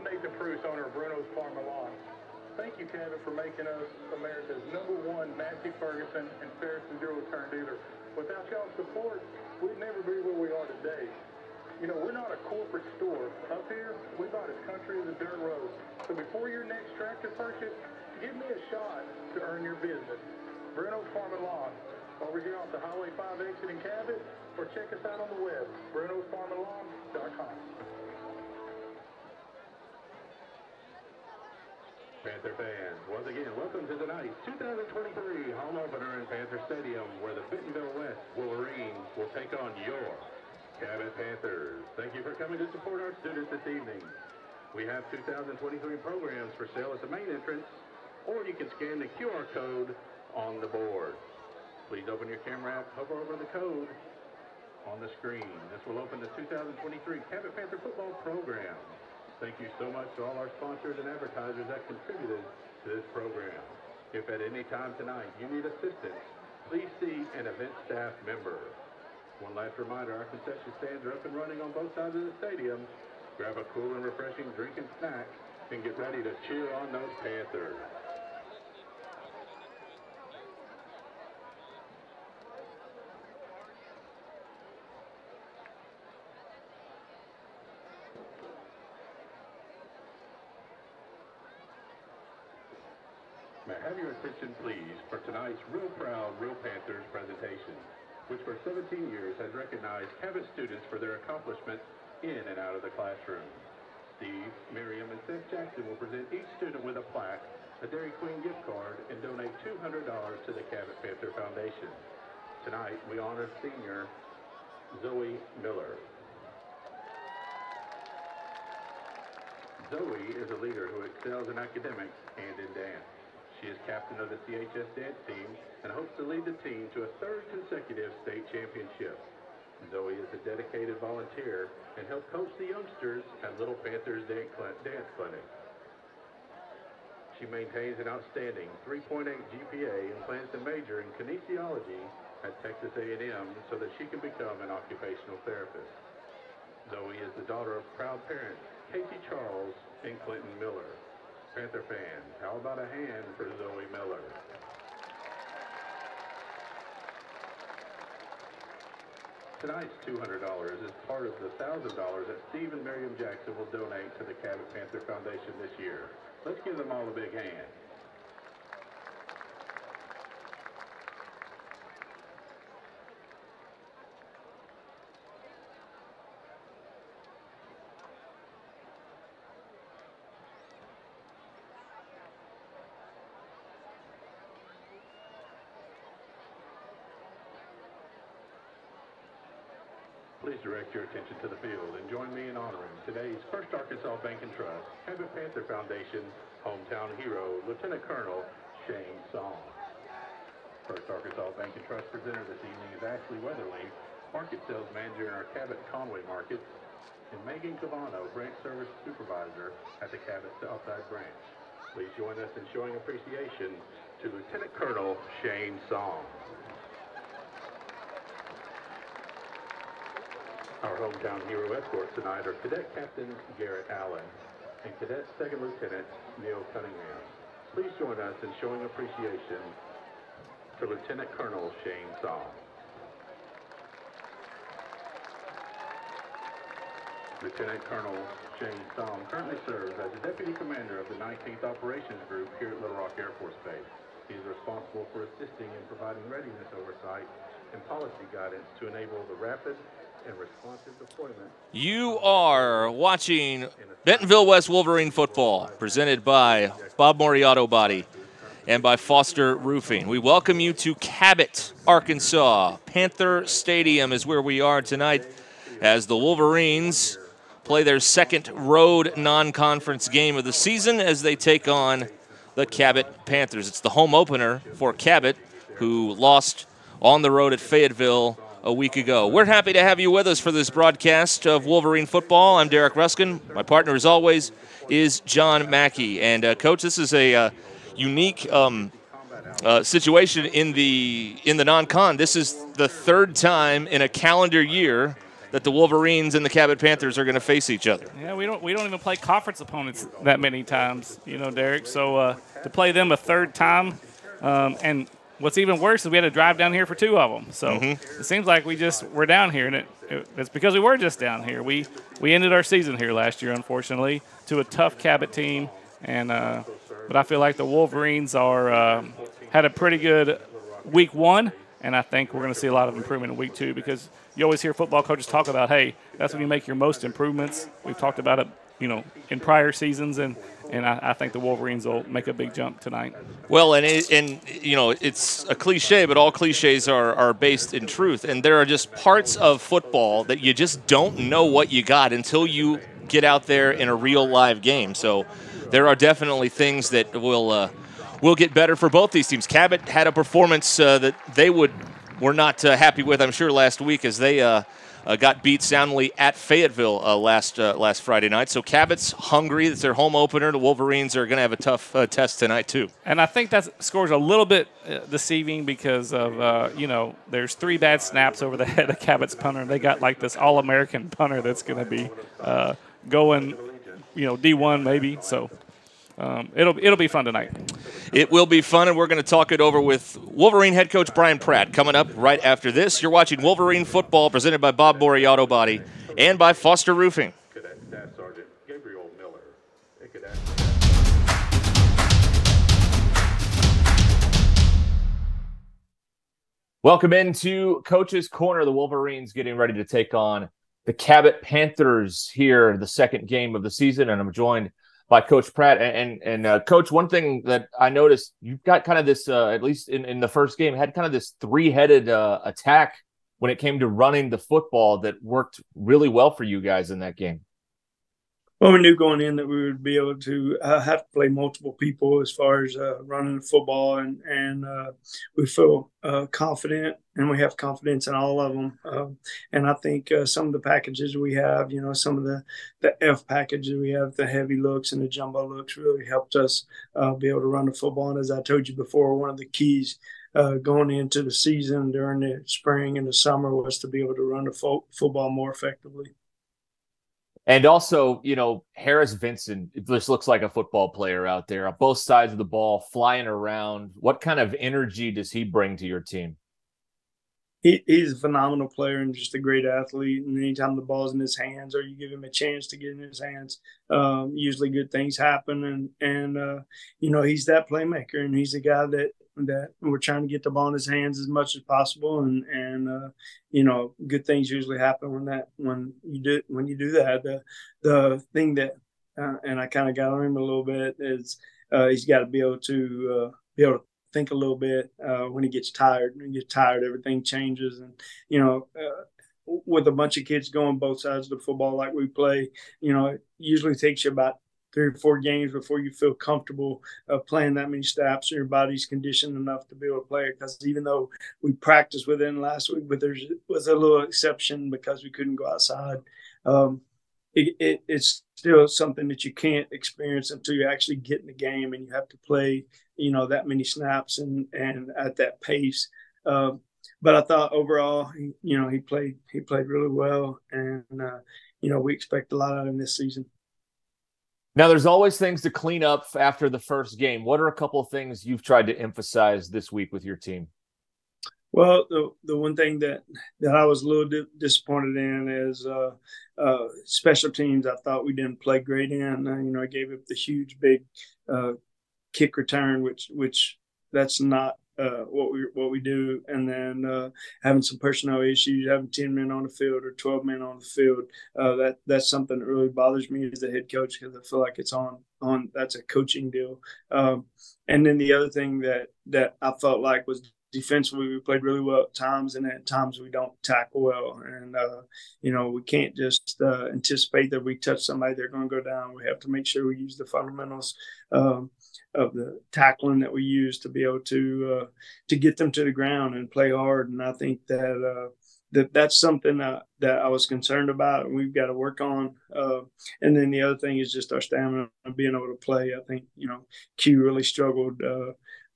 I'm Nathan Pruce, owner of Bruno's Farm and Lawn. Thank you, Cabot, for making us America's #1 Massey Ferguson and Ferguson zero-turn dealer. Without y'all's support, we'd never be where we are today. You know, we're not a corporate store. Up here, we bought as country as a dirt road. So before your next tractor purchase, give me a shot to earn your business. Bruno's Farm and Lawn, over here off the Highway 5 exit in Cabot, or check us out on the web, brunosfarmandlawn.com. Panther fans, once again, welcome to tonight's 2023 home opener in Panther Stadium, where the Bentonville West Wolverines will take on your Cabot Panthers. Thank you for coming to support our students this evening. We have 2023 programs for sale at the main entrance, or you can scan the QR code on the board. Please open your camera app, hover over the code on the screen. This will open the 2023 Cabot Panther football program. Thank you so much to all our sponsors and advertisers that contributed to this program. If at any time tonight you need assistance, please see an event staff member. One last reminder, our concession stands are up and running on both sides of the stadium. Grab a cool and refreshing drink and snack and get ready to cheer on those Panthers. May I have your attention, please, for tonight's Real Proud Real Panthers presentation, which for 17 years has recognized Cabot students for their accomplishments in and out of the classroom. Steve, Miriam, and Seth Jackson will present each student with a plaque, a Dairy Queen gift card, and donate $200 to the Cabot Panther Foundation. Tonight, we honor senior Zoe Miller. Zoe is a leader who excels in academics and in dance. She is captain of the CHS dance team and hopes to lead the team to a third consecutive state championship. Zoe is a dedicated volunteer and helps coach the youngsters at Little Panthers Dance Clinic. She maintains an outstanding 3.8 GPA and plans to major in kinesiology at Texas A&M so that she can become an occupational therapist. Zoe is the daughter of proud parents Casey Charles and Clinton Miller. Panther fans, how about a hand for Zoe Miller? Tonight's $200 is part of the $1,000 that Steve and Miriam Jackson will donate to the Cabot Panther Foundation this year. Let's give them all a big hand. Please direct your attention to the field and join me in honoring today's First Arkansas Bank and Trust Cabot Panther Foundation hometown hero, Lieutenant Colonel Shane Song. First Arkansas Bank and Trust presenter this evening is Ashley Weatherly, Market Sales Manager in our Cabot Conway Market, and Megan Cavano, Branch Service Supervisor at the Cabot Southside Branch. Please join us in showing appreciation to Lieutenant Colonel Shane Song. Our hometown hero escorts tonight are Cadet Captain Garrett Allen and Cadet Second Lieutenant Neil Cunningham. Please join us in showing appreciation to Lieutenant Colonel Shane Song. Lieutenant Colonel Shane Song currently serves as the Deputy Commander of the 19th Operations Group here at Little Rock Air Force Base. He is responsible for assisting in providing readiness oversight and policy guidance to enable the rapid and responsive deployment. You are watching Bentonville West Wolverine football, presented by Bob Mori Auto Body and by Foster Roofing. We welcome you to Cabot, Arkansas. Panther Stadium is where we are tonight as the Wolverines play their second road non-conference game of the season as they take on the Cabot Panthers. It's the home opener for Cabot, who lost on the road at Fayetteville a week ago. We're happy to have you with us for this broadcast of Wolverine football. I'm Derek Ruskin. My partner, as always, is John Mackey. And, Coach, this is a unique situation in the non-con. This is the third time in a calendar year that the Wolverines and the Cabot Panthers are going to face each other. Yeah, we don't even play conference opponents that many times, Derek. So to play them a third time, and what's even worse is we had to drive down here for 2 of them. So it seems like we're down here, and it's because we were just down here. We ended our season here last year, unfortunately, to a tough Cabot team, and but I feel like the Wolverines had a pretty good week 1, and I think we're going to see a lot of improvement in week 2 because you always hear football coaches talk about, hey, that's when you make your most improvements. We've talked about it, in prior seasons, and I think the Wolverines will make a big jump tonight. Well, and it's a cliche, but all cliches are based in truth. And there are just parts of football that you just don't know what you got until you get out there in a real live game. So there are definitely things that will get better for both these teams. Cabot had a performance that they were not happy with, I'm sure, last week as they got beat soundly at Fayetteville last Friday night. So Cabot's hungry. It's their home opener. The Wolverines are going to have a tough test tonight too. And I think that score's a little bit deceiving because of, there's 3 bad snaps over the head of Cabot's punter. They got like this All-American punter that's going to be going, D1 maybe. So it'll be fun tonight. It will be fun, and we're going to talk it over with Wolverine head coach Brian Pratt coming up right after this. You're watching Wolverine football presented by Bob Morey Auto Body and by Foster Roofing. Cadet Staff Sergeant Gabriel Miller. Welcome into Coach's Corner. The Wolverines getting ready to take on the Cabot Panthers here, the second game of the season, and I'm joined by Coach Pratt. And Coach, one thing that I noticed, you've got kind of this, at least in the first game, had kind of this 3-headed attack when it came to running the football that worked really well for you guys in that game. Well, we knew going in that we would be able to have to play multiple people as far as running the football, and we feel confident, and we have confidence in all of them. And I think some of the packages we have, some of the F packages we have, the heavy looks and the jumbo looks really helped us be able to run the football. And as I told you before, one of the keys going into the season during the spring and the summer was to be able to run the football more effectively. And also, Harris Vincent, it just looks like a football player out there on both sides of the ball, flying around. What kind of energy does he bring to your team? He's a phenomenal player and just a great athlete. And anytime the ball's in his hands or you give him a chance to get in his hands, usually good things happen. And he's that playmaker, and he's a guy that we're trying to get the ball in his hands as much as possible. And good things usually happen when you do that. The thing that and I kind of got on him a little bit is he's got to be able to think a little bit when he gets tired. When he gets tired, everything changes. And with a bunch of kids going both sides of the football like we play, it usually takes you about 3 or 4 games before you feel comfortable playing that many snaps and your body's conditioned enough to be able to play it. Because even though we practiced with it last week, but there was a little exception because we couldn't go outside. It's still something that you can't experience until you actually get in the game and you have to play, that many snaps and at that pace. But I thought overall, he played really well, and we expect a lot out of him this season. Now, there's always things to clean up after the first game. What are a couple of things you've tried to emphasize this week with your team? Well, the one thing that I was a little disappointed in is special teams. I thought we didn't play great in. I gave up the huge, big kick return, which that's not what we do. And then having some personnel issues, having 10 men on the field or 12 men on the field, that's something that really bothers me as the head coach, because I feel like it's on that's a coaching deal. And then the other thing that I felt like was defensively, we played really well at times, and at times we don't tackle well. And, we can't just anticipate that we touch somebody, they're going to go down. We have to make sure we use the fundamentals of the tackling that we use to be able to get them to the ground and play hard. And I think that's something that I was concerned about, and we've got to work on. And then the other thing is just our stamina and being able to play. I think, Q really struggled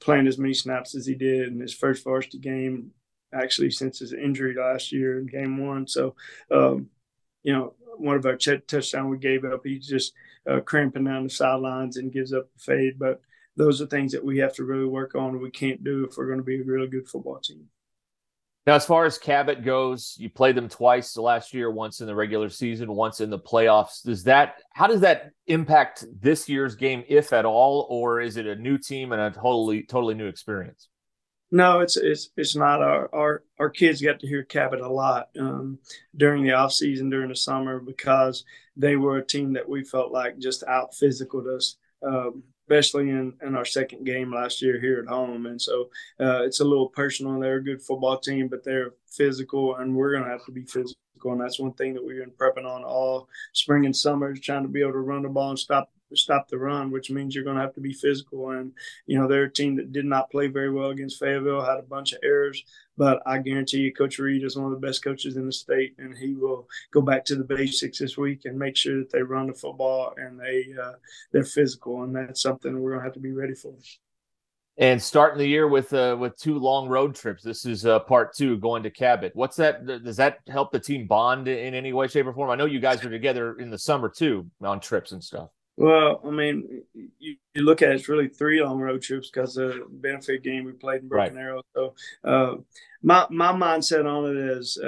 playing as many snaps as he did in his first varsity game. actually since his injury last year in game 1. So, one of our touchdown we gave up, he's just cramping down the sidelines and gives up a fade. But those are things that we have to really work on. We can't do if we're going to be a really good football team. Now, as far as Cabot goes, you played them twice last year, once in the regular season, once in the playoffs. How does that impact this year's game, if at all, or is it a new team and a totally new experience? No, it's not. Our kids got to hear Cabot a lot during the off season, during the summer, because they were a team that we felt like just out physicaled us, especially in our second game last year here at home. And so it's a little personal. They're a good football team, but they're physical, and we're going to have to be physical. And that's one thing that we've been prepping on all spring and summer, is trying to be able to run the ball and stop the run, which means you're going to have to be physical. And, they're a team that did not play very well against Fayetteville, had a bunch of errors. But I guarantee you, Coach Reed is one of the best coaches in the state, and he will go back to the basics this week and make sure that they run the football and they're physical. And that's something we're going to have to be ready for. And starting the year with 2 long road trips. This is part 2, going to Cabot. What's that? Does that help the team bond in any way, shape, or form? I know you guys are together in the summer too, on trips and stuff. Well, I mean, you look at it, it's really 3 long road trips because the benefit game we played in Broken Arrow. So my mindset on it is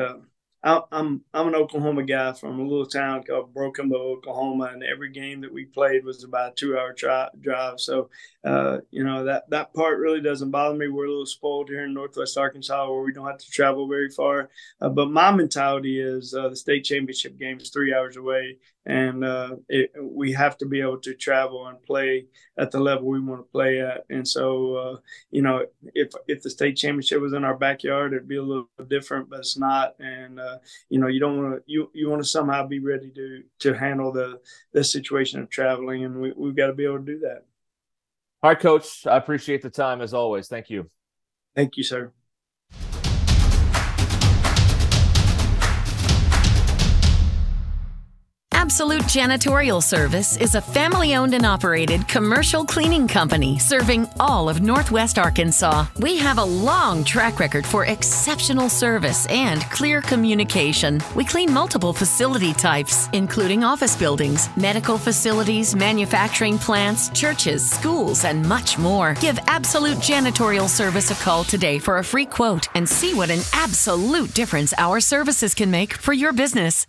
I'm an Oklahoma guy from a little town called Broken Bow, Oklahoma, and every game that we played was about a 2-hour drive. So, that part really doesn't bother me. We're a little spoiled here in Northwest Arkansas where we don't have to travel very far. But my mentality is the state championship game is 3 hours away, and we have to be able to travel and play at the level we want to play at. And so, if the state championship was in our backyard, it'd be a little different, but it's not. And, you don't want to, you want to somehow be ready to handle the situation of traveling, and we've got to be able to do that. All right, Coach, I appreciate the time as always. Thank you. Thank you, sir. Absolute Janitorial Service is a family-owned and operated commercial cleaning company serving all of Northwest Arkansas. We have a long track record for exceptional service and clear communication. We clean multiple facility types, including office buildings, medical facilities, manufacturing plants, churches, schools, and much more. Give Absolute Janitorial Service a call today for a free quote and see what an absolute difference our services can make for your business.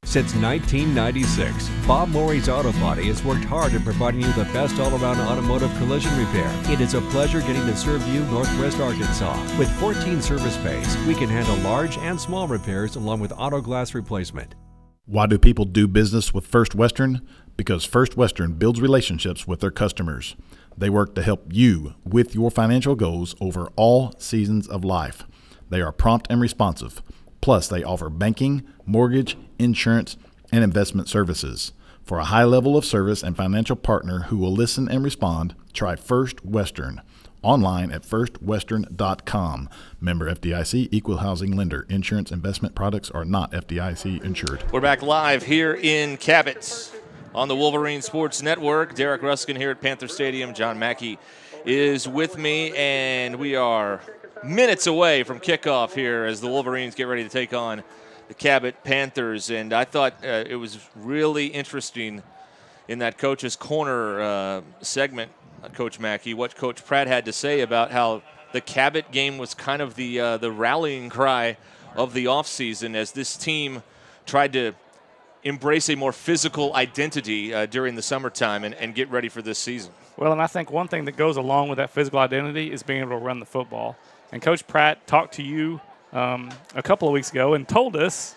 Since 1996, Bob Morey's Auto Body has worked hard at providing you the best all-around automotive collision repair. It is a pleasure getting to serve you Northwest Arkansas. With 14 service bays, we can handle large and small repairs along with auto glass replacement. Why do people do business with First Western? Because First Western builds relationships with their customers. They work to help you with your financial goals over all seasons of life. They are prompt and responsive. Plus, they offer banking, mortgage, insurance, and investment services. For a high level of service and financial partner who will listen and respond, try First Western. Online at firstwestern.com. Member FDIC, equal housing lender. Insurance investment products are not FDIC insured. We're back live here in Cabot on the Wolverine Sports Network. Derek Ruskin here at Panther Stadium. John Mackey is with me, and we are minutes away from kickoff here as the Wolverines get ready to take on the Cabot Panthers. And I thought it was really interesting in that Coach's Corner segment, Coach Mackey, what Coach Pratt had to say about how the Cabot game was kind of the rallying cry of the offseason as this team tried to embrace a more physical identity during the summertime and get ready for this season. Well, and I think one thing that goes along with that physical identity is being able to run the football. And Coach Pratt talked to you a couple of weeks ago and told us,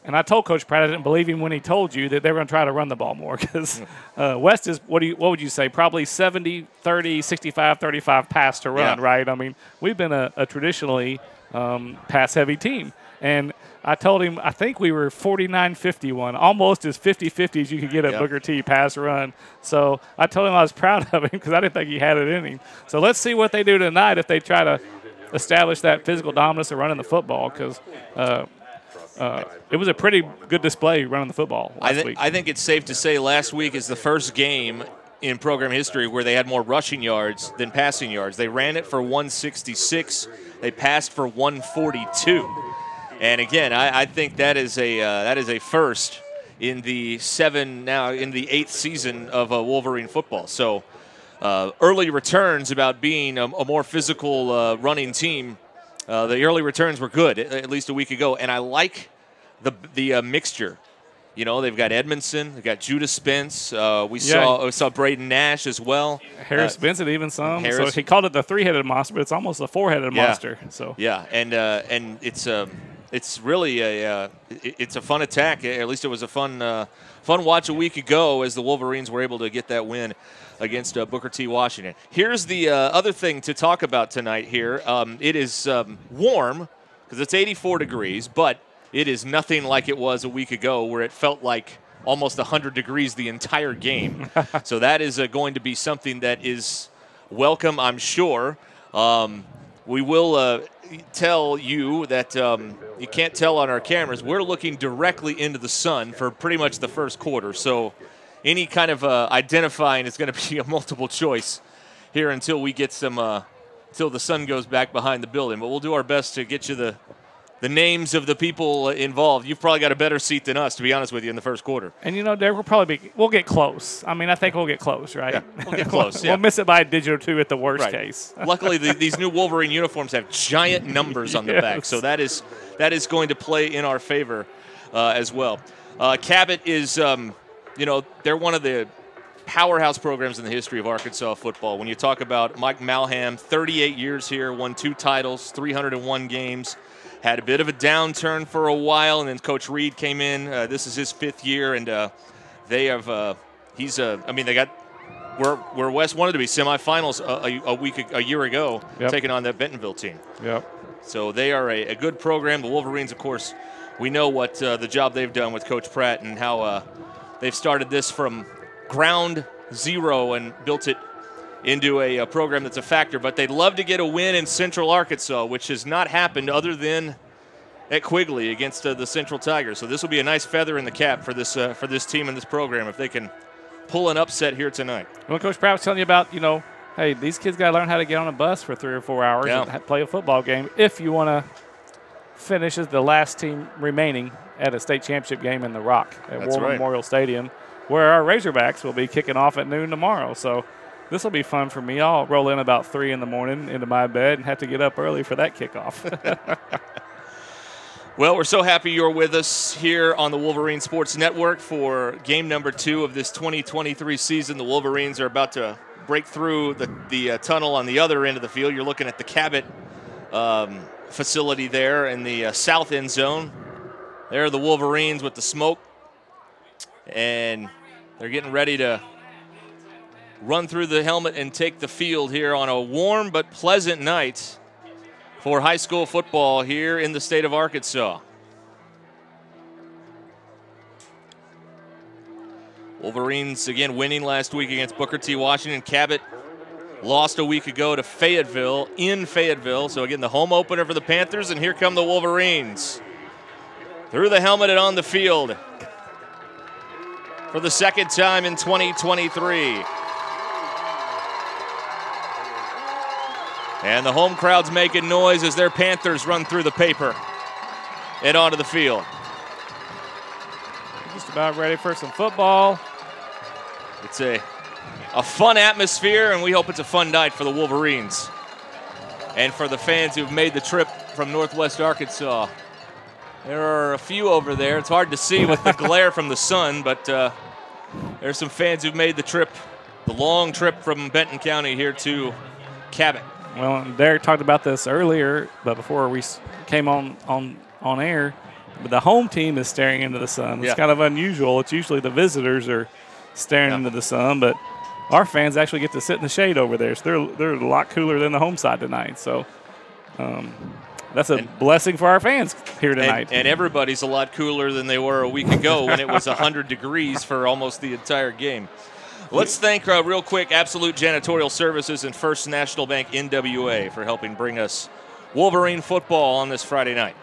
and I told Coach Pratt I didn't believe him when he told you that they were going to try to run the ball more because West is, what would you say, probably 70, 30, 65, 35 pass to run, right? I mean, we've been a traditionally pass-heavy team. And I told him I think we were 49-51, almost as 50-50 as you could get at Booker T pass run. So I told him I was proud of him because I didn't think he had it in him. So let's see what they do tonight if they try to establish that physical dominance of running the football because it was a pretty good display running the football last week. I think it's safe to say last week is the first game in program history where they had more rushing yards than passing yards. They ran it for 166. They passed for 142. And again, I think that is a first in the 8th season of Wolverine football. So early returns about being a more physical running team. The early returns were good, at least a week ago, and I like the mixture. You know, they've got Edmondson, they've got Judah Spence. We saw Braden Nash as well. Harris Benson even some. So he called it the three-headed monster, but it's almost a four-headed monster. So yeah, and it's really it's a fun attack. At least it was a fun watch a week ago as the Wolverines were able to get that win against Booker T. Washington. Here's the other thing to talk about tonight here. It is warm because it's 84 degrees, but it is nothing like it was a week ago where it felt like almost 100 degrees the entire game. So that is going to be something that is welcome, I'm sure. We will tell you that you can't tell on our cameras. We're looking directly into the sun for pretty much the first quarter. So any kind of identifying is going to be a multiple choice here until we get till the sun goes back behind the building. But we'll do our best to get you the names of the people involved. You've probably got a better seat than us, to be honest with you, in the first quarter. And, you know, Derek, we'll get close. I mean, I think we'll get close, right? Yeah, we'll get close, We'll miss it by a digit or two at the worst case. Luckily, these new Wolverine uniforms have giant numbers on the back, so that is going to play in our favor as well. Cabot is, they're one of the powerhouse programs in the history of Arkansas football. When you talk about Mike Malham, 38 years here, won 2 titles, 301 games. Had a bit of a downturn for a while, and then Coach Reed came in. This is his 5th year, and they have. They got where West wanted to be semifinals a year ago, taking on that Bentonville team. Yep. So they are a good program. The Wolverines, of course, we know what the job they've done with Coach Pratt and how they've started this from ground zero and built it into a program that's a factor, but they'd love to get a win in Central Arkansas, which has not happened other than at Quigley against the Central Tigers. So this will be a nice feather in the cap for this team and this program if they can pull an upset here tonight. Well, Coach Pratt was telling you about, hey, these kids got to learn how to get on a bus for 3 or 4 hours and play a football game if you want to finish as the last team remaining at a state championship game in the Rock at War Memorial Stadium, where our Razorbacks will be kicking off at noon tomorrow. So this will be fun for me. I'll roll in about 3 in the morning into my bed and have to get up early for that kickoff. Well, we're so happy you're with us here on the Wolverine Sports Network for game number 2 of this 2023 season. The Wolverines are about to break through the tunnel on the other end of the field. You're looking at the Cabot facility there in the south end zone. There are the Wolverines with the smoke, and they're getting ready to run through the helmet and take the field here on a warm but pleasant night for high school football here in the state of Arkansas. Wolverines, again, winning last week against Booker T. Washington. Cabot lost a week ago to Fayetteville, in Fayetteville. So, again, the home opener for the Panthers, and here come the Wolverines. Through the helmet and on the field for the second time in 2023. And the home crowd's making noise as their Panthers run through the paper and onto the field. Just about ready for some football. It's a fun atmosphere, and we hope it's a fun night for the Wolverines and for the fans who've made the trip from Northwest Arkansas. There are a few over there. It's hard to see with the glare from the sun, but there's some fans who've made the trip, the long trip from Benton County here to Cabot. Well, Derek talked about this earlier, but before we came on air, but the home team is staring into the sun. It's kind of unusual. It's usually the visitors are staring into the sun, but our fans actually get to sit in the shade over there. So they're a lot cooler than the home side tonight. So that's a blessing for our fans here tonight. And everybody's a lot cooler than they were a week ago when it was 100 degrees for almost the entire game. Let's thank real quick Absolute Janitorial Services and First National Bank NWA for helping bring us Wolverine football on this Friday night.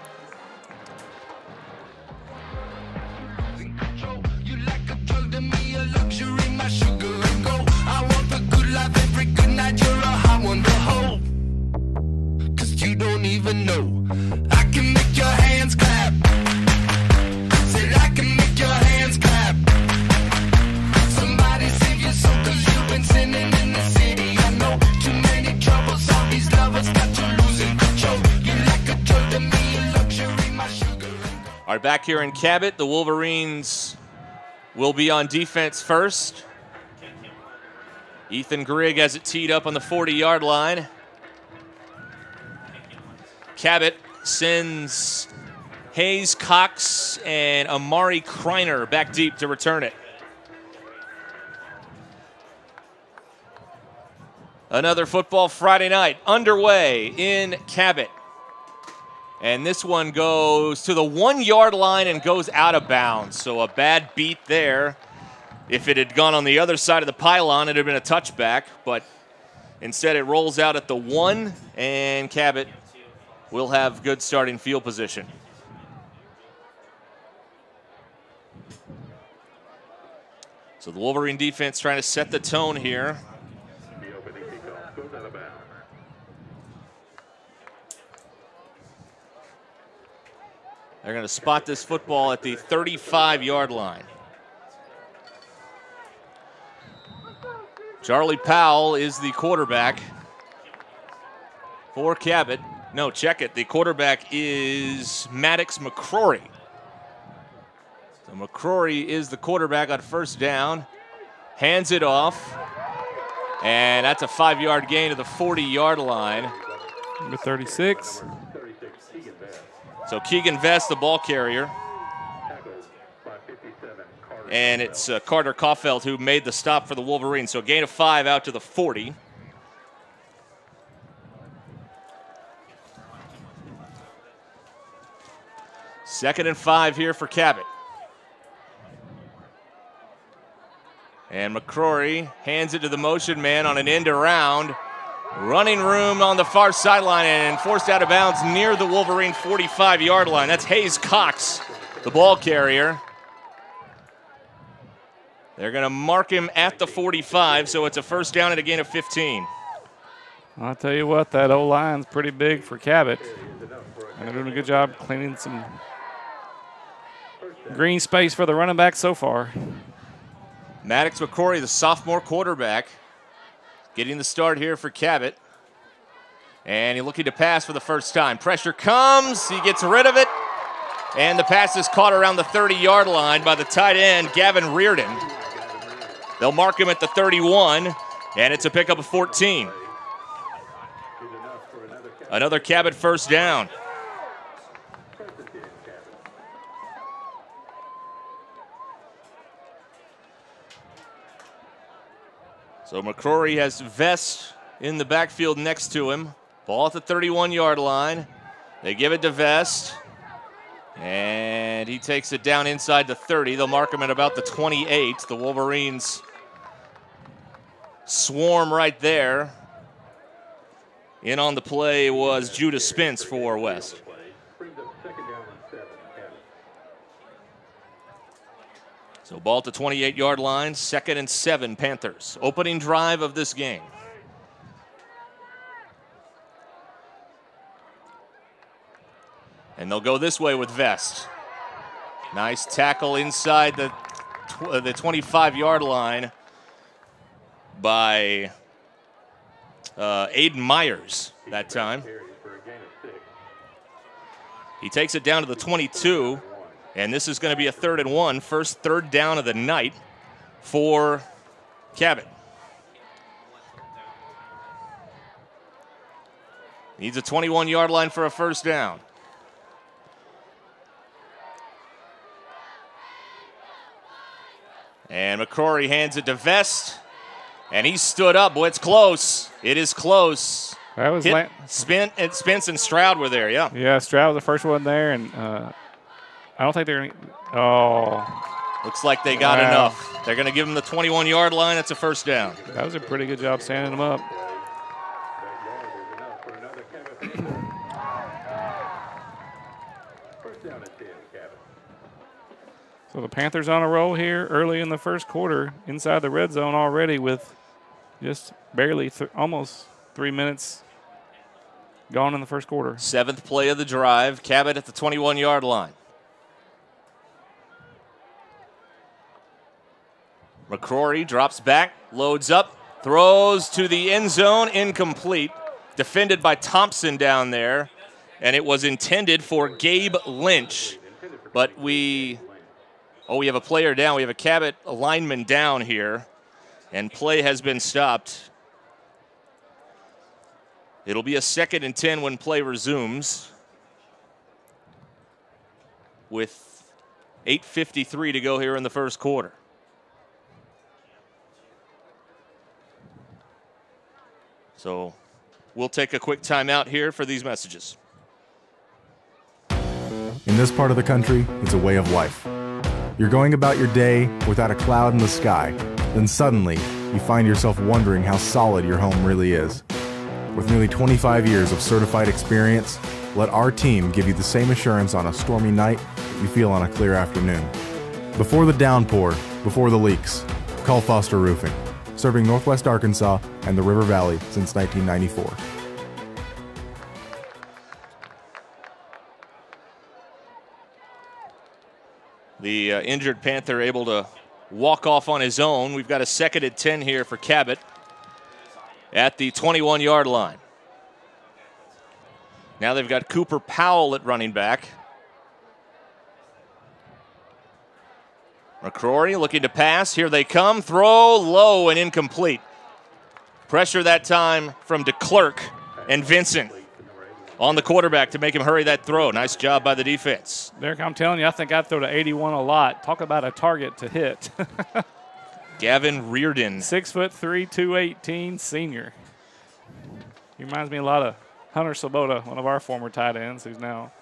You like a drug to me, a luxury, my sugar and gold. are back here in Cabot. The Wolverines will be on defense first. Ethan Grigg has it teed up on the 40-yard line. Cabot sends Hayes Cox and Amari Kreiner back deep to return it. Another Football Friday night underway in Cabot. And this one goes to the 1-yard line and goes out of bounds. So a bad beat there. If it had gone on the other side of the pylon, it would have been a touchback. But instead it rolls out at the 1, and Cabot will have good starting field position. So the Wolverine defense trying to set the tone here. They're going to spot this football at the 35-yard line. Charlie Powell is the quarterback for Cabot. No, check it. The quarterback is Maddox McCrory. So McCrory is the quarterback on first down. Hands it off. And that's a 5-yard gain to the 40-yard line. Number 36. So Keegan Vest, the ball carrier. And it's Carter Caulfield who made the stop for the Wolverines. So gain of 5 out to the 40. Second and 5 here for Cabot. And McCrory hands it to the motion man on an end around. Running room on the far sideline and forced out of bounds near the Wolverine 45-yard line. That's Hayes Cox, the ball carrier. They're going to mark him at the 45, so it's a first down and a gain of 15. I'll tell you what, that O-line's pretty big for Cabot. And they're doing a good job cleaning some green space for the running back so far. Maddox McCrory, the sophomore quarterback, getting the start here for Cabot. And he's looking to pass for the first time. Pressure comes, he gets rid of it. And the pass is caught around the 30-yard line by the tight end, Gavin Reardon. They'll mark him at the 31, and it's a pickup of 14. Another Cabot first down. So McCrory has Vest in the backfield next to him. Ball at the 31-yard line. They give it to Vest. And he takes it down inside the 30. They'll mark him at about the 28. The Wolverines swarm right there. In on the play was Judah Spence for West. So ball at the 28-yard line, 2nd and 7 Panthers. Opening drive of this game. And they'll go this way with Vest. Nice tackle inside the 25-yard line by Aiden Myers that time. He takes it down to the 22, and this is going to be a 3rd and 1, first third down of the night for Cabot. Needs a 21-yard line for a first down. And McCrory hands it to Vest, and he stood up. Boy, it's close. It is close. That was Spence and Stroud were there, yeah. Yeah, Stroud was the first one there, and I don't think they're going to. Oh. Looks like they got enough. They're going to give him the 21-yard line. That's a first down. That was a pretty good job standing him up. So the Panthers on a roll here early in the first quarter, inside the red zone already with just barely almost 3 minutes gone in the first quarter. 7th play of the drive. Cabot at the 21-yard line. McCrory drops back, loads up, throws to the end zone, incomplete. Defended by Thompson down there, and it was intended for Gabe Lynch. But we have a player down. We have a Cabot lineman down here, and play has been stopped. It'll be a 2nd and 10 when play resumes, with 8:53 to go here in the first quarter. So we'll take a quick timeout here for these messages. In this part of the country, it's a way of life. You're going about your day without a cloud in the sky. Then suddenly, you find yourself wondering how solid your home really is. With nearly 25 years of certified experience, let our team give you the same assurance on a stormy night that you feel on a clear afternoon. Before the downpour, before the leaks, call Foster Roofing, serving Northwest Arkansas and the River Valley since 1994. The injured Panther able to walk off on his own. We've got a 2nd and 10 here for Cabot at the 21-yard line. Now they've got Cooper Powell at running back. McCrory looking to pass. Here they come. Throw low and incomplete. Pressure that time from DeClerc and Vincent on the quarterback to make him hurry that throw. Nice job by the defense. Derek, I'm telling you, I think I'd throw to 81 a lot. Talk about a target to hit. Gavin Reardon. 6'3", 218, senior. He reminds me a lot of Hunter Sabota, one of our former tight ends, who's now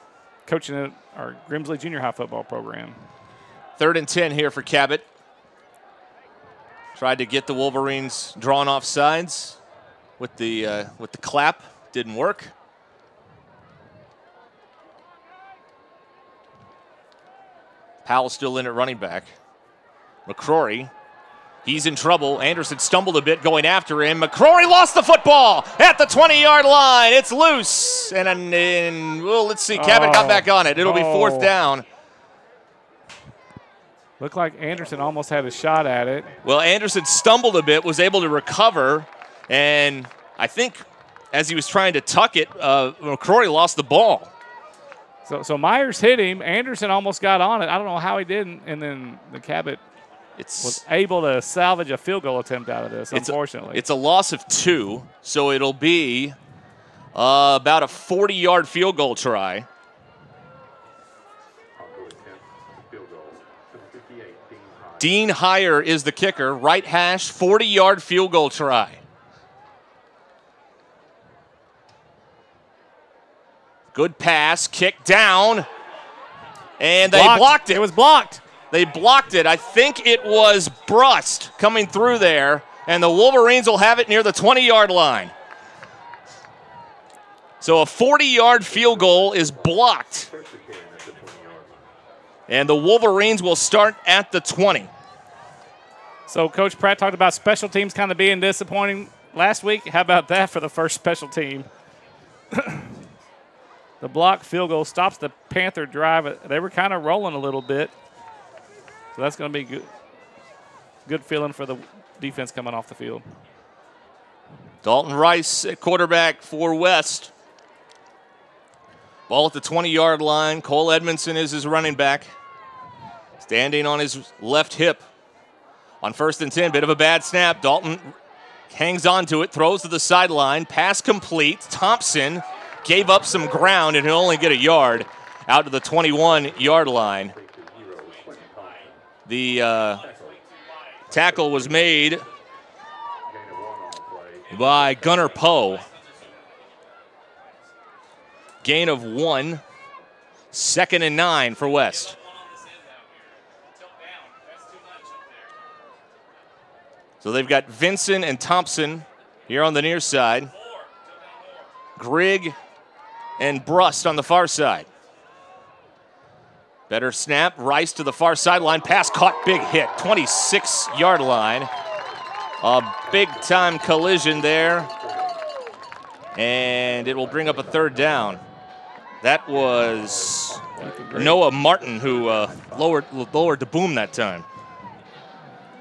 coaching at our Grimsley Junior High football program. 3rd and 10 here for Cabot. Tried to get the Wolverines drawn off sides with the clap. Didn't work. Powell still in at running back. McCrory, he's in trouble. Anderson stumbled a bit going after him. McCrory lost the football at the 20-yard line. It's loose. And well, let's see. Cabot got back on it. It'll be 4th down. Looked like Anderson almost had a shot at it. Well, Anderson stumbled a bit, was able to recover, and I think as he was trying to tuck it, McCrory lost the ball. So Myers hit him. Anderson almost got on it. I don't know how he didn't, and then the Cabot was able to salvage a field goal attempt out of this, unfortunately. It's a loss of 2, so it'll be about a 40-yard field goal try. Dean Heyer is the kicker. Right hash, 40-yard field goal try. Good pass, kick down, and they blocked it. It was blocked. They blocked it. I think it was Brust coming through there, and the Wolverines will have it near the 20-yard line. So a 40-yard field goal is blocked, and the Wolverines will start at the 20. So Coach Pratt talked about special teams kind of being disappointing last week. How about that for the first special team? The block field goal stops the Panther drive. They were kind of rolling a little bit. So that's going to be good feeling for the defense coming off the field. Dalton Rice at quarterback for West. Ball at the 20-yard line. Cole Edmondson is his running back. Standing on his left hip. On 1st and 10, bit of a bad snap. Dalton hangs on to it, throws to the sideline. Pass complete. Thompson gave up some ground and he'll only get a yard out to the 21-yard line. The tackle was made by Gunnar Poe. Gain of 1. 2nd and 9 for West. So they've got Vincent and Thompson here on the near side. Grigg and Brust on the far side. Better snap. Rice to the far sideline. Pass caught. Big hit. 26-yard line. A big-time collision there. And it will bring up a 3rd down. That was Noah Martin who lowered the boom that time.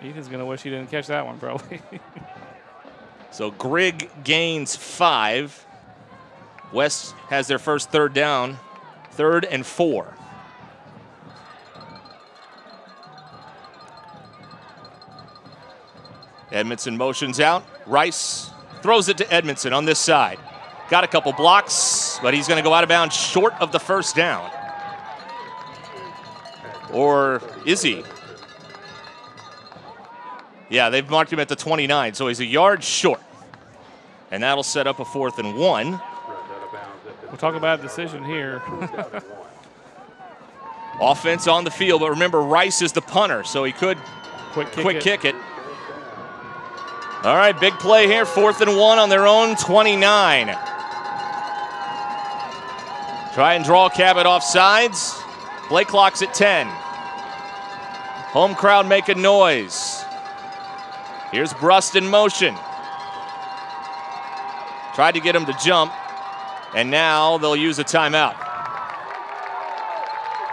Ethan's going to wish he didn't catch that one, probably. So Grigg gains 5. West has their first 3rd down. 3rd and 4. Edmondson motions out. Rice throws it to Edmondson on this side. Got a couple blocks, but he's going to go out of bounds short of the first down. Or is he? Yeah, they've marked him at the 29, so he's a yard short. And that'll set up a 4th and 1. We'll talk about a decision here. Offense on the field, but remember, Rice is the punter, so he could quick kick it. All right, big play here, 4th and 1 on their own 29. Try and draw Cabot off sides. Play clock's at 10. Home crowd making noise. Here's Brust in motion. Tried to get him to jump, and now they'll use a timeout.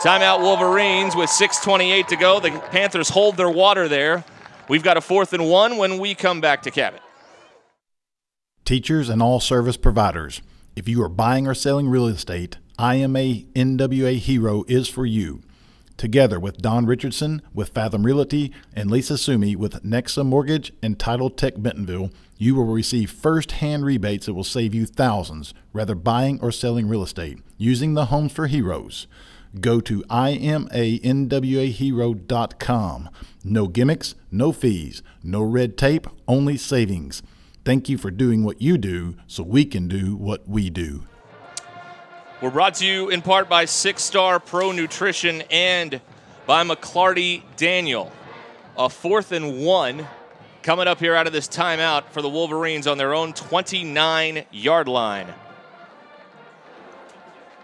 Timeout Wolverines with 6:28 to go. The Panthers hold their water there. We've got a 4th and 1 when we come back to Cabot. Teachers and all service providers, if you are buying or selling real estate, IMA NWA Hero is for you. Together with Don Richardson with Fathom Realty and Lisa Sumi with Nexa Mortgage and Title Tech Bentonville, you will receive first-hand rebates that will save you thousands, whether buying or selling real estate, using the Homes for Heroes. Go to imanwahero.com. No gimmicks, no fees, no red tape, only savings. Thank you for doing what you do so we can do what we do. We're brought to you in part by 6 Star Pro Nutrition and by McClarty Daniel. A 4th and 1 coming up here out of this timeout for the Wolverines on their own 29-yard line.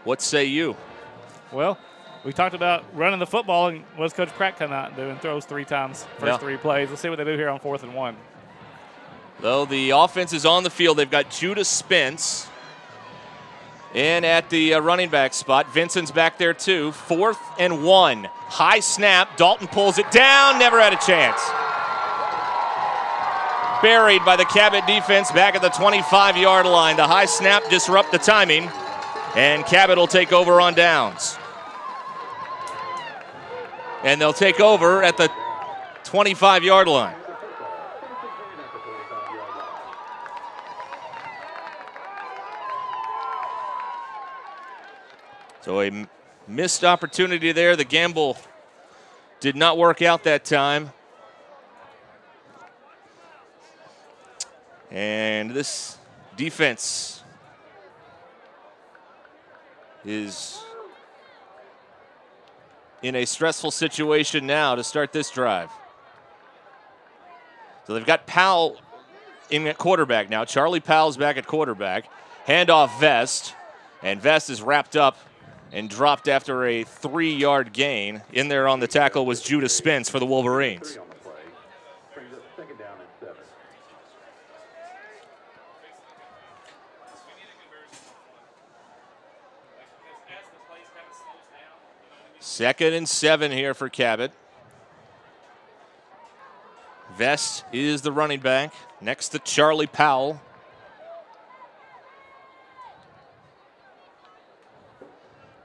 What say you? Well, we talked about running the football, and what does Coach Pratt come out and do? And throws 3 times, first 3 plays. Let's see what they do here on 4th and 1. Though the offense is on the field, they've got Judah Spence in at the running back spot. Vincent's back there too. 4th and 1. High snap. Dalton pulls it down. Never had a chance. Buried by the Cabot defense back at the 25-yard line. The high snap disrupt the timing, and Cabot will take over on downs. And they'll take over at the 25-yard line. So a missed opportunity there. The gamble did not work out that time. And this defense is in a stressful situation now to start this drive. So they've got Powell in at quarterback now. Charlie Powell's back at quarterback. Handoff Vest, and Vest is wrapped up and dropped after a 3-yard gain. In there on the tackle was Judah Spence for the Wolverines. Second and 7 here for Cabot. Vest is the running back next to Charlie Powell.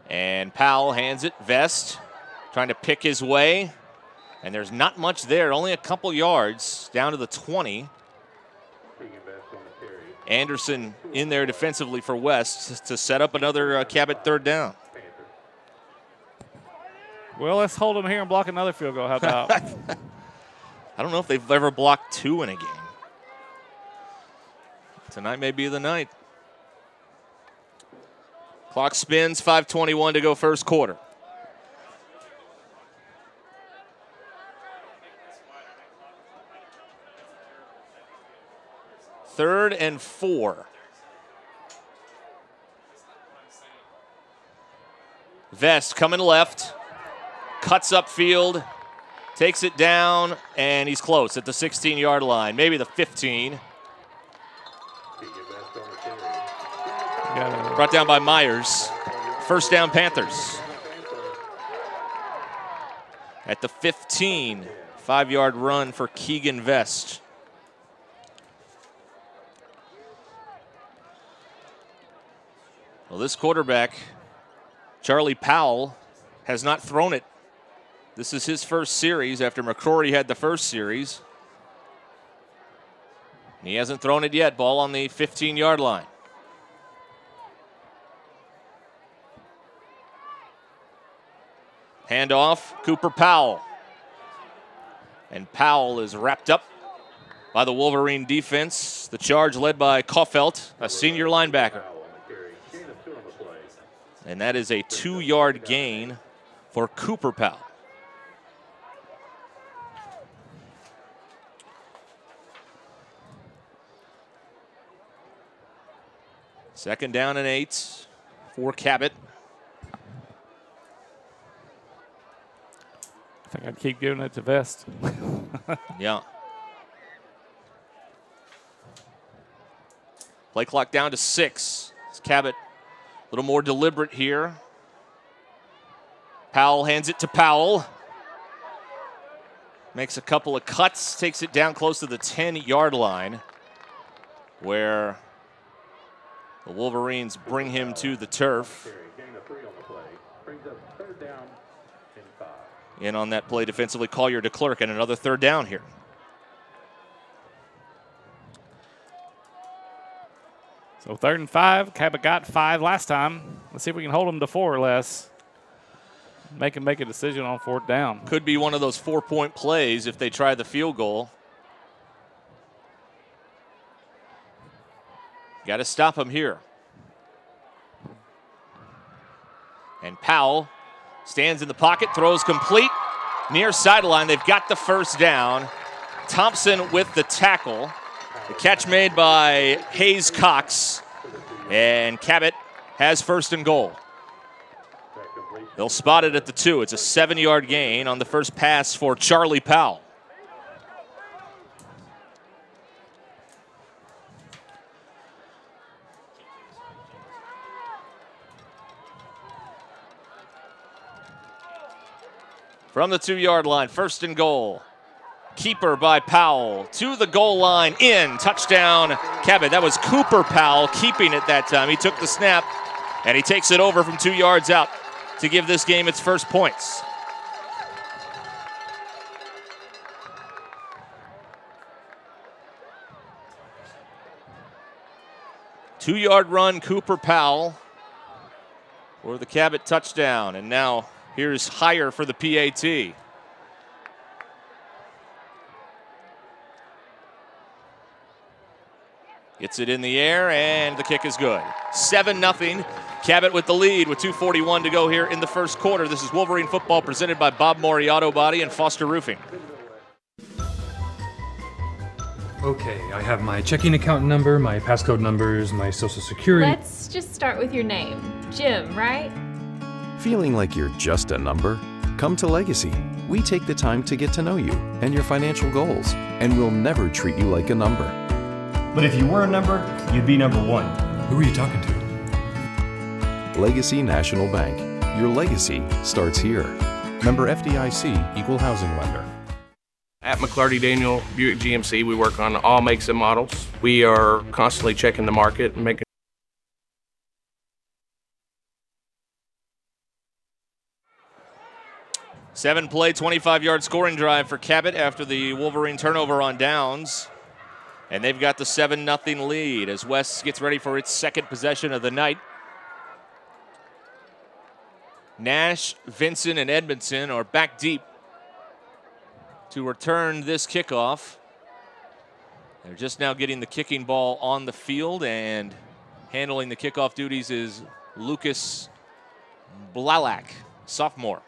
And Powell hands it. Vest trying to pick his way. And there's not much there, only a couple yards down to the 20. Anderson in there defensively for West to set up another Cabot 3rd down. Well, let's hold them here and block another field goal. How about? I don't know if they've ever blocked 2 in a game. Tonight may be the night. Clock spins, 5:21 to go first quarter. Third and 4. Vest coming left. Cuts upfield, takes it down, and he's close at the 16-yard line, maybe the 15. Brought down by Myers. First down, Panthers. At the 15, 5-yard run for Keegan Vest. Well, this quarterback, Charlie Powell, has not thrown it. This is his first series after McCrory had the first series. He hasn't thrown it yet. Ball on the 15-yard line. Handoff, Cooper Powell. And Powell is wrapped up by the Wolverine defense. The charge led by Kaufelt, a senior linebacker. And that is a 2-yard gain for Cooper Powell. Second down and 8 for Cabot. I think I'd keep giving it to Vest. Yeah. Play clock down to 6. It's Cabot a little more deliberate here. Powell hands it to Powell. Makes a couple of cuts, takes it down close to the 10-yard line, where the Wolverines bring him to the turf. In on that play defensively, Collier to Clerk, and another third down here. So 3rd and 5. Cabot got 5 last time. Let's see if we can hold them to 4 or less. Make a decision on 4th down. Could be one of those 4-point plays if they try the field goal. Got to stop him here. And Powell stands in the pocket, throws complete, near sideline. They've got the first down. Thompson with the tackle. The catch made by Hayes Cox. And Cabot has 1st and goal. They'll spot it at the 2. It's a 7-yard gain on the first pass for Charlie Powell. From the 2-yard line, 1st and goal. Keeper by Powell to the goal line, in, touchdown Cabot. That was Cooper Powell keeping it that time. He took the snap and he takes it over from 2 yards out to give this game its first points. Two-yard run, Cooper Powell for the Cabot touchdown. And now here's Higher for the PAT. Gets it in the air, and the kick is good. 7-0. Cabot with the lead with 2:41 to go here in the first quarter. This is Wolverine football presented by Bob Morey Auto Body and Foster Roofing. Okay, I have my checking account number, my passcode numbers, my social security. Let's just start with your name. Jim, right? Feeling like you're just a number? Come to Legacy. We take the time to get to know you and your financial goals, and we'll never treat you like a number. But if you were a number, you'd be number 1. Who are you talking to? Legacy National Bank. Your legacy starts here. Member FDIC, Equal Housing Lender. At McClarty Daniel Buick GMC, we work on all makes and models. We are constantly checking the market and making. Seven-play, 25-yard scoring drive for Cabot after the Wolverine turnover on downs. And they've got the 7-0 lead as West gets ready for its second possession of the night. Nash, Vincent, and Edmondson are back deep to return this kickoff. They're just now getting the kicking ball on the field, and handling the kickoff duties is Lucas Blalak, sophomore.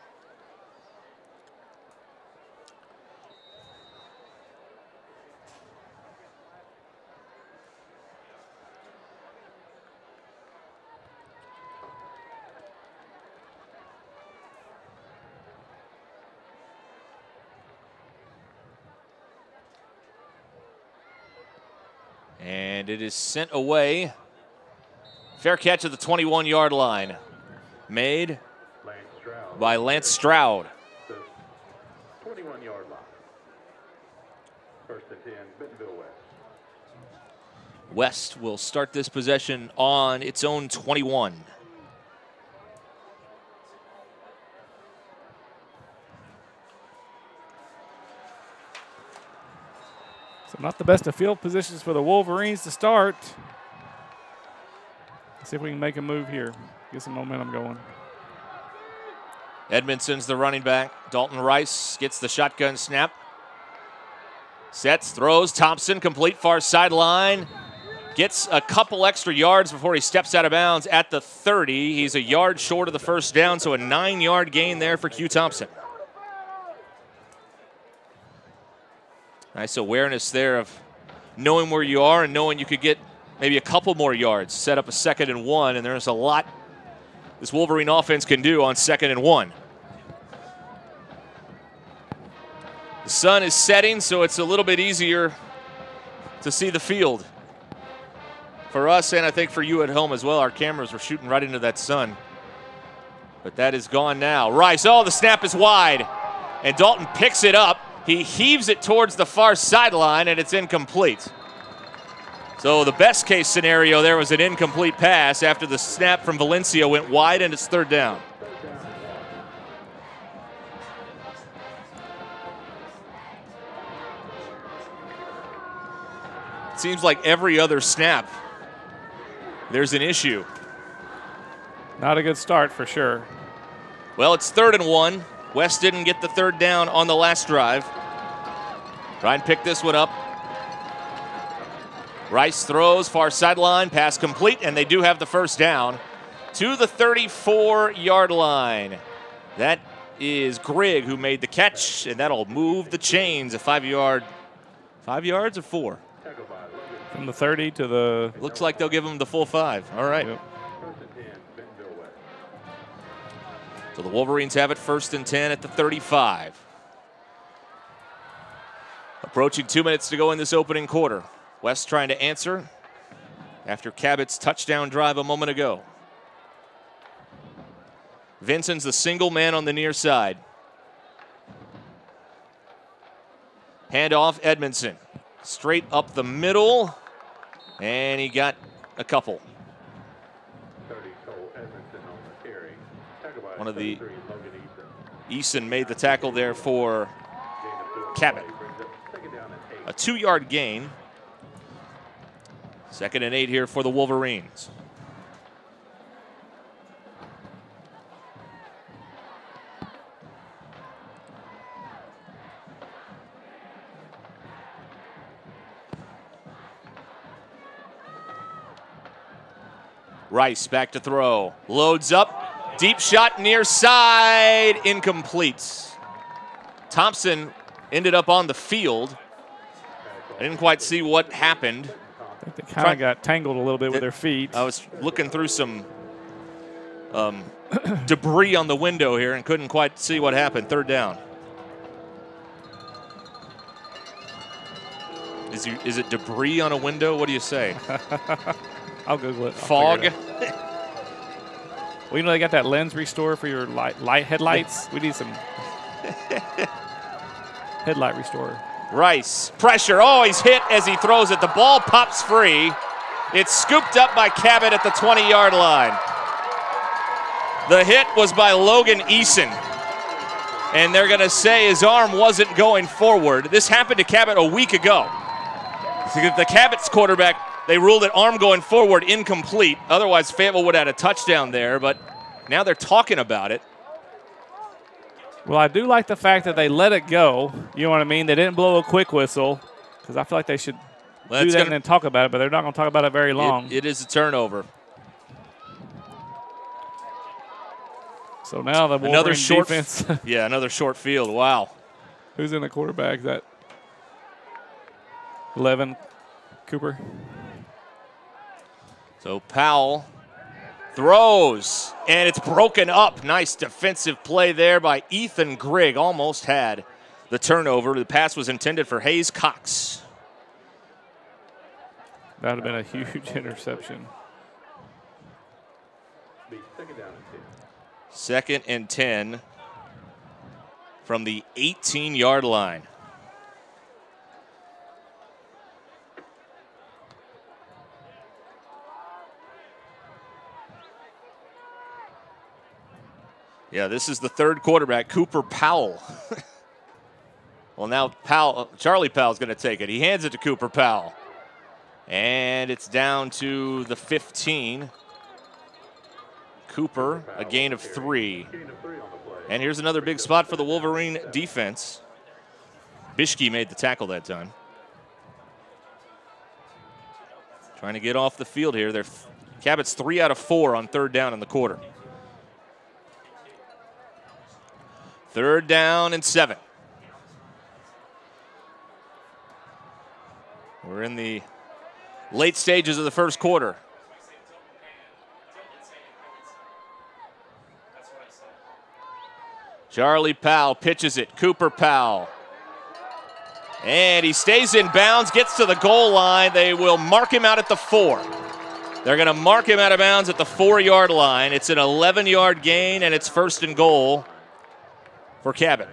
And it is sent away. Fair catch at the 21-yard line. Made by Lance Stroud. 21-yard line. 1st and 10, Bentonville West. West will start this possession on its own 21. So Not the best of field positions for the Wolverines to start. Let's see if we can make a move here. Get some momentum going. Edmondson's the running back. Dalton Rice gets the shotgun snap. Sets, throws. Thompson, complete far sideline. Gets a couple extra yards before he steps out of bounds at the 30. He's a yard short of the first down, so a 9-yard gain there for Q Thompson. Nice awareness there of knowing where you are and knowing you could get maybe a couple more yards. Set up a 2nd and 1, and there's a lot this Wolverine offense can do on 2nd and 1. The sun is setting, so it's a little bit easier to see the field. For us, and I think for you at home as well, our cameras were shooting right into that sun. But that is gone now. Rice, oh, the snap is wide. And Dalton picks it up. He heaves it towards the far sideline, and it's incomplete. So the best case scenario there was an incomplete pass after the snap from Valencia went wide, and it's 3rd down. It seems like every other snap there's an issue. Not a good start for sure. Well, it's 3rd and 1. West didn't get the 3rd down on the last drive. Try and pick this one up. Rice throws, far sideline, pass complete, and they do have the 1st down to the 34-yard line. That is Grigg who made the catch, and that'll move the chains. A 5-yard, 5 yards or 4? From the 30 to the... Looks like they'll give him the full 5. All right. Yep. So the Wolverines have it 1st and 10 at the 35. Approaching 2 minutes to go in this opening quarter. West trying to answer after Cabot's touchdown drive a moment ago. Vinson's the single man on the near side. Handoff, Edmondson. Straight up the middle. And he got a couple. One of the Eason made the tackle there for Cabot. A 2-yard gain. 2nd and 8 here for the Wolverines. Rice back to throw. Loads up. Deep shot near side. Incomplete. Thompson ended up on the field. I didn't quite see what happened. I think they kind of got tangled a little bit with their feet. I was looking through some debris on the window here and couldn't quite see what happened. 3rd down. Is it debris on a window? What do you say? I'll Google it. Fog? Well, you know they got that lens restore for your light headlights. We need some headlight restore. Rice, pressure. Oh, he's hit as he throws it. The ball pops free. It's scooped up by Cabot at the 20-yard line. The hit was by Logan Eason. And they're going to say his arm wasn't going forward. This happened to Cabot a week ago. The Cabot's quarterback, they ruled it arm going forward incomplete. Otherwise, Fayetteville would have had a touchdown there, but now they're talking about it. Well, I do like the fact that they let it go. You know what I mean? They didn't blow a quick whistle because I feel like they should do that and then talk about it, but they're not going to talk about it very long. It is a turnover. So now the another short defense. Yeah, another short field. Wow. Who's in the quarterback? Is that 11, Cooper? So Powell throws, and it's broken up. Nice defensive play there by Ethan Grigg. Almost had the turnover. The pass was intended for Hayes Cox. That would have been a huge interception. 2nd and 10 from the 18-yard line. Yeah, this is the 3rd quarterback, Cooper Powell. Well, now Charlie Powell's going to take it. He hands it to Cooper Powell. And it's down to the 15. Cooper, a gain of 3. And here's another big spot for the Wolverine defense. Bishke made the tackle that time. Trying to get off the field here. Cabot's 3 out of 4 on 3rd down in the quarter. 3rd down and 7. We're in the late stages of the first quarter. Charlie Powell pitches it. Cooper Powell. And he stays in bounds, gets to the goal line. They will mark him out at the 4. They're going to mark him out of bounds at the 4-yard line. It's an 11-yard gain, and it's 1st and goal for Cabot.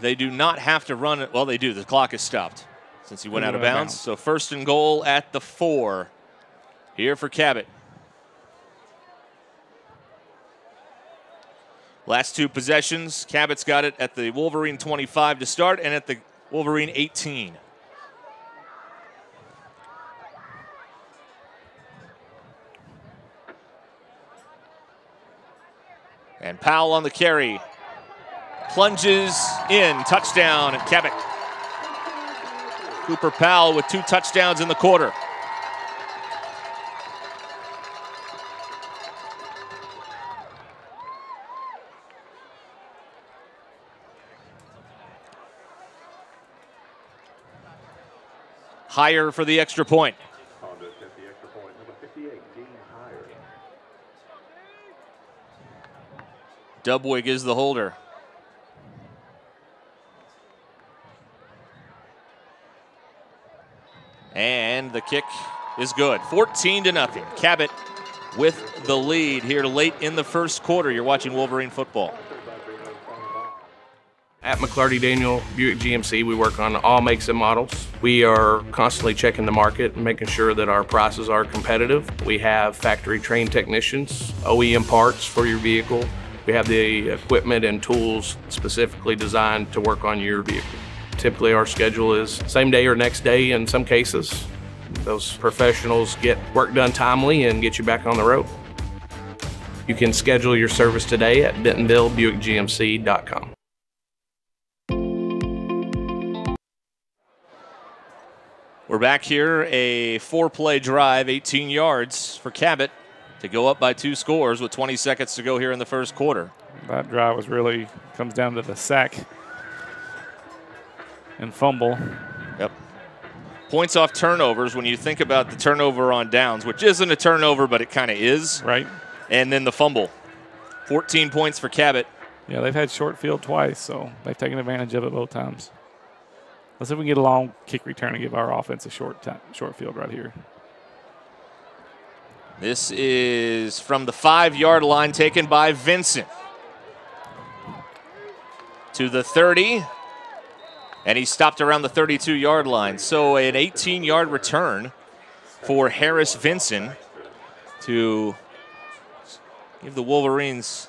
They do not have to run it. Well, they do. The clock is stopped since he went out of bounds. So 1st and goal at the 4 here for Cabot. Last 2 possessions, Cabot's got it at the Wolverine 25 to start and at the Wolverine 18. And Powell on the carry. Plunges in, touchdown, and Cabot. Cooper Powell with 2 touchdowns in the quarter. Higher for the extra point. Dubwig is the holder. And the kick is good. 14-0. Cabot with the lead here late in the first quarter. You're watching Wolverine football. At McClarty Daniel Buick GMC, we work on all makes and models. We are constantly checking the market and making sure that our prices are competitive. We have factory trained technicians, OEM parts for your vehicle. We have the equipment and tools specifically designed to work on your vehicle. Typically our schedule is same day or next day in some cases. Those professionals get work done timely and get you back on the road. You can schedule your service today at BentonvilleBuickGMC.com. We're back here, a 4-play drive, 18 yards for Cabot to go up by 2 scores with 20 seconds to go here in the first quarter. That drive was really, comes down to the sack and fumble. Yep. Points off turnovers when you think about the turnover on downs, which isn't a turnover, but it kind of is. Right. And then the fumble. 14 points for Cabot. Yeah, they've had short field twice, so they've taken advantage of it both times. Let's see if we can get a long kick return and give our offense a short field right here. This is from the 5-yard line, taken by Vincent. To the 30, and he stopped around the 32-yard line. So an 18-yard return for Harris Vincent to give the Wolverines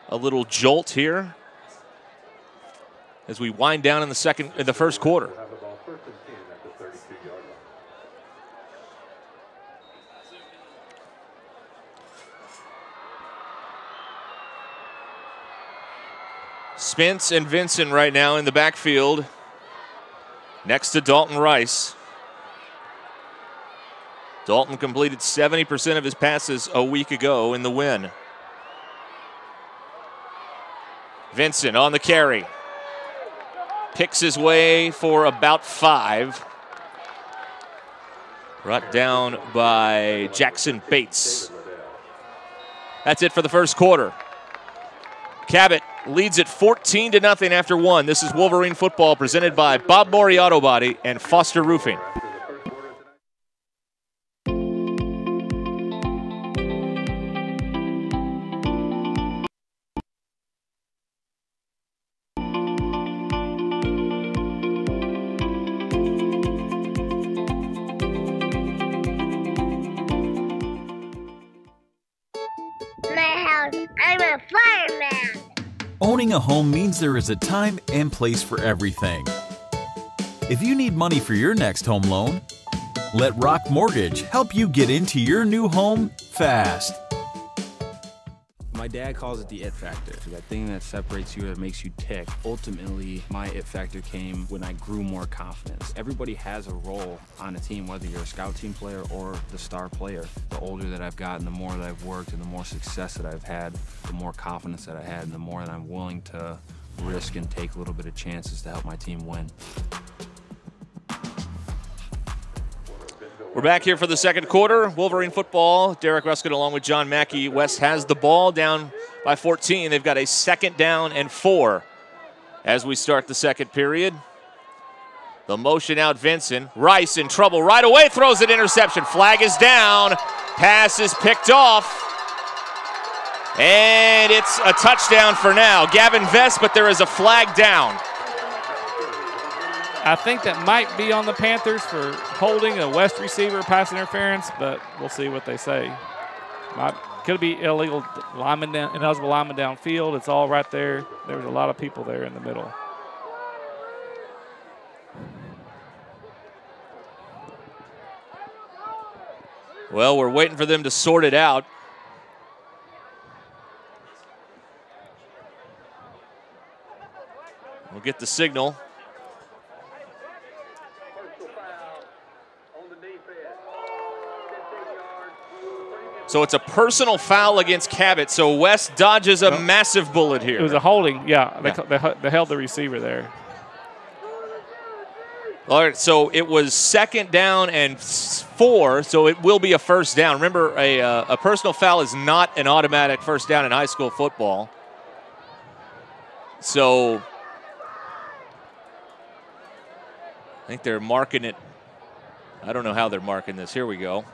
a little jolt here as we wind down in the first quarter. Spence and Vincent right now in the backfield next to Dalton Rice. Dalton completed 70% of his passes a week ago in the win. Vincent on the carry. Picks his way for about 5. Brought down by Jackson Bates. That's it for the first quarter. Cabot leads it 14-0 after 1. This is Wolverine football presented by Bob Morey Auto Body and Foster Roofing. a fireman. Owning a home means there is a time and place for everything. If you need money for your next home loan, let Rock Mortgage help you get into your new home fast. My dad calls it the it factor. That thing that separates you, that makes you tick. Ultimately, my it factor came when I grew more confidence. Everybody has a role on a team, whether you're a scout team player or the star player. The older that I've gotten, the more that I've worked and the more success that I've had, the more confidence that I had, and the more that I'm willing to risk and take a little bit of chances to help my team win. We're back here for the second quarter. Wolverine football. Derek Ruskin along with John Mackey. West has the ball down by 14. They've got a 2nd down and 4 as we start the second period. The motion out Vincent. Rice in trouble right away, throws an interception. Flag is down. Pass is picked off. And it's a touchdown for now. Gavin Vest, but there is a flag down. I think that might be on the Panthers for holding a West receiver pass interference, but we'll see what they say. Could be illegal lineman down, ineligible lineman downfield. It's all right there. There's a lot of people there in the middle. Well, we're waiting for them to sort it out. We'll get the signal. So it's a personal foul against Cabot. So West dodges a massive bullet here. It was a holding. Yeah, they held the receiver there. All right, so it was 2nd down and 4, so it will be a first down. Remember, a personal foul is not an automatic first down in high school football. So I think they're marking it. I don't know how they're marking this. Here we go.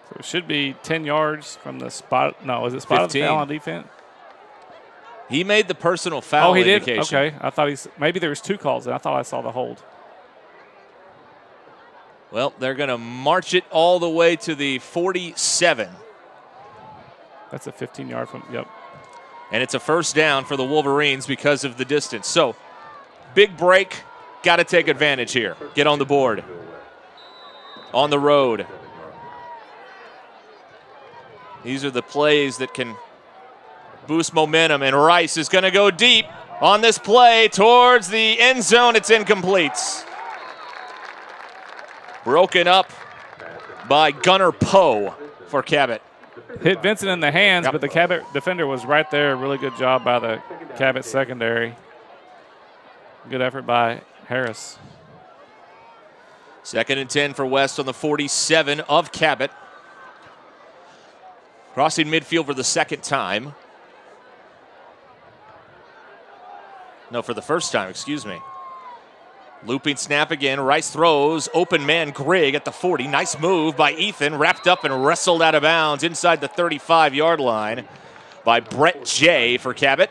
So it should be 10 yards from the spot. No, is it spot of the foul on defense? He made the personal foul indication. Did? Okay. I thought maybe there was 2 calls, and I thought I saw the hold. Well, they're going to march it all the way to the 47. That's a 15-yard from, yep. And it's a first down for the Wolverines because of the distance. So, big break. Got to take advantage here. Get on the board. On the road. These are the plays that can boost momentum, and Rice is going to go deep on this play towards the end zone. It's incomplete. Broken up by Gunnar Poe for Cabot. Hit Vincent in the hands, but the Cabot defender was right there. Really good job by the Cabot secondary. Good effort by Harris. 2nd and 10 for West on the 47 of Cabot. Crossing midfield for the 2nd time. No, for the first time, excuse me. Looping snap again. Rice throws. Open man Grigg at the 40. Nice move by Ethan. Wrapped up and wrestled out of bounds inside the 35-yard line by Brett J. for Cabot.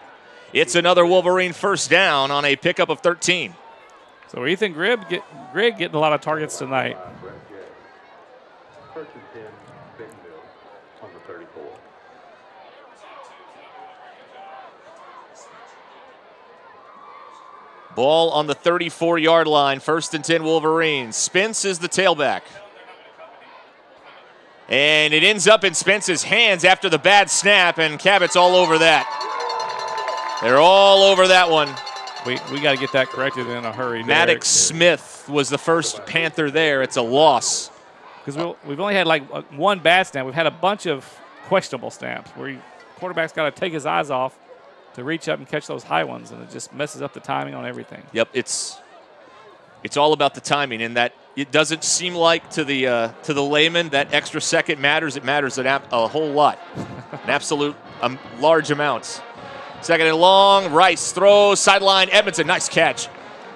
It's another Wolverine first down on a pickup of 13. So Ethan Grigg getting a lot of targets tonight. First and 10, Bentonville on the 34. Ball on the 34-yard line. 1st and 10 Wolverines. Spence is the tailback. And it ends up in Spence's hands after the bad snap, and Cabot's all over that. They're all over that one. We got to get that corrected in a hurry. Maddox Smith was the first Panther there. It's a loss. Because we've only had like one bad snap. We've had a bunch of questionable snaps where quarterback's got to take his eyes off to reach up and catch those high ones, and it just messes up the timing on everything. Yep, it's all about the timing, and that it doesn't seem like to the layman that extra second matters. It matters a whole lot, an absolute large amounts. 2nd and long, Rice throws, sideline, Edmondson, nice catch.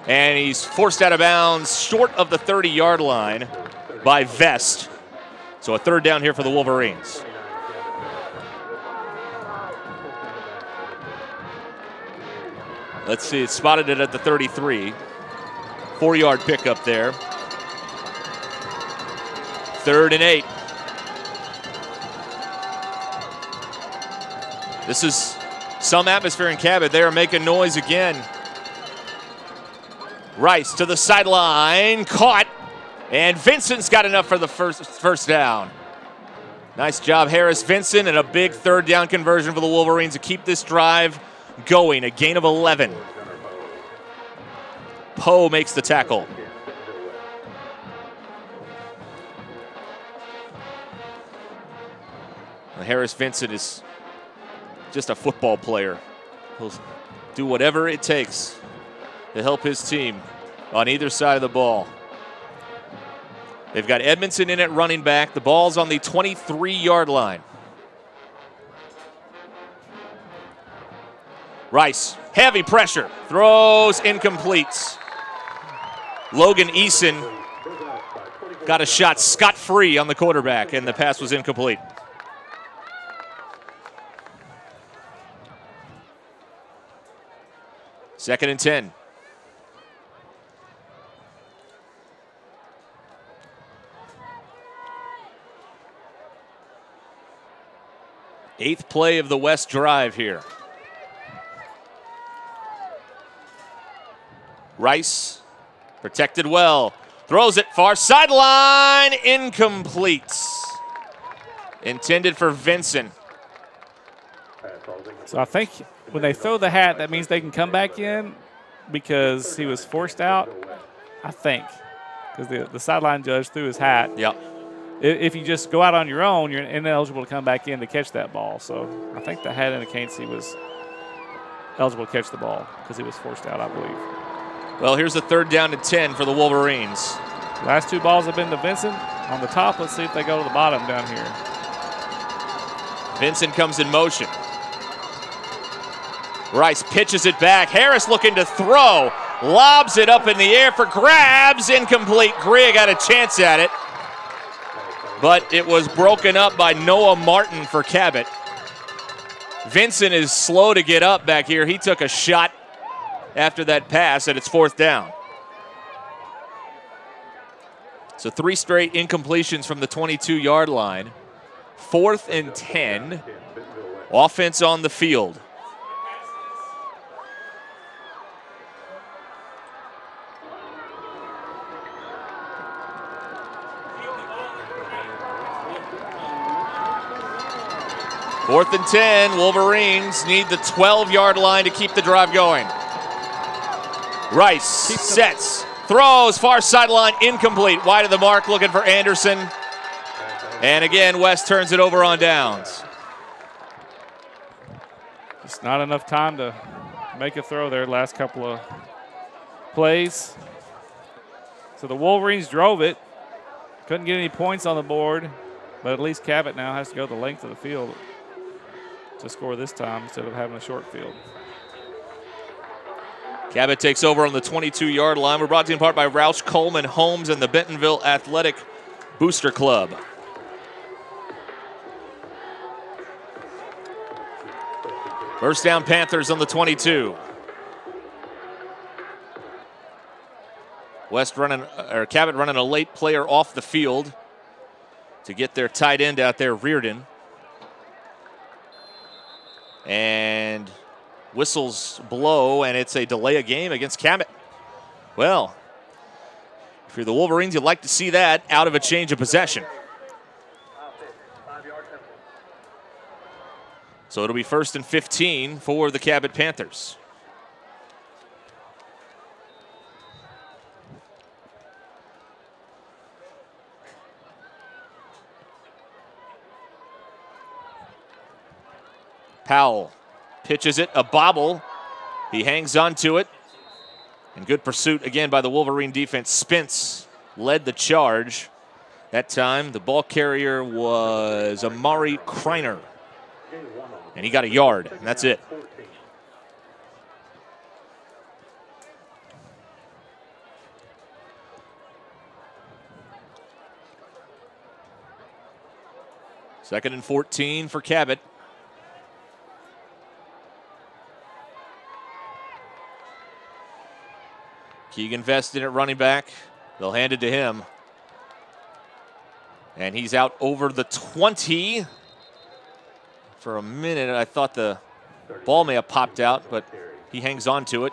And he's forced out of bounds short of the 30-yard line by Vest. So a 3rd down here for the Wolverines. Let's see, it's spotted it at the 33. 4-yard pickup there. 3rd and 8. This is some atmosphere in Cabot. They are making noise again. Rice to the sideline, caught, and Vincent's got enough for the first down. Nice job, Harris Vincent, and a big third down conversion for the Wolverines to keep this drive going. A gain of 11. Poe makes the tackle. Harris Vincent is just a football player. He'll do whatever it takes to help his team on either side of the ball. They've got Edmondson in at running back. The ball's on the 23-yard line. Rice, heavy pressure, throws incomplete. Logan Eason got a shot scot-free on the quarterback, and the pass was incomplete. Second and 10. Eighth play of the West drive here. Rice protected well. Throws it far sideline. Incomplete. Intended for Vincent. So I think when they throw the hat, that means they can come back in because he was forced out, I think. Because the sideline judge threw his hat. Yep. If you just go out on your own, you're ineligible to come back in to catch that ball. So I think the hat indicates he was eligible to catch the ball because he was forced out, I believe. Well, here's a third down and 10 for the Wolverines. Last two balls have been to Vincent on the top. Let's see if they go to the bottom down here. Vincent comes in motion. Rice pitches it back. Harris looking to throw. Lobs it up in the air for grabs. Incomplete. Greer got a chance at it, but it was broken up by Noah Martin for Cabot. Vincent is slow to get up back here. He took a shot after that pass, and it's fourth down. So 3 straight incompletions from the 22-yard line. 4th and 10. Offense on the field. Fourth and 10, Wolverines need the 12-yard line to keep the drive going. Rice sets, throws, far sideline, incomplete. Wide of the mark, looking for Anderson. And again, West turns it over on downs. Just not enough time to make a throw there last couple of plays. So the Wolverines drove it. Couldn't get any points on the board, but at least Cabot now has to go the length of the field to score this time instead of having a short field. Cabot takes over on the 22-yard line. We're brought to you in part by Roush Coleman Homes and the Bentonville Athletic Booster Club. First down, Panthers on the 22. Cabot running a late player off the field to get their tight end out there, Reardon. And whistles blow, and it's a delay of game against Cabot. Well, if you're the Wolverines, you'd like to see that out of a change of possession. So it'll be 1st and 15 for the Cabot Panthers. Powell pitches it, a bobble. He hangs on to it. And good pursuit again by the Wolverine defense. Spence led the charge. That time the ball carrier was Amari Kreiner. And he got a yard, and that's it. Second and 14 for Cabot. Keegan Veston at running back. They'll hand it to him. And he's out over the 20. For a minute, I thought the Ball may have popped out, but he hangs on to it.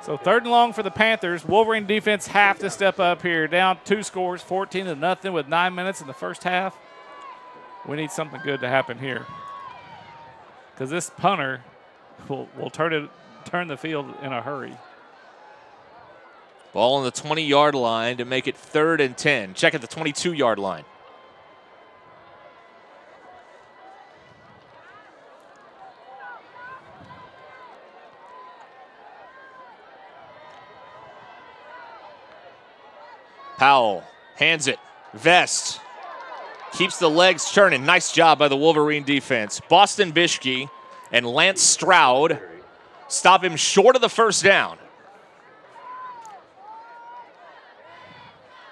So 3rd and long for the Panthers. Wolverine defense have to step up here. Down 2 scores, 14-0 with 9 minutes in the first half. We need something good to happen here, because this punter will turn the field in a hurry. Ball on the 20-yard line to make it 3rd and 10. Check at the 22-yard line. Powell hands it. Vest keeps the legs churning. Nice job by the Wolverine defense. Boston Bischke and Lance Stroud stop him short of the first down.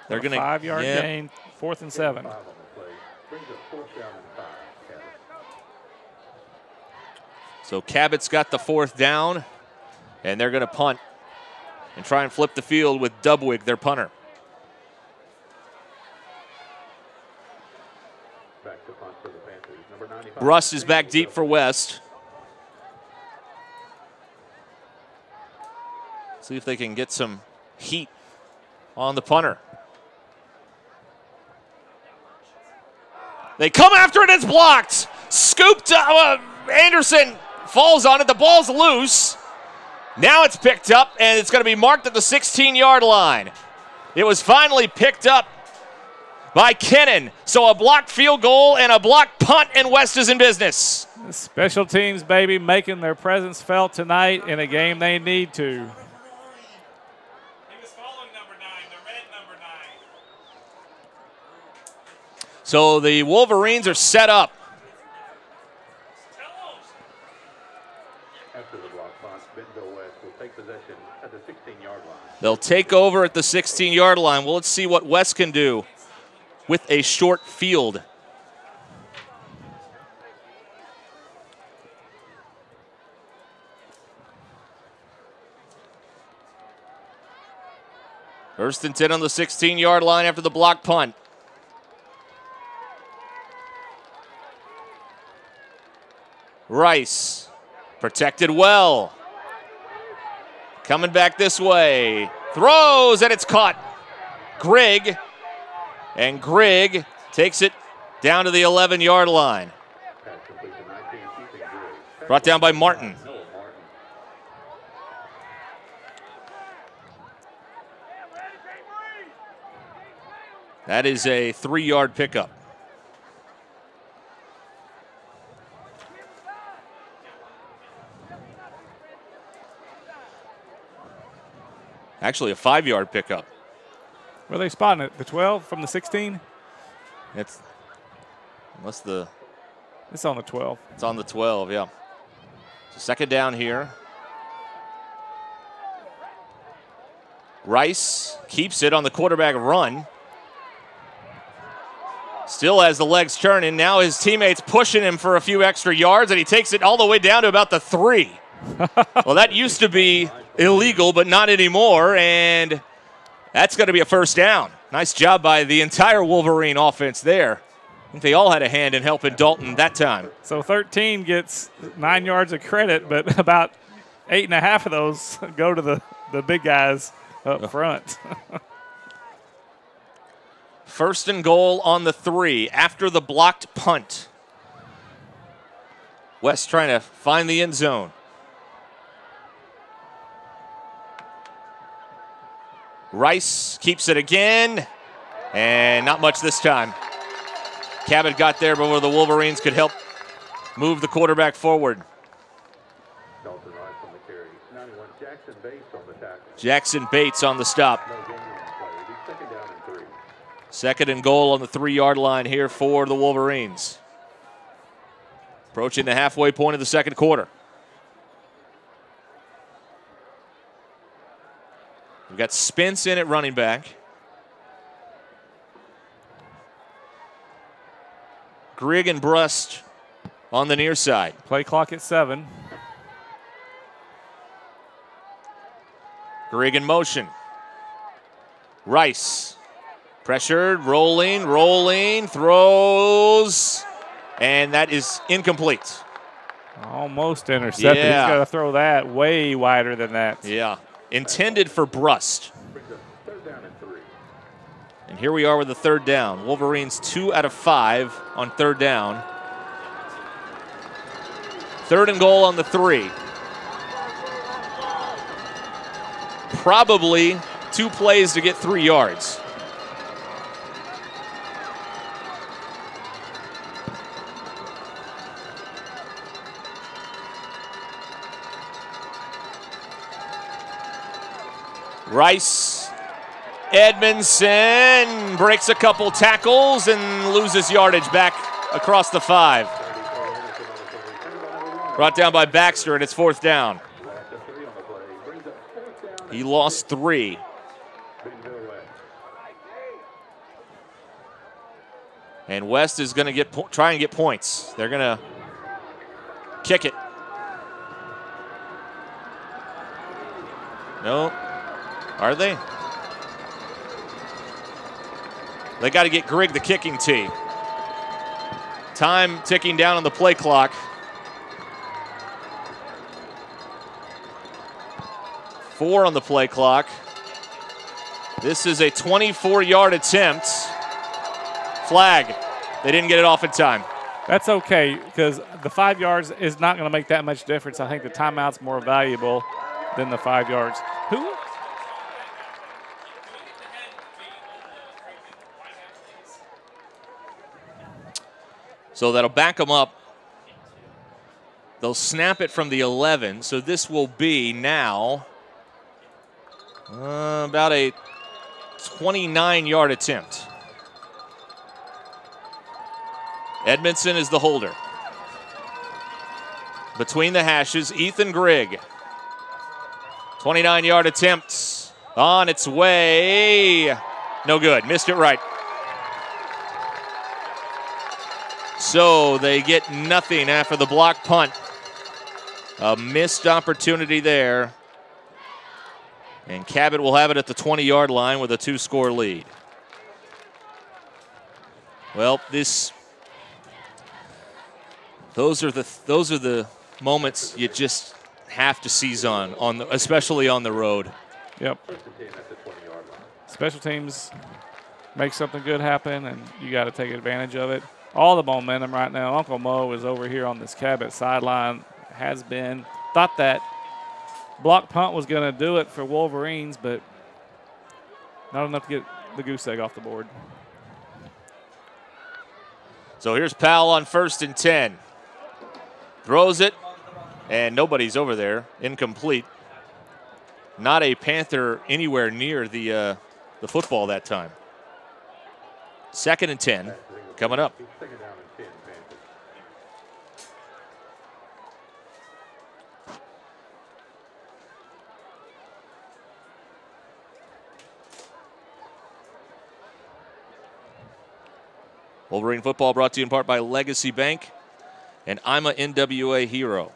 They're going to 5-yard gain, 4th and 7. So Cabot's got the 4th down, and they're going to punt and try and flip the field with Dubwig, their punter. Russ is back deep for West. See if they can get some heat on the punter. They come after it, it's blocked. Scooped, Anderson falls on it, the ball's loose. Now it's picked up, and it's going to be marked at the 16-yard line. It was finally picked up by Kennan. So a blocked field goal and a blocked punt, and West is in business. Special teams, baby, making their presence felt tonight in a game they need to. So the Wolverines are set up. After the block punt, Bentonville West will take possession at the 16-yard line. They'll take over at the 16-yard line. Well, let's see what West can do with a short field. First and 10 on the 16-yard line after the block punt. Rice, protected well. Coming back this way. Throws, and it's caught. Grigg, and Grigg takes it down to the 11-yard line. Brought down by Martin. That is a 3-yard pickup. Actually, a 5-yard pickup. Where are they spotting it? The 12 from the 16? It's on the 12. It's on the 12, yeah. So 2nd down here. Rice keeps it on the quarterback run. Still has the legs churning. Now his teammates pushing him for a few extra yards, and he takes it all the way down to about the 3. Well, that used to be illegal, but not anymore, and that's going to be a 1st down. Nice job by the entire Wolverine offense there. I think they all had a hand in helping Dalton that time. So 13 gets 9 yards of credit, but about 8.5 of those go to the big guys up front. 1st and goal on the 3 after the blocked punt. West trying to find the end zone. Rice keeps it again, and not much this time. Cabot got there before the Wolverines could help move the quarterback forward. Dalton Rice on the carry. 91, Jackson Bates on the tackle. Jackson Bates on the stop. No gain on the play. It'll be 2nd down and 3. 2nd and goal on the 3-yard line here for the Wolverines. Approaching the halfway point of the 2nd quarter. We've got Spence in at running back. Grigg and Brust on the near side. Play clock at 7. Grigg in motion. Rice pressured, rolling, throws, And that is incomplete. Almost intercepted. Yeah. He's got to throw that way wider than that. Yeah. Intended for Brust. And here we are with the third down. Wolverines 2 out of 5 on third down. 3rd and goal on the 3. Probably 2 plays to get 3 yards. Rice, Edmondson breaks a couple tackles and loses yardage back across the 5. Brought down by Baxter, and it's 4th down. He lost 3. And West is going to try and get points. They're going to kick it. No. Are they? They got to get Grigg the kicking tee. Time ticking down on the play clock. 4 on the play clock. This is a 24-yard attempt. Flag. They didn't get it off in time. That's okay, because the 5 yards is not going to make that much difference. I think the timeout's more valuable than the 5 yards. Who? So that'll back them up. They'll snap it from the 11. So this will be now about a 29-yard attempt. Edmondson is the holder. Between the hashes, Ethan Grigg. 29-yard attempt on its way. No good. Missed it right. So they get nothing after the block punt. A missed opportunity there. And Cabot will have it at the 20-yard line with a 2-score lead. Well, those are the moments you just have to seize on especially on the road. Yep. Special teams make something good happen, and you got to take advantage of it. All the momentum right now. Uncle Mo is over here on this Cabot sideline. Has been. Thought that block punt was going to do it for Wolverines, but not enough to get the goose egg off the board. So here's Powell on 1st and 10. Throws it, and nobody's over there. Incomplete. Not a Panther anywhere near the football that time. 2nd and 10 coming up. Wolverine football brought to you in part by Legacy Bank and I'm a NWA hero.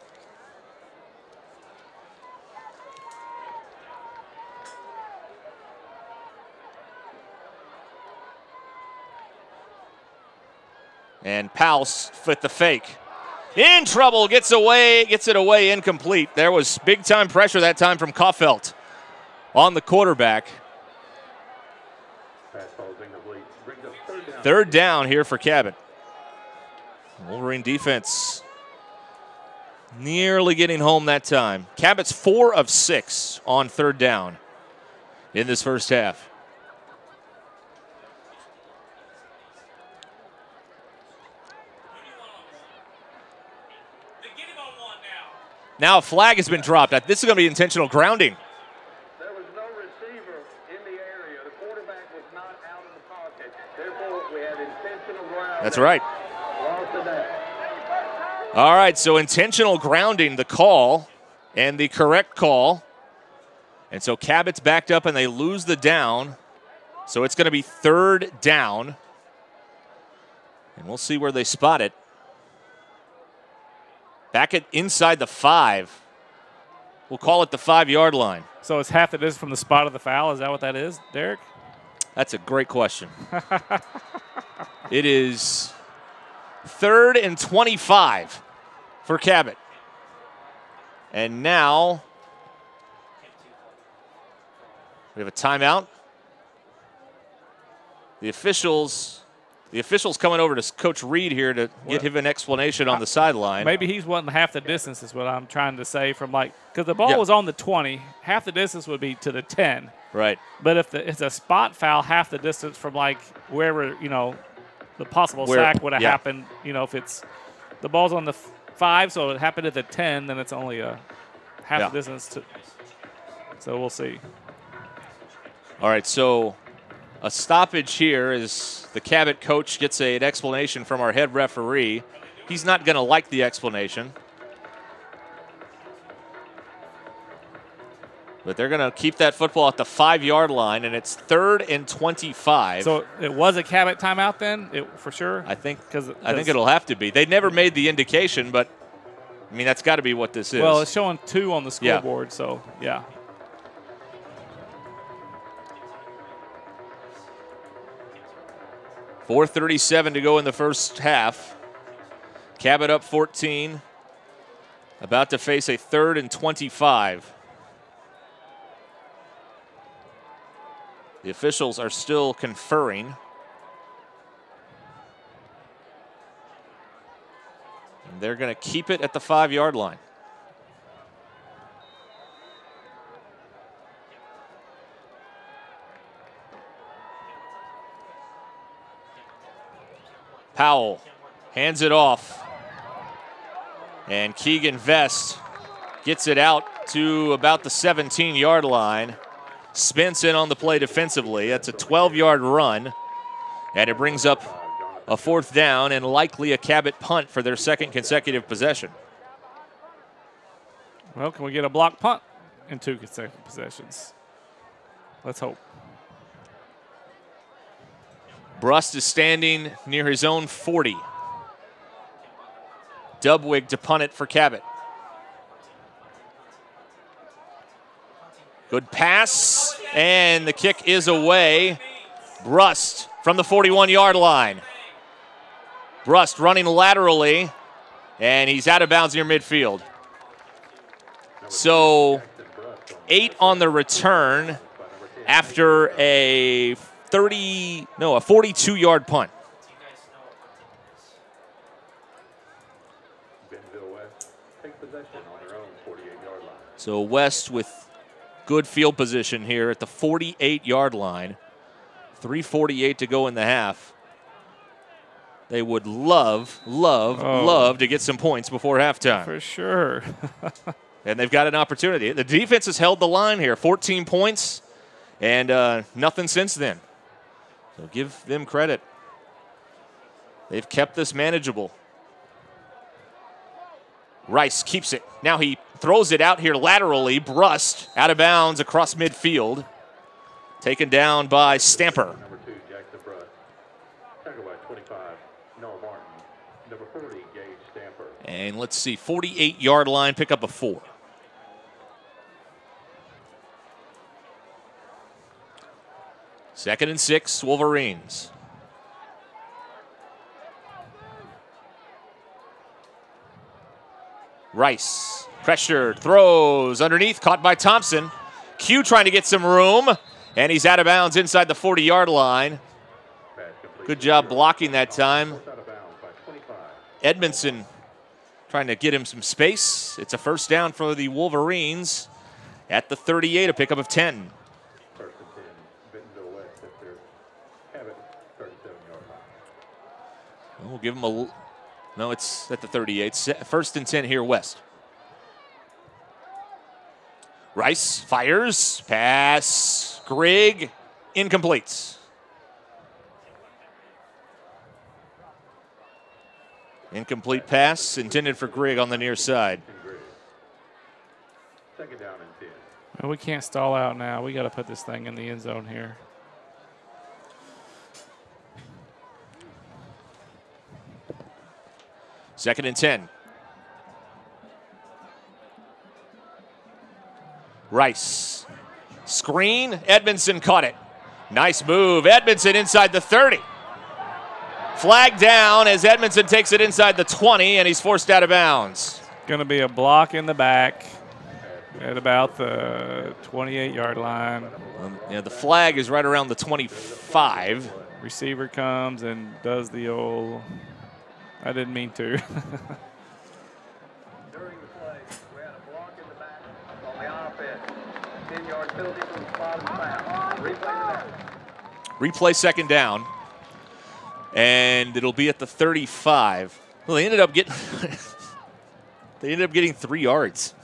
And Powell with the fake. In trouble, gets it away, incomplete. There was big time pressure that time from Kaufelt on the quarterback. 3rd down here for Cabot. Wolverine defense nearly getting home that time. Cabot's 4 of 6 on 3rd down in this first half. Now a flag has been dropped. This is going to be intentional grounding. There was no receiver in the area. The quarterback was not out of the pocket. Therefore, we have intentional grounding. That's right. Lost the down. All right, so intentional grounding, the call, and the correct call. And so Cabot's backed up and they lose the down. So it's going to be 3rd down. And we'll see where they spot it. Back at inside the 5. We'll call it the 5-yard line. So it's half the distance from the spot of the foul. Is that what that is, Derek? That's a great question. It is 3rd and 25 for Cabot. And now we have a timeout. The officials coming over to Coach Reed here to get him an explanation on the sideline. Maybe he's wanting half the distance is what I'm trying to say from because the ball was on the 20, half the distance would be to the 10. Right. But if it's a spot foul, half the distance from wherever, the possible sack would have happened, if it's the ball's on the 5, so it happened at the 10, then it's only a half the distance. So we'll see. All right, so a stoppage here as the Cabot coach gets an explanation from our head referee. He's not going to like the explanation. But they're going to keep that football at the 5-yard line, and it's 3rd and 25. So it was a Cabot timeout then, for sure? I think it'll have to be. They never made the indication, but, that's got to be what this is. Well, it's showing 2 on the scoreboard, so, yeah. .437 to go in the first half. Cabot up 14. About to face a 3rd and 25. The officials are still conferring. And they're going to keep it at the 5-yard line. Powell hands it off. And Keegan Vest gets it out to about the 17-yard line. Spence in on the play defensively. That's a 12-yard run. And it brings up a 4th down and likely a Cabot punt for their 2nd consecutive possession. Well, can we get a block punt in 2 consecutive possessions? Let's hope. Brust is standing near his own 40. Dubwig to punt it for Cabot. Good pass, and the kick is away. Brust from the 41-yard line. Brust running laterally, and he's out of bounds near midfield. So 8 on the return after a 42-yard punt. So West with good field position here at the 48-yard line. 3:48 to go in the half. They would love to get some points before halftime. For sure. And they've got an opportunity. The defense has held the line here. 14 points and nothing since then. So give them credit. They've kept this manageable. Rice keeps it. Now he throws it out here laterally. Brust out of bounds across midfield. Taken down by Stamper. Number 2, Jackson Brust. Tackled by 25, Noah Martin. Number 40, Gage Stamper. And let's see, 48-yard line, pick up a 4. Second and 6, Wolverines. Rice, pressured, throws underneath, caught by Thompson. Q trying to get some room, and he's out of bounds inside the 40-yard line. Good job blocking that time. Edmondson trying to get him some space. It's a first down for the Wolverines at the 38, a pickup of 10. First and 10, Bentonville West at their Cabot 37-yard line. We'll give them a... No, it's at the 38. First and 10 here, West. Rice fires. Pass. Grigg. Incomplete. Incomplete pass intended for Grigg on the near side. Second down and 10. Well, we can't stall out now. We got to put this thing in the end zone here. Second and 10. Rice. Screen. Edmondson caught it. Nice move. Edmondson inside the 30. Flag down as Edmondson takes it inside the 20, and he's forced out of bounds. Going to be a block in the back at about the 28-yard line. Yeah, the flag is right around the 25. Receiver comes and does the old, I didn't mean to. During the play, we had a block in the back on the offense. 10-yard penalty from the spot of the foul. Replay the down. Replay second down. And it'll be at the 35. Well, they ended up getting they ended up getting 3 yards.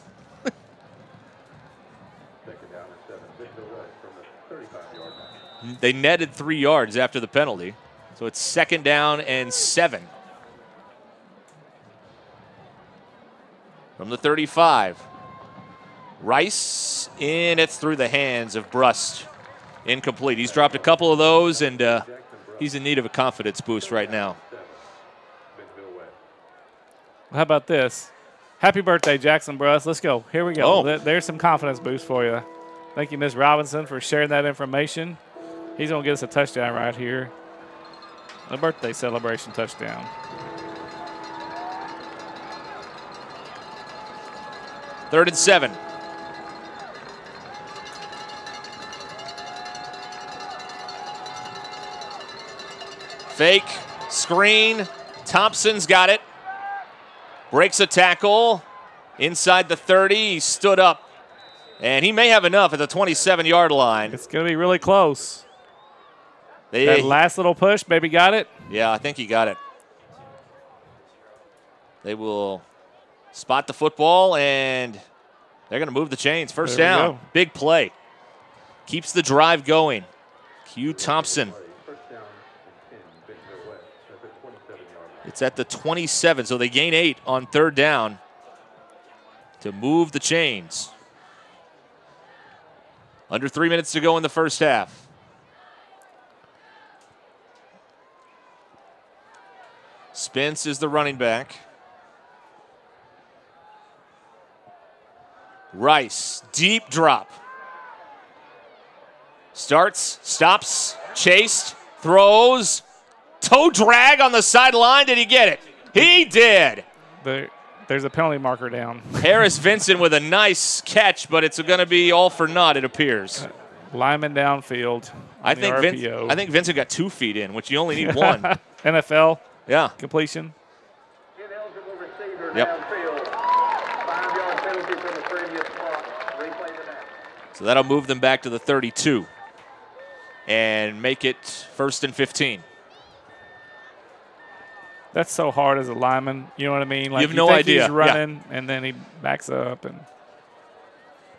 They netted 3 yards after the penalty. So it's second down and 7. From the 35. Rice in, it's through the hands of Brust. Incomplete. He's dropped a couple of those, and he's in need of a confidence boost right now. How about this? Happy birthday, Jackson Brust. Let's go. Here we go. Oh. There's some confidence boost for you. Thank you, Ms. Robinson, for sharing that information. He's going to get us a touchdown right here. A birthday celebration touchdown. Third and 7. Fake, screen. Thompson's got it. Breaks a tackle. Inside the 30, he stood up. And he may have enough at the 27-yard line. It's going to be really close. That last little push, maybe got it? Yeah, I think he got it. They will spot the football, and they're going to move the chains. First down. Big play. Keeps the drive going. Q Thompson. It's at the 27, so they gain 8 on third down to move the chains. Under 3 minutes to go in the first half. Spence is the running back. Rice, deep drop. Starts, stops, chased, throws. Toe drag on the sideline. Did he get it? He did. There's a penalty marker down. Harris Vincent with a nice catch, but it's going to be all for naught, it appears. Lineman downfield. I think Vincent got 2 feet in, which you only need 1. NFL. Yeah. Completion. Ineligible receiver Yep. downfield. 5-yard penalty from the previous spot. Replay the down. So that'll move them back to the 32 and make it 1st and 15. That's so hard as a lineman. You know what I mean? Like you have no idea. He's running, and then he backs up. And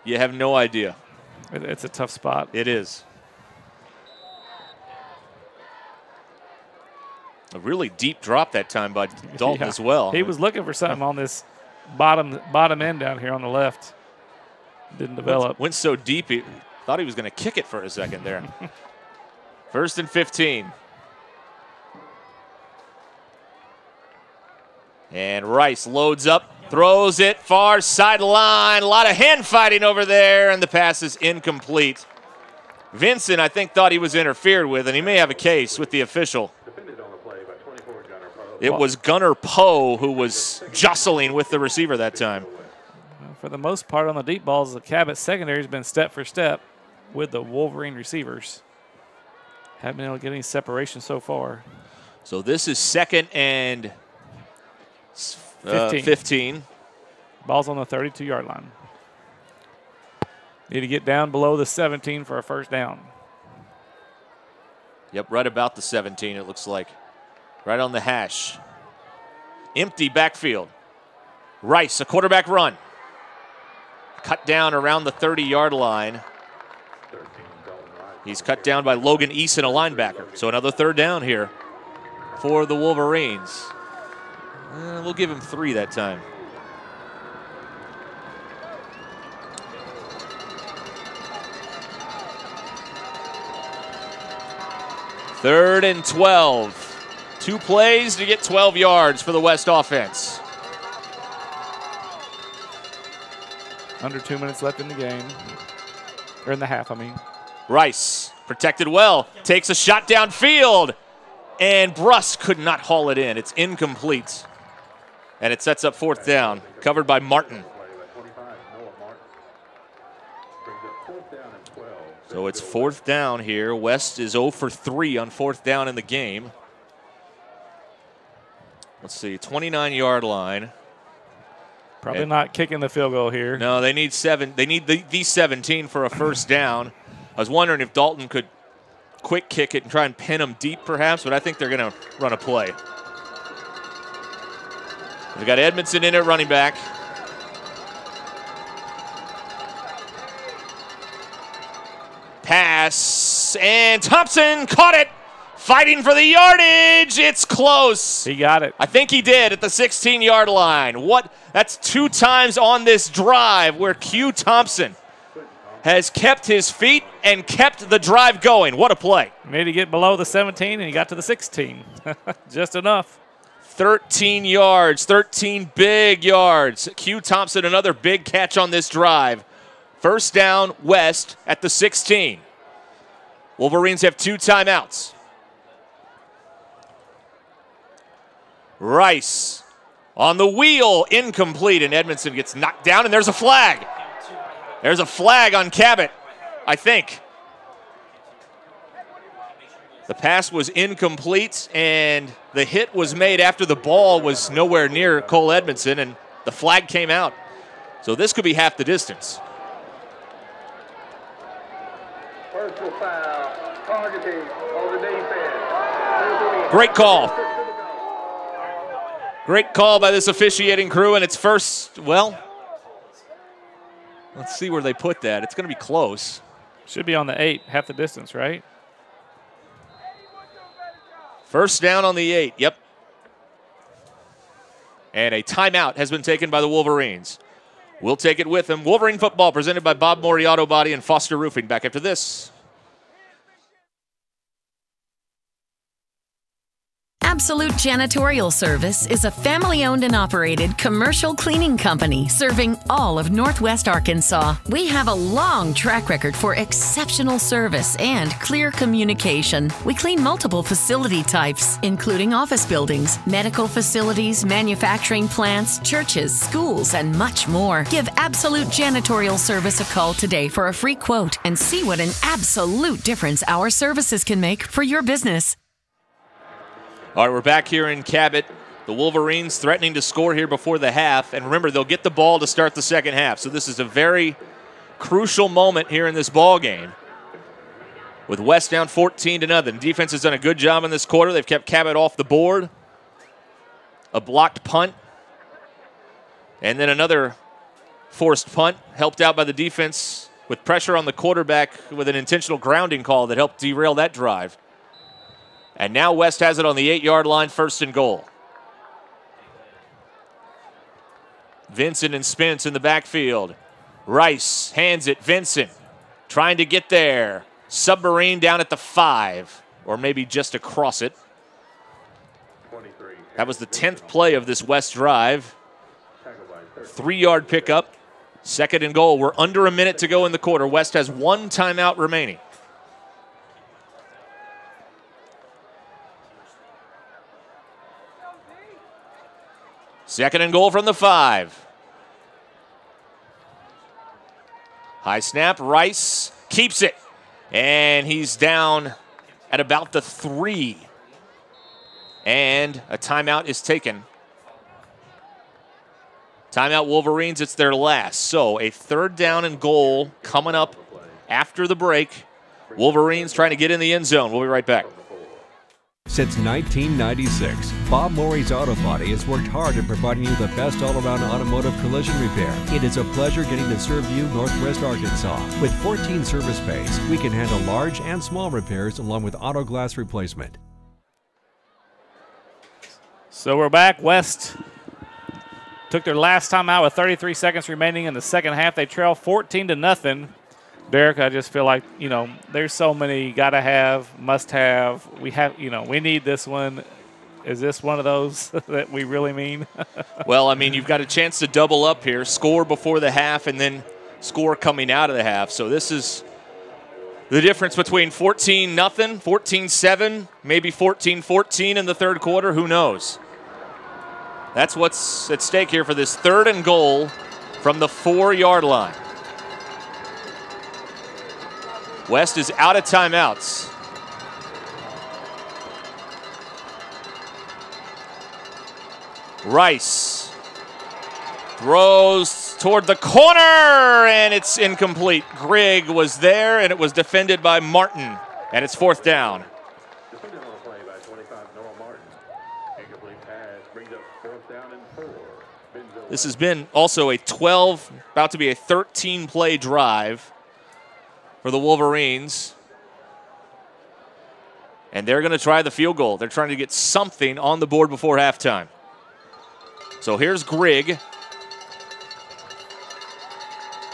you have no idea. It's a tough spot. It is. A really deep drop that time by Dalton as well. He was looking for something on this bottom end down here on the left. Didn't develop. Went so deep, he thought he was going to kick it for a second there. 1st and 15. And Rice loads up, throws it far sideline. A lot of hand fighting over there, and the pass is incomplete. Vincent, I think, thought he was interfered with, and he may have a case with the official. It was Gunnar Poe who was jostling with the receiver that time. For the most part on the deep balls, the Cabot secondary has been step for step with the Wolverine receivers. Haven't been able to get any separation so far. So this is 2nd and 15. Ball's on the 32-yard line. Need to get down below the 17 for a first down. Yep, right about the 17, it looks like. Right on the hash. Empty backfield. Rice, a quarterback run. Cut down around the 30-yard line. He's cut down by Logan Eason, a linebacker. So another third down here for the Wolverines. We'll give him 3 that time. Third and 12. 2 plays to get 12 yards for the West offense. Under 2 minutes left in the game. Or in the half, I mean. Rice, protected well, takes a shot downfield. and Bruss could not haul it in. It's incomplete. And it sets up 4th down, covered by Martin. So it's 4th down here. West is 0 for 3 on 4th down in the game. Let's see, 29-yard line. Probably not kicking the field goal here. No, they need 7. They need the 17 for a 1st down. I was wondering if Dalton could quick kick it and try and pin them deep perhaps, but I think they're going to run a play. They've got Edmondson in at running back. Pass, and Thompson caught it. Fighting for the yardage. It's close. He got it. I think he did at the 16-yard line. That's 2 times on this drive where Q Thompson has kept his feet and kept the drive going. What a play. Made it get below the 17, and he got to the 16. Just enough. 13 yards, 13 big yards. Q Thompson, another big catch on this drive. 1st down, West at the 16. Wolverines have 2 timeouts. Rice on the wheel, incomplete, and Edmondson gets knocked down, and there's a flag. There's a flag on Cabot, I think. The pass was incomplete, and the hit was made after the ball was nowhere near Cole Edmondson, and the flag came out. So this could be half the distance. Personal foul, targeting on the defense. Great call. Great call by this officiating crew, and it's first, well, let's see where they put that. It's going to be close. Should be on the 8, half the distance, right? 1st down on the 8, yep. And a timeout has been taken by the Wolverines. We'll take it with them. Wolverine football presented by Bob Morey Auto Body and Foster Roofing. Back after this. Absolute Janitorial Service is a family-owned and operated commercial cleaning company serving all of Northwest Arkansas. We have a long track record for exceptional service and clear communication. We clean multiple facility types, including office buildings, medical facilities, manufacturing plants, churches, schools, and much more. Give Absolute Janitorial Service a call today for a free quote and see what an absolute difference our services can make for your business. All right, we're back here in Cabot. The Wolverines threatening to score here before the half. And remember, they'll get the ball to start the second half. So this is a very crucial moment here in this ball game. With West down 14-0. Defense has done a good job in this quarter. They've kept Cabot off the board. A blocked punt. And then another forced punt, helped out by the defense with pressure on the quarterback with an intentional grounding call that helped derail that drive. And now West has it on the 8-yard line, 1st and goal. Vincent and Spence in the backfield. Rice hands it, Vincent trying to get there. Submarine down at the 5, or maybe just across it. That was the 10th play of this West drive. 3-yard pickup, 2nd and goal. We're under a minute to go in the quarter. West has 1 timeout remaining. Second and goal from the 5. High snap, Rice keeps it. And he's down at about the 3. And a timeout is taken. Timeout Wolverines, it's their last. So a 3rd down and goal coming up after the break. Wolverines trying to get in the end zone. We'll be right back. Since 1996, Bob Morey's Auto Body has worked hard at providing you the best all-around automotive collision repair. It is a pleasure getting to serve you Northwest Arkansas. With 14 service bays, we can handle large and small repairs along with auto glass replacement. So we're back. West took their last time out with 33 seconds remaining in the second half. They trail 14-0. Derek, I just feel like, there's so many gotta have, must have. We have, we need this one. Is this one of those that we really mean? Well, I mean, you've got a chance to double up here, score before the half, and then score coming out of the half. So this is The difference between 14-0, 14-7, maybe 14-14 in the third quarter, who knows? That's what's at stake here for this 3rd and goal from the 4-yard line. West is out of timeouts. Rice throws toward the corner, and it's incomplete. Grigg was there, and it was defended by Martin, and it's 4th down. Defended on the play by 25, Noah Martin. Incomplete pass brings up 4th down and 4. This has been also a 12, about to be a 13-play drive for the Wolverines. And they're going to try the field goal. They're trying to get something on the board before halftime. So here's Grigg.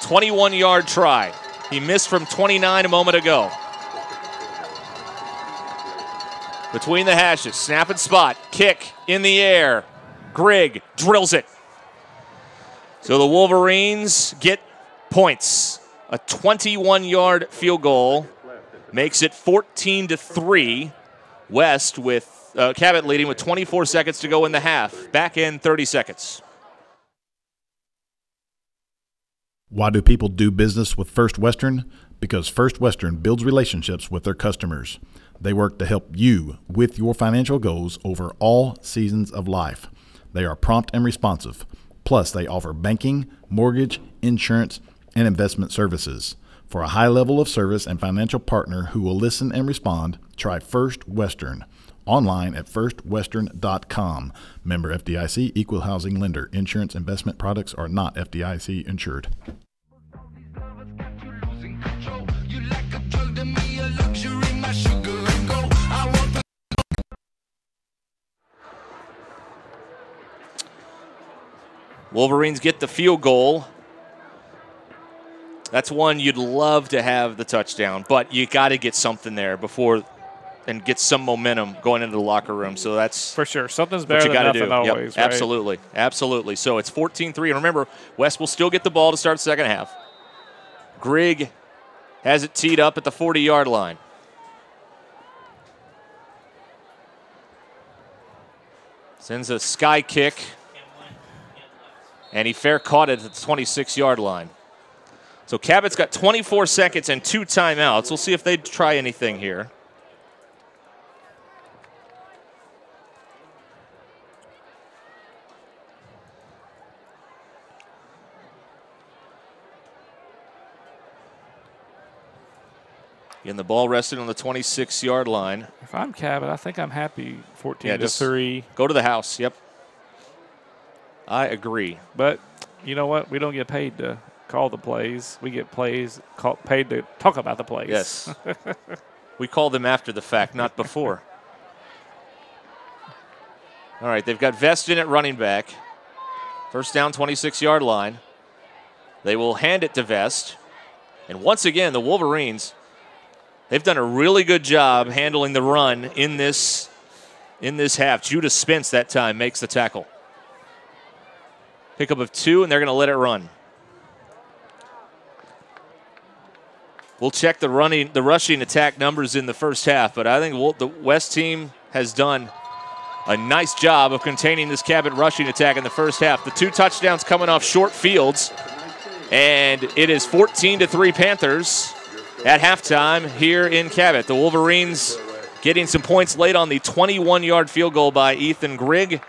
21-yard try. He missed from 29 a moment ago. Between the hashes, snap and spot, kick in the air. Grigg drills it. So the Wolverines get points. A 21-yard field goal makes it 14-3. West with Cabot leading with 24 seconds to go in the half. Back in 30 seconds. Why do people do business with First Western? Because First Western builds relationships with their customers. They work to help you with your financial goals over all seasons of life. They are prompt and responsive. Plus, they offer banking, mortgage, insurance, and investment services. For a high level of service and financial partner who will listen and respond, try First Western. Online at firstwestern.com. Member FDIC, equal housing lender. Insurance investment products are not FDIC insured. Wolverines get the field goal. That's one you'd love to have the touchdown, but you got to get something there before and get some momentum going into the locker room. So that's for sure. Something's better than nothing always. Yep, right? Absolutely. Absolutely. So it's 14-3. And remember, West will still get the ball to start the second half. Grigg has it teed up at the 40-yard line. Sends a sky kick. And he fair caught it at the 26-yard line. So Cabot's got 24 seconds and 2 timeouts. We'll see if they try anything here. Getting the ball rested on the 26-yard line. If I'm Cabot, I think I'm happy 14-3. Go to the house, yep. I agree. But you know what? We don't get paid to call the plays. We get paid to talk about the plays. Yes. We call them after the fact, not before. All right, they've got Vest in at running back. First down, 26-yard line. They will hand it to Vest. And once again, the Wolverines, they've done a really good job handling the run in this half. Judah Spence that time makes the tackle. Pickup of 2, and they're going to let it run. We'll check the rushing attack numbers in the first half, but I think the West team has done a nice job of containing this Cabot rushing attack in the first half. The 2 touchdowns coming off short fields, and it is 14-3 Panthers at halftime here in Cabot. The Wolverines getting some points late on the 21-yard field goal by Ethan Grigg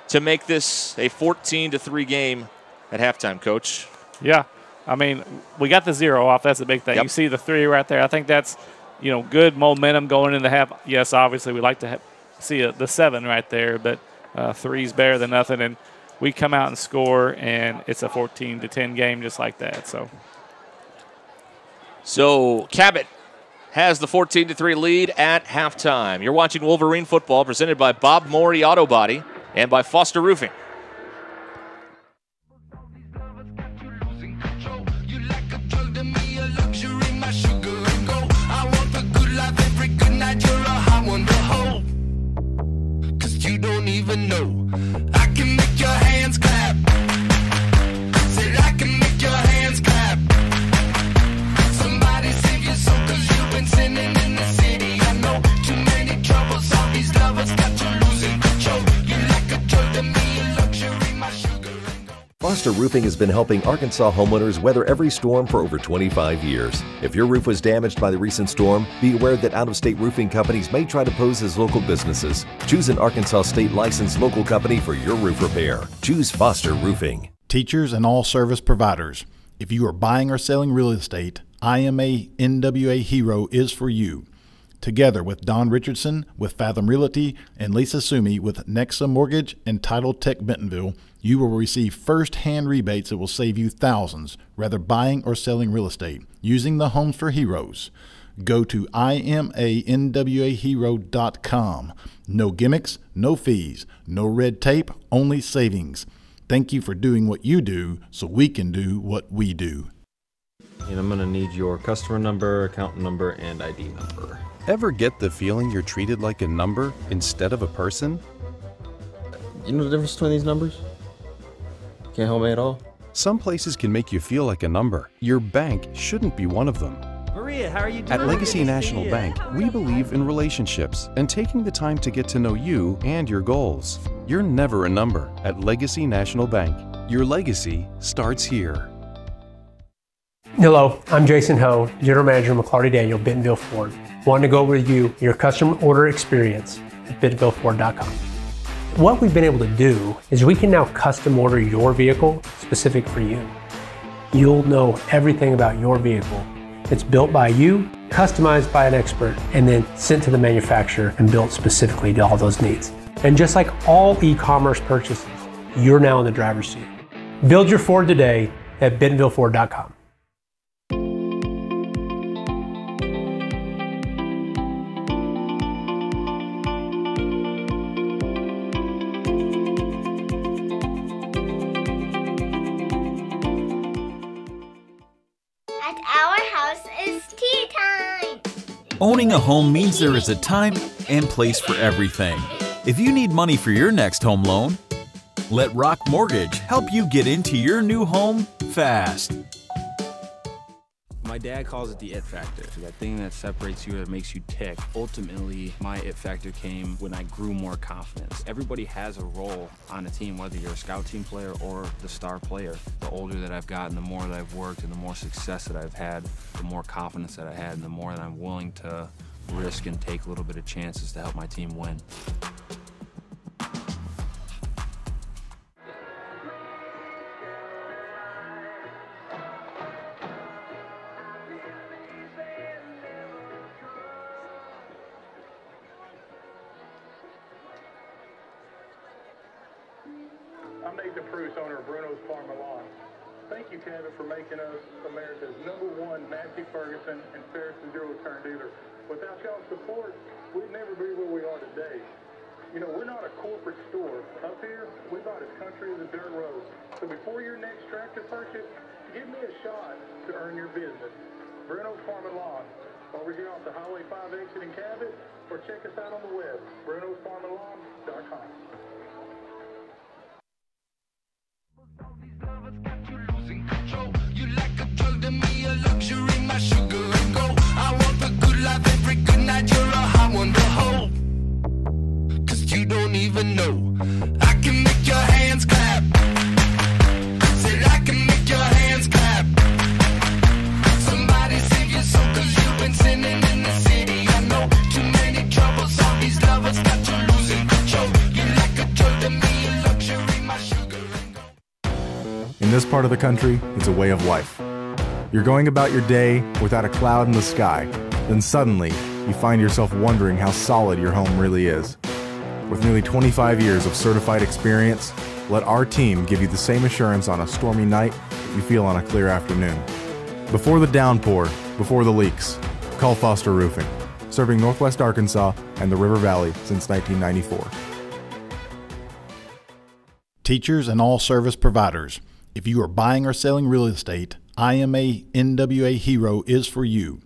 to make this a 14-3 game at halftime, Coach. Yeah. I mean, we got the 0 off. That's a big thing. Yep. You see the 3 right there. I think that's, good momentum going into half. Yes, obviously we like to see the 7 right there, but 3's better than nothing. And we come out and score, and it's a 14-10 game just like that. So Cabot has the 14-3 lead at halftime. You're watching Wolverine football presented by Bob Morey Auto Body and by Foster Roofing. You don't even know. I can make your hands clap. Said I can make your hands clap. Somebody save your soul 'cause you've been Foster Roofing has been helping Arkansas homeowners weather every storm for over 25 years. If your roof was damaged by the recent storm, be aware that out-of-state roofing companies may try to pose as local businesses. Choose an Arkansas state licensed local company for your roof repair. Choose Foster Roofing. Teachers and all service providers. If you are buying or selling real estate, IMA NWA Hero is for you. Together with Don Richardson with Fathom Realty and Lisa Sumi with Nexa Mortgage and Title Tech Bentonville, you will receive first-hand rebates that will save you thousands, whether buying or selling real estate, using the Homes for Heroes. Go to imanwahero.com. No gimmicks, no fees, no red tape, only savings. Thank you for doing what you do so we can do what we do. And I'm going to need your customer number, account number, and ID number. Ever get the feeling you're treated like a number instead of a person? You know the difference between these numbers? Can't help me at all? Some places can make you feel like a number. Your bank shouldn't be one of them. Maria, how are you doing? At Legacy National Bank, we believe in relationships and taking the time to get to know you and your goals. You're never a number at Legacy National Bank. Your legacy starts here. Hello, I'm Jason Ho, General Manager of McLarty Daniel, Bentonville Ford. Wanted to go over with you your customer order experience at BentonvilleFord.com. What we've been able to do is we can now custom order your vehicle specific for you. You'll know everything about your vehicle. It's built by you, customized by an expert, and then sent to the manufacturer and built specifically to all those needs. And just like all e-commerce purchases, you're now in the driver's seat. Build your Ford today at BentonvilleFord.com. Owning a home means there is a time and place for everything. If you need money for your next home loan, let Rock Mortgage help you get into your new home fast. My dad calls it the it factor, that thing that separates you, that makes you tick. Ultimately, my it factor came when I grew more confidence. Everybody has a role on a team, whether you're a scout team player or the star player. The older that I've gotten, the more that I've worked and the more success that I've had, the more confidence that I had and the more that I'm willing to risk and take a little bit of chances to help my team win. I'm Nathan Pruce, owner of Bruno's Farm Milan. Thank you, Kevin, for making us America's #1 Massey Ferguson and Ferguson zero turn dealer. Without y'all's support, we'd never be where we are today. You know, we're not a corporate store. Up here, we buy as country as a dirt road. So before your next tractor purchase, give me a shot to earn your business. Bruno's Farm and Lawn, over here off the Highway 5 exit in Cabot, or check us out on the web, brunosfarmandlawn.com. You like a drug to me, a luxury, my sugar and gold. I want the good life every good night, you're a hot one to hold. Cause you don't even know, I can make your hands clap. Said I can make your hands clap. Somebody save your soul cause you've been sinning in the city. I know too many troubles, all these lovers got you losing control. You like a drug to me, a luxury, my sugar and gold. In this part of the country, it's a way of life. You're going about your day without a cloud in the sky, then suddenly you find yourself wondering how solid your home really is. With nearly 25 years of certified experience, let our team give you the same assurance on a stormy night that you feel on a clear afternoon. Before the downpour, before the leaks, call Foster Roofing, serving Northwest Arkansas and the River Valley since 1994. Teachers and all service providers. If you are buying or selling real estate, IMA NWA Hero is for you.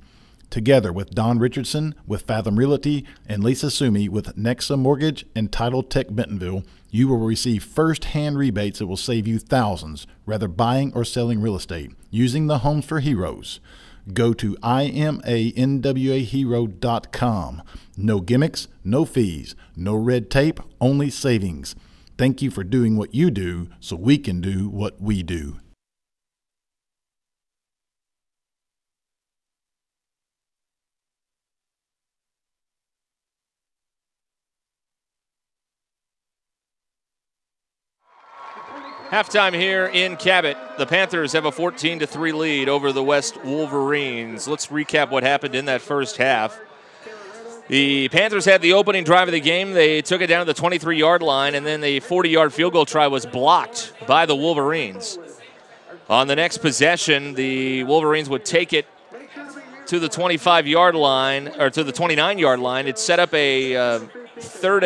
Together with Don Richardson with Fathom Realty and Lisa Sumi with Nexa Mortgage and Title Tech Bentonville, you will receive first-hand rebates that will save you thousands, whether buying or selling real estate, using the Homes for Heroes. Go to imanwahero.com. No gimmicks, no fees, no red tape, only savings. Thank you for doing what you do so we can do what we do. Halftime here in Cabot. The Panthers have a 14-3 lead over the West Wolverines. Let's recap what happened in that first half. The Panthers had the opening drive of the game. They took it down to the 23-yard line, and then the 40-yard field goal try was blocked by the Wolverines. On the next possession, the Wolverines would take it to the 25-yard line, or to the 29-yard line. It set up a fourth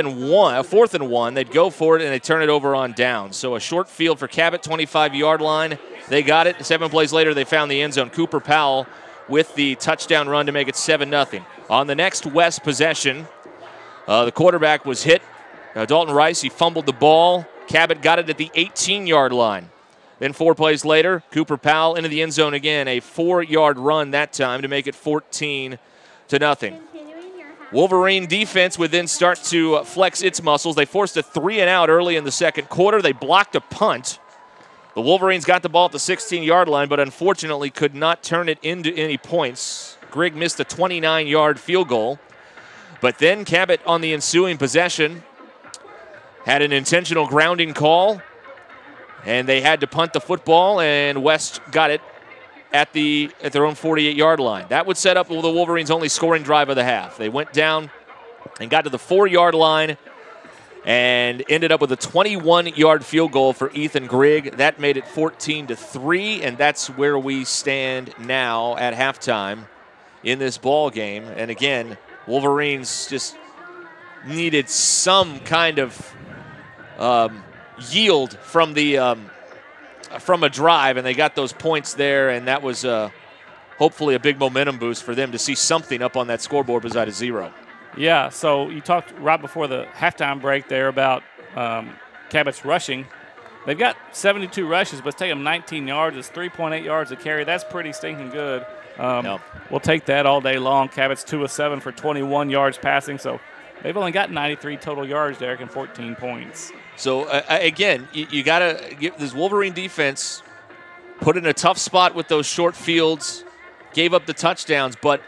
and one. They'd go for it, and they turn it over on down. So a short field for Cabot, 25-yard line. They got it. 7 plays later, they found the end zone. Cooper Powell with the touchdown run to make it 7-0. On the next West possession, the quarterback was hit. Dalton Rice, he fumbled the ball. Cabot got it at the 18-yard line. Then 4 plays later, Cooper Powell into the end zone again. A 4-yard run that time to make it 14-0. Wolverine defense would then start to flex its muscles. They forced a 3-and-out early in the second quarter. They blocked a punt. The Wolverines got the ball at the 16-yard line, but unfortunately could not turn it into any points. Grigg missed a 29-yard field goal. But then Cabot on the ensuing possession had an intentional grounding call, and they had to punt the football, and West got it at their own 48-yard line. That would set up the Wolverines' only scoring drive of the half. They went down and got to the 4-yard line and ended up with a 21-yard field goal for Ethan Grigg. That made it 14-3, and that's where we stand now at halftime in this ball game. And again, Wolverines just needed some kind of yield from a drive, and they got those points there, and that was hopefully a big momentum boost for them to see something up on that scoreboard beside a 0. Yeah, so you talked right before the halftime break there about Cabot's rushing. They've got 72 rushes, but it's taken them 19 yards. It's 3.8 yards a carry. That's pretty stinking good. We'll take that all day long. Cabot's 2 of 7 for 21 yards passing, so they've only got 93 total yards, Derek, and 14 points. So, again, you got to give this Wolverine defense put in a tough spot with those short fields, gave up the touchdowns, but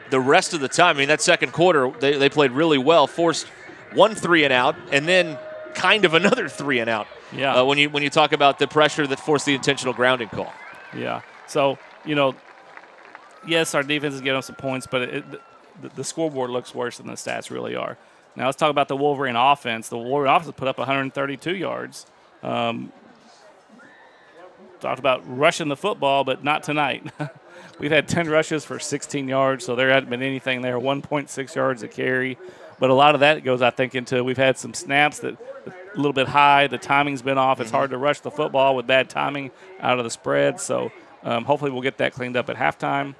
the rest of the time, I mean, that second quarter, they played really well, forced 1 3-and-out, and then kind of another 3-and-out. Yeah. When you talk about the pressure that forced the intentional grounding call. Yeah. So, yes, our defense is getting us some points, but the scoreboard looks worse than the stats really are. Now let's talk about the Wolverine offense. The Wolverine offense put up 132 yards. Talked about rushing the football, but not tonight. We've had 10 rushes for 16 yards, so there hasn't been anything there, 1.6 yards a carry. But a lot of that goes, I think, into we've had some snaps that a little bit high. The timing's been off. It's hard to rush the football with bad timing out of the spread. So hopefully we'll get that cleaned up at halftime.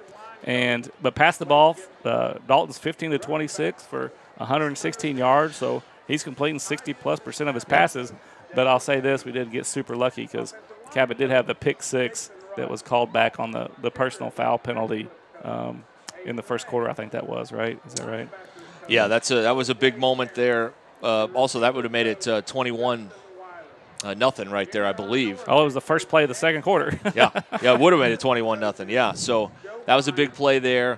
But pass the ball, Dalton's 15-26 for 116 yards, so he's completing 60+% of his passes. But I'll say this, we did get super lucky because Cabot did have the pick 6 that was called back on the personal foul penalty in the first quarter, I think that was, right? Is that right? Yeah, that was a big moment there. Also, that would have made it 21 nothing right there, I believe. Oh, it was the first play of the second quarter. yeah, it would have made it 21-0. Yeah, so that was a big play there.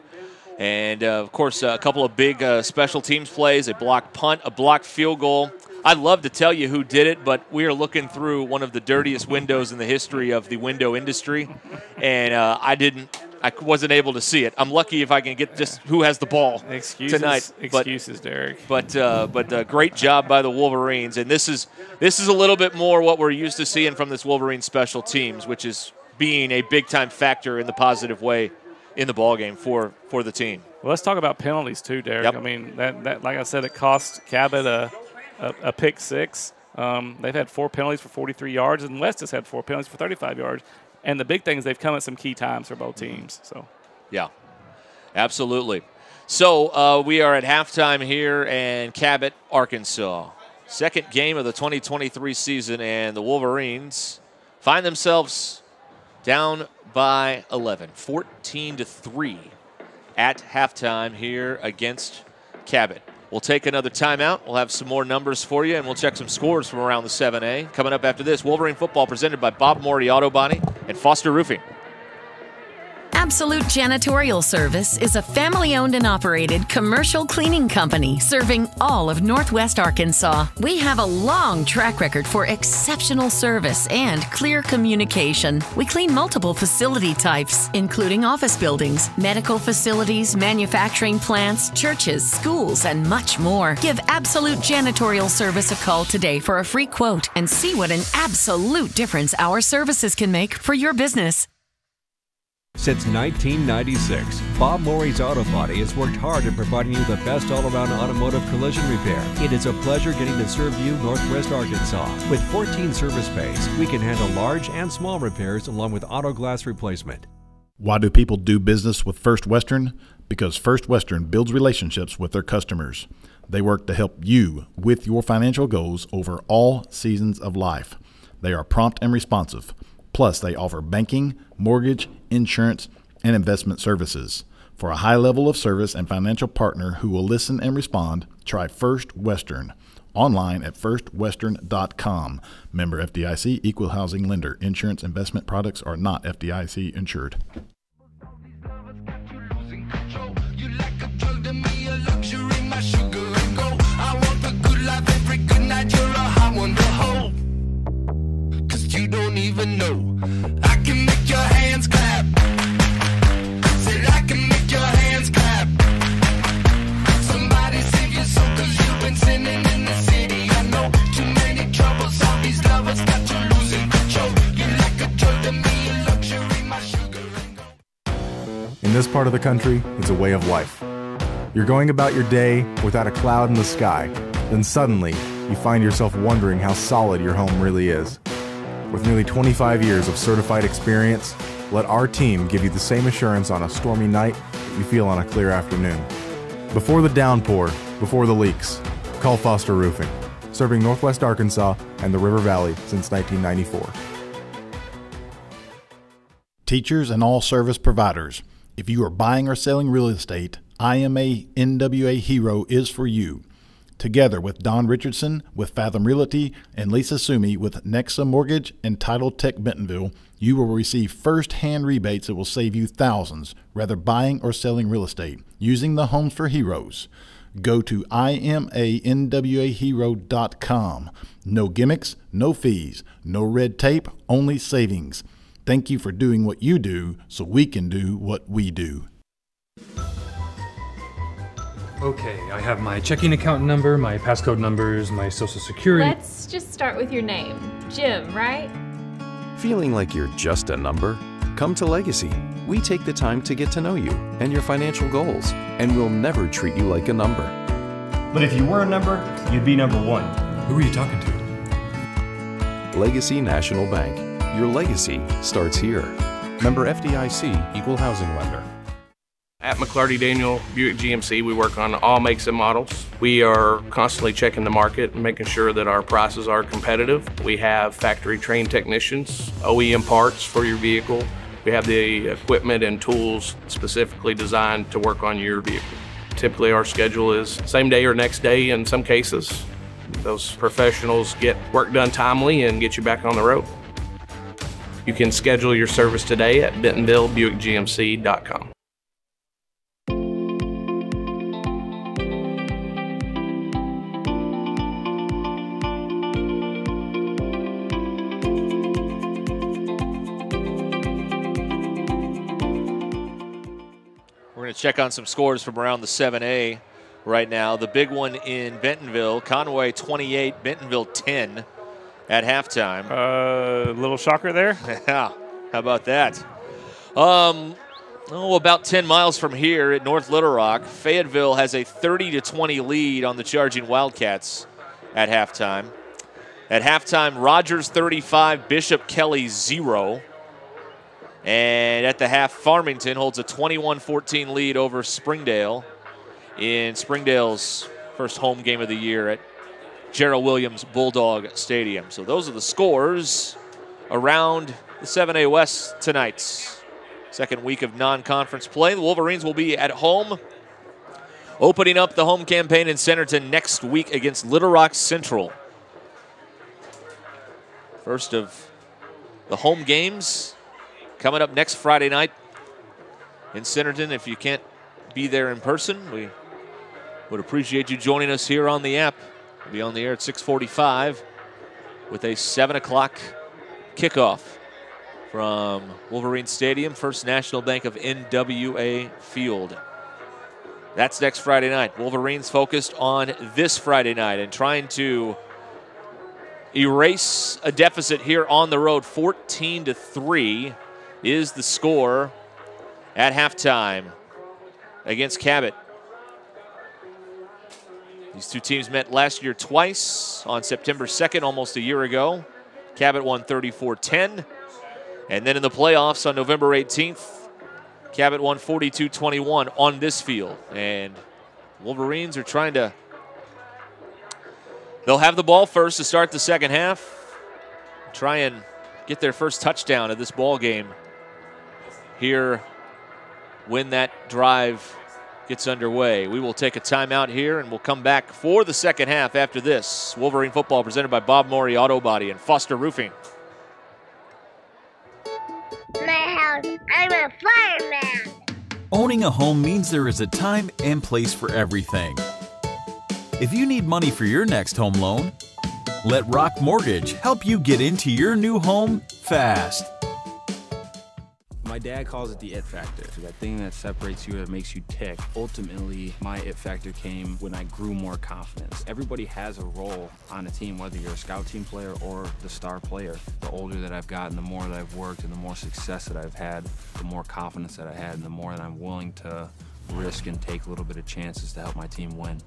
And, of course, a couple of big special teams plays, a blocked punt, a blocked field goal. I'd love to tell you who did it, but we are looking through one of the dirtiest windows in the history of the window industry, and I wasn't able to see it. I'm lucky if I can get just who has the ball tonight. Excuses, Derek. But great job by the Wolverines, and this is a little bit more what we're used to seeing from this Wolverine special teams, which is being a big-time factor in the positive way in the ballgame for the team. Well, let's talk about penalties too, Derek. Yep. I mean, that like I said, it cost Cabot a pick 6. They've had 4 penalties for 43 yards, and West has had 4 penalties for 35 yards. And the big thing is they've come at some key times for both teams. So, yeah, absolutely. So we are at halftime here in Cabot, Arkansas. Second game of the 2023 season, and the Wolverines find themselves down by 11, 14-3 at halftime here against Cabot. We'll take another timeout. We'll have some more numbers for you, and we'll check some scores from around the 7A. Coming up after this, Wolverine football presented by Bob Morey Auto Body and Foster Roofing. Absolute Janitorial Service is a family-owned and operated commercial cleaning company serving all of Northwest Arkansas. We have a long track record for exceptional service and clear communication. We clean multiple facility types, including office buildings, medical facilities, manufacturing plants, churches, schools, and much more. Give Absolute Janitorial Service a call today for a free quote and see what an absolute difference our services can make for your business. Since 1996, Bob Morey's Auto Body has worked hard in providing you the best all-around automotive collision repair. It is a pleasure getting to serve you Northwest Arkansas. With 14 service bays, we can handle large and small repairs along with auto glass replacement. Why do people do business with First Western? Because First Western builds relationships with their customers. They work to help you with your financial goals over all seasons of life. They are prompt and responsive. Plus, they offer banking, mortgage, insurance, and investment services. For a high level of service and financial partner who will listen and respond, try First Western. Online at firstwestern.com. Member FDIC, equal housing lender. Insurance investment products are not FDIC insured. You don't even know. I can make your hands clap. Said I can make your hands clap. Somebody save your soul, 'cause you've been sinning in the city. I know too many troubles. All these lovers got you losing control. You like a drug to me, a luxury, my sugar and gold. In this part of the country, it's a way of life. You're going about your day without a cloud in the sky. Then suddenly, you find yourself wondering how solid your home really is. With nearly 25 years of certified experience, let our team give you the same assurance on a stormy night that you feel on a clear afternoon. Before the downpour, before the leaks, call Foster Roofing, serving Northwest Arkansas and the River Valley since 1994. Teachers and all service providers, if you are buying or selling real estate, IMA NWA Hero is for you. Together with Don Richardson with Fathom Realty and Lisa Sumi with Nexa Mortgage and Title Tech Bentonville, you will receive first-hand rebates that will save you thousands, whether buying or selling real estate, using the Homes for Heroes. Go to imanwahero.com. No gimmicks, no fees, no red tape, only savings. Thank you for doing what you do so we can do what we do. Okay, I have my checking account number, my passcode numbers, my social security. Let's just start with your name. Jim, right? Feeling like you're just a number? Come to Legacy. We take the time to get to know you and your financial goals, and we'll never treat you like a number. But if you were a number, you'd be number one. Who are you talking to? Legacy National Bank. Your legacy starts here. Member FDIC, equal housing lender. At McClarty Daniel Buick GMC, we work on all makes and models. We are constantly checking the market and making sure that our prices are competitive. We have factory trained technicians, OEM parts for your vehicle. We have the equipment and tools specifically designed to work on your vehicle. Typically our schedule is same day or next day in some cases. Those professionals get work done timely and get you back on the road. You can schedule your service today at BentonvilleBuickGMC.com. We're going to check on some scores from around the 7A right now. The big one in Bentonville, Conway 28, Bentonville 10 at halftime. A little shocker there. Yeah, how about that? About 10 miles from here at North Little Rock, Fayetteville has a 30-20 lead on the Charging Wildcats at halftime. At halftime, Rogers 35, Bishop Kelly 0. And at the half, Farmington holds a 21-14 lead over Springdale in Springdale's first home game of the year at Gerald Williams Bulldog Stadium. So those are the scores around the 7A West tonight. Second week of non-conference play. The Wolverines will be at home opening up the home campaign in Centerton next week against Little Rock Central. First of the home games coming up next Friday night in Centerton. If you can't be there in person, we would appreciate you joining us here on the app. We'll be on the air at 6:45 with a 7 o'clock kickoff from Wolverine Stadium, First National Bank of NWA Field. That's next Friday night. Wolverines focused on this Friday night and trying to erase a deficit here on the road. 14-3 is the score at halftime against Cabot. These two teams met last year twice on September 2nd, almost a year ago. Cabot won 34-10. And then in the playoffs on November 18th, Cabot won 42-21 on this field. And Wolverines are trying to, they'll have the ball first to start the second half. Try and get their first touchdown of this ball game here when that drive gets underway. We will take a timeout here and we'll come back for the second half after this. Wolverine football presented by Bob Morey Auto Body and Foster Roofing. My house, I'm a fireman. Owning a home means there is a time and place for everything. If you need money for your next home loan, let Rock Mortgage help you get into your new home fast. My dad calls it the it factor. That thing that separates you, that makes you tick. Ultimately, my it factor came when I grew more confidence. Everybody has a role on a team, whether you're a scout team player or the star player. The older that I've gotten, the more that I've worked and the more success that I've had, the more confidence that I had and the more that I'm willing to risk and take a little bit of chances to help my team win.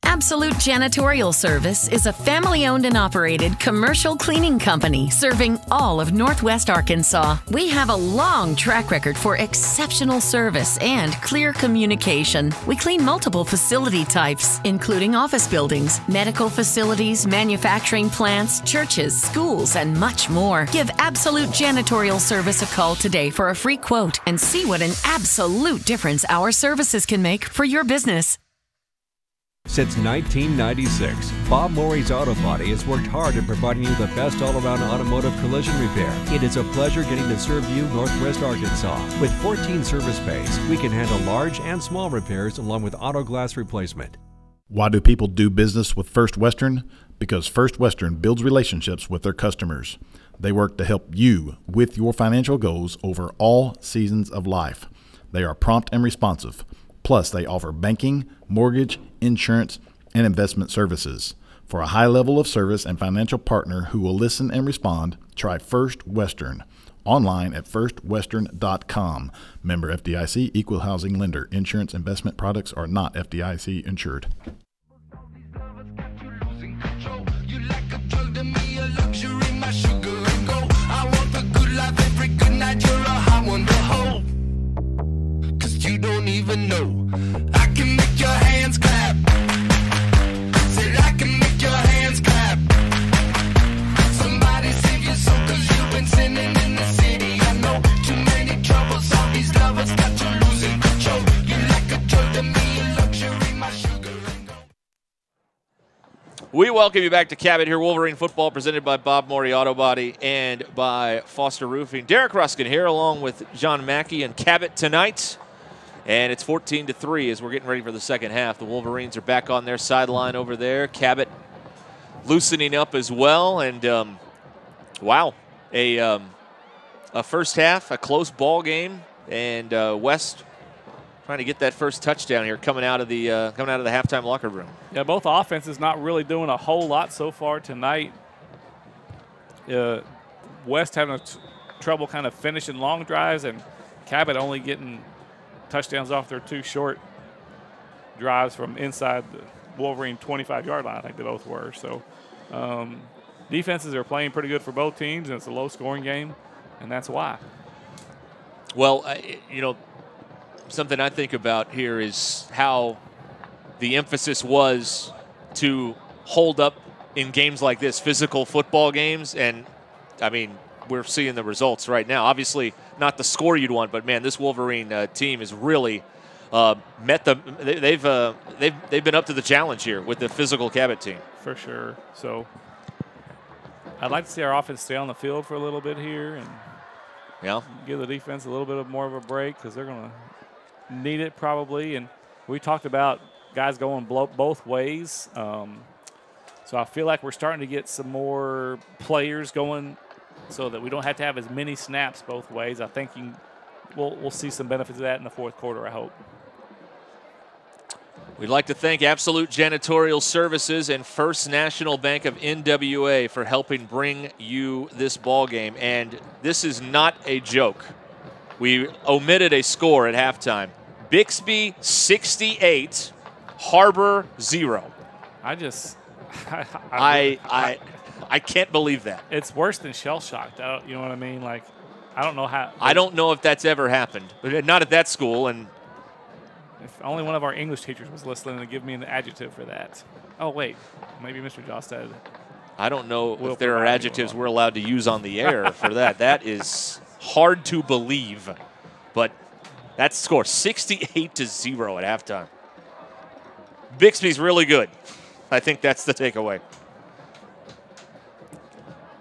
Absolute Janitorial Service is a family-owned and operated commercial cleaning company serving all of Northwest Arkansas. We have a long track record for exceptional service and clear communication. We clean multiple facility types, including office buildings, medical facilities, manufacturing plants, churches, schools, and much more. Give Absolute Janitorial Service a call today for a free quote and see what an absolute difference our services can make for your business. Since 1996, Bob Morey's Auto Body has worked hard at providing you the best all-around automotive collision repair. It is a pleasure getting to serve you Northwest Arkansas. With 14 service bays, we can handle large and small repairs along with auto glass replacement. Why do people do business with First Western? Because First Western builds relationships with their customers. They work to help you with your financial goals over all seasons of life. They are prompt and responsive. Plus, they offer banking, mortgage, insurance, and investment services. For a high level of service and financial partner who will listen and respond, try First Western. Online at firstwestern.com. Member FDIC, equal housing lender. Insurance investment products are not FDIC insured. You don't even know. I can make your hands clap. Said I can make your hands clap. Somebody save your soul, 'cause you've been sinning in the city. I know too many troubles. All these lovers got you losing control. You like a drug to me, a luxury, my sugar and gold. We welcome you back to Cabot here. Wolverine football presented by Bob Morey Auto Body and by Foster Roofing. Derek Ruskin here along with John Mackey and Cabot tonight. And it's 14-3 as we're getting ready for the second half. The Wolverines are back on their sideline over there. Cabot loosening up as well. And, wow, a first half, a close ball game. And West trying to get that first touchdown here coming out of the halftime locker room. Yeah, both offenses not really doing a whole lot so far tonight. West having trouble kind of finishing long drives, and Cabot only getting touchdowns off their two short drives from inside the Wolverine 25-yard line, I think they both were. So defenses are playing pretty good for both teams, and it's a low-scoring game, and that's why. Well, something I think about here is how the emphasis was to hold up in games like this, physical football games, and, I mean, we're seeing the results right now. Obviously, not the score you'd want, but man, this Wolverine team is really met them. They've been up to the challenge here with the physical Cabot team. For sure. So I'd like to see our offense stay on the field for a little bit here and give the defense a little bit more of a break because they're going to need it probably. And we talked about guys going both ways. So I feel like we're starting to get some more players going so that we don't have to have as many snaps both ways. I think we'll see some benefits of that in the fourth quarter, I hope. We'd like to thank Absolute Janitorial Services and First National Bank of NWA for helping bring you this ball game. And this is not a joke. We omitted a score at halftime. Bixby 68, Harbor 0. I can't believe that. It's worse than shell-shocked. You know what I mean? Like, I don't know how. I don't know if that's ever happened, but not at that school. And if only one of our English teachers was listening to give me an adjective for that. Oh, wait. Maybe Mr. Jostad. I don't know if there are adjectives we're allowed to use on the air for that. That is hard to believe. But that score, 68-0 at halftime. Bixby's really good. I think that's the takeaway.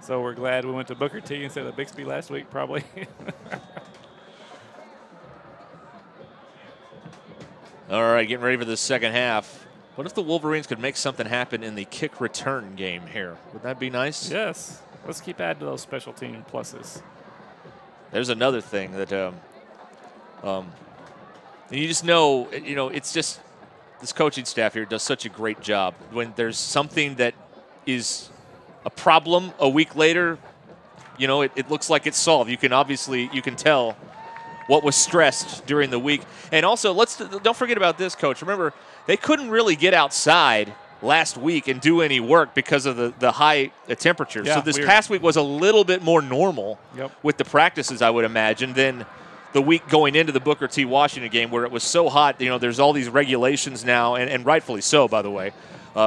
So we're glad we went to Booker T instead of Bixby last week, probably. All right, getting ready for the second half. What if the Wolverines could make something happen in the kick return game here? Would that be nice? Yes. Let's keep adding to those special team pluses. There's another thing that you just know, it's just this coaching staff here does such a great job. When there's something that is a problem a week later, it looks like it's solved. You can tell what was stressed during the week. And also, don't forget about this, Coach. Remember, they couldn't really get outside last week and do any work because of the high temperatures. Yeah, so this past week was a little bit more normal with the practices, I would imagine, than the week going into the Booker T. Washington game where it was so hot. There's all these regulations now, and rightfully so, by the way,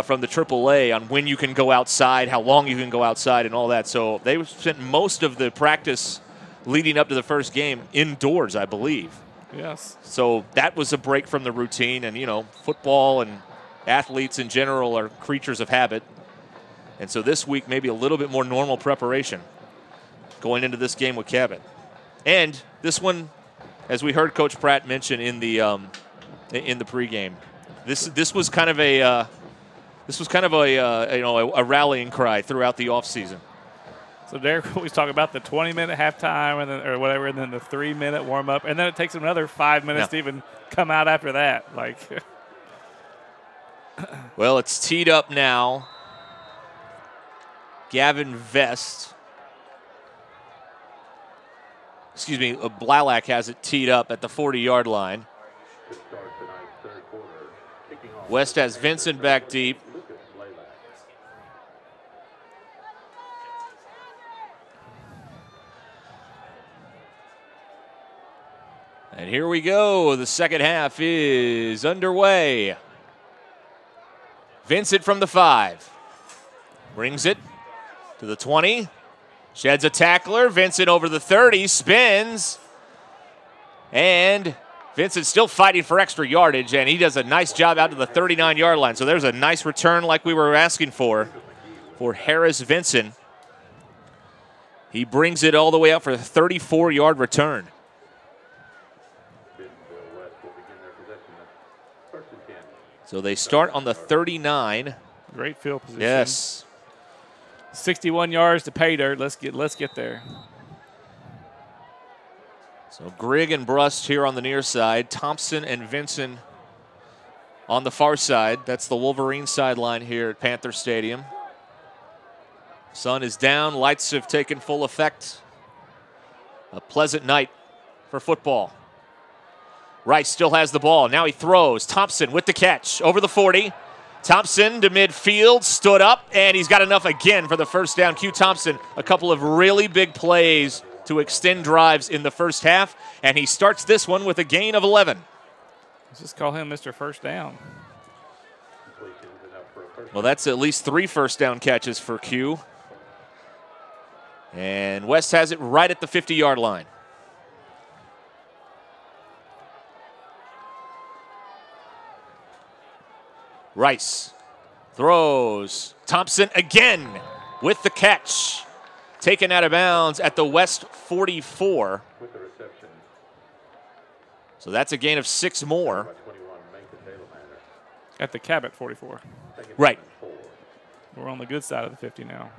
from the AAA on when you can go outside, how long you can go outside, and all that. So they spent most of the practice leading up to the first game indoors, I believe. Yes. So that was a break from the routine, and football and athletes in general are creatures of habit. And so this week maybe a little bit more normal preparation going into this game with Cabot. And this one, as we heard Coach Pratt mention in the pregame, this was kind of a rallying cry throughout the offseason. So Derek always talk about the 20-minute halftime or whatever, and then the 3-minute warm-up, and then it takes them another 5 minutes to even come out after that. Well, it's teed up now. Gavin Vest. Blalack has it teed up at the 40-yard line. West has Vincent back deep. And here we go. The second half is underway. Vincent from the 5. Brings it to the 20. Sheds a tackler. Vincent over the 30. Spins. And Vincent still fighting for extra yardage, and he does a nice job out to the 39-yard line. So there's a nice return like we were asking for Harris Vincent. He brings it all the way out for a 34-yard return. So they start on the 39. Great field position. Yes. 61 yards to pay dirt. Let's get there. So Grigg and Brust here on the near side. Thompson and Vincent on the far side. That's the Wolverine sideline here at Panther Stadium. Sun is down. Lights have taken full effect. A pleasant night for football. Rice still has the ball. Now he throws. Thompson with the catch over the 40. Thompson to midfield, stood up, and he's got enough again for the first down. Q Thompson, a couple of really big plays to extend drives in the first half, and he starts this one with a gain of 11. Let's just call him Mr. First Down. Well, that's at least 3 first down catches for Q. And West has it right at the 50-yard line. Rice throws. Thompson again with the catch. Taken out of bounds at the West 44. With the reception. So that's a gain of 6 more. At the Cabot 44. Right. We're on the good side of the 50 now.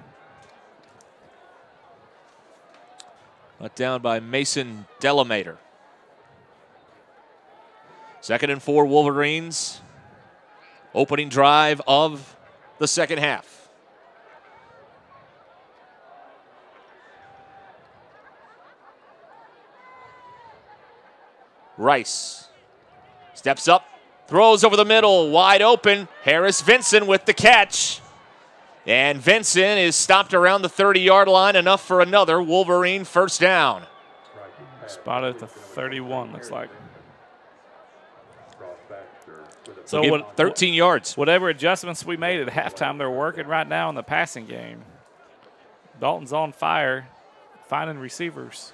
Let down by Mason Delamater. 2nd and 4 Wolverines. Opening drive of the second half. Rice steps up, throws over the middle, wide open. Harris Vinson with the catch. And Vinson is stopped around the 30-yard line, enough for another Wolverine first down. Spotted at the 31, looks like. So 13 yards. Whatever adjustments we made at halftime, they're working right now in the passing game. Dalton's on fire, finding receivers.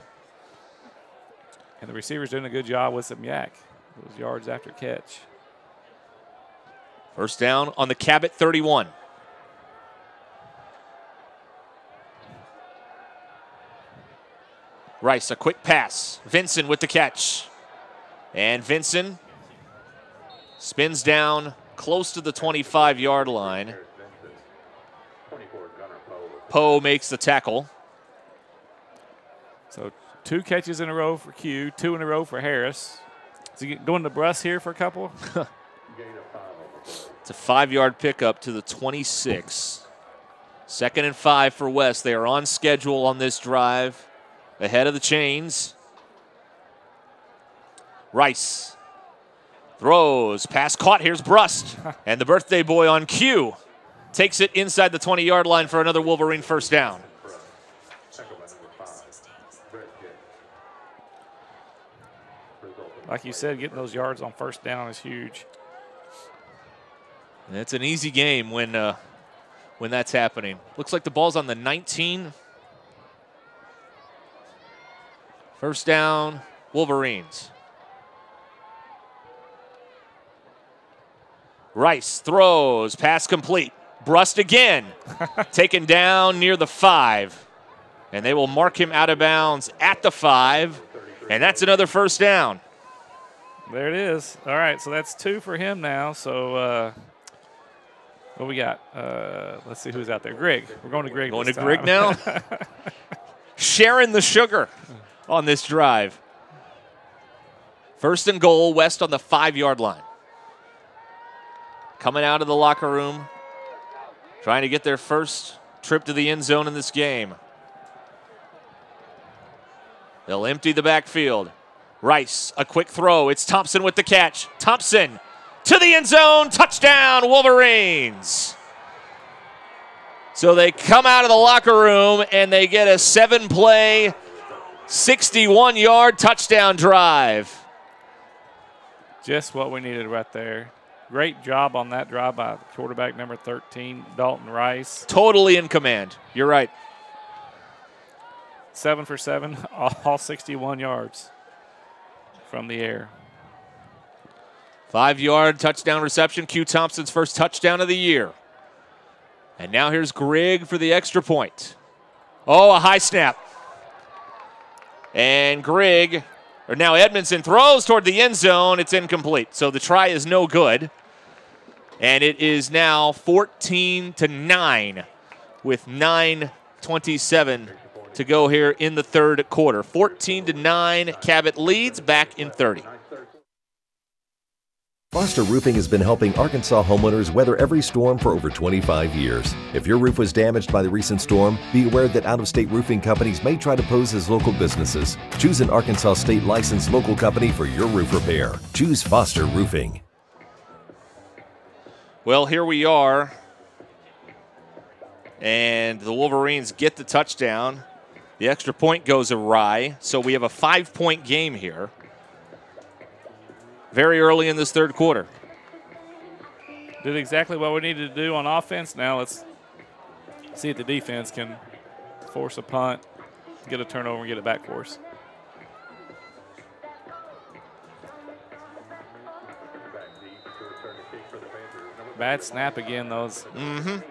And the receivers doing a good job with some yak. Those yards after catch. First down on the Cabot 31. Rice, a quick pass. Vinson with the catch. And Vinson spins down close to the 25-yard line. Poe makes the tackle. So 2 catches in a row for Q, 2 in a row for Harris. Is he going to Bruss here for a couple? It's a 5-yard pickup to the 26. 2nd and 5 for West. They are on schedule on this drive. Ahead of the chains. Rice throws, pass caught. Here's Brust. And the birthday boy on cue takes it inside the 20-yard line for another Wolverine first down. Like you said, getting those yards on first down is huge. And it's an easy game when that's happening. Looks like the ball's on the 19. First down, Wolverines. Rice throws, pass complete. Brust again, taken down near the 5. And they will mark him out of bounds at the 5. And that's another first down. There it is. All right, so that's 2 for him now. So what we got? Let's see who's out there. Greg. We're going to Greg. Going this to time. Greg now. Sharing the sugar on this drive. First and goal, West on the 5-yard line. Coming out of the locker room, trying to get their first trip to the end zone in this game. They'll empty the backfield. Rice, a quick throw. It's Thompson with the catch. Thompson to the end zone. Touchdown, Wolverines. So they come out of the locker room and they get a 7-play, 61-yard touchdown drive. Just what we needed right there. Great job on that drive by quarterback number 13, Dalton Rice. Totally in command. You're right. 7 for 7, all 61 yards from the air. 5-yard touchdown reception. Q Thompson's first touchdown of the year. And now here's Grigg for the extra point. Oh, a high snap. And Grigg, or now Edmondson throws toward the end zone. It's incomplete. So the try is no good. And it is now 14-9 with 9:27 to go here in the third quarter. 14-9, Cabot leads back in 30. Foster Roofing has been helping Arkansas homeowners weather every storm for over 25 years. If your roof was damaged by the recent storm, be aware that out-of-state roofing companies may try to pose as local businesses. Choose an Arkansas state licensed local company for your roof repair. Choose Foster Roofing. Well, here we are. And the Wolverines get the touchdown. The extra point goes awry, so we have a 5-point game here. Very early in this third quarter. Did exactly what we needed to do on offense. Now let's see if the defense can force a punt, get a turnover, and get it back for us. Bad snap again, those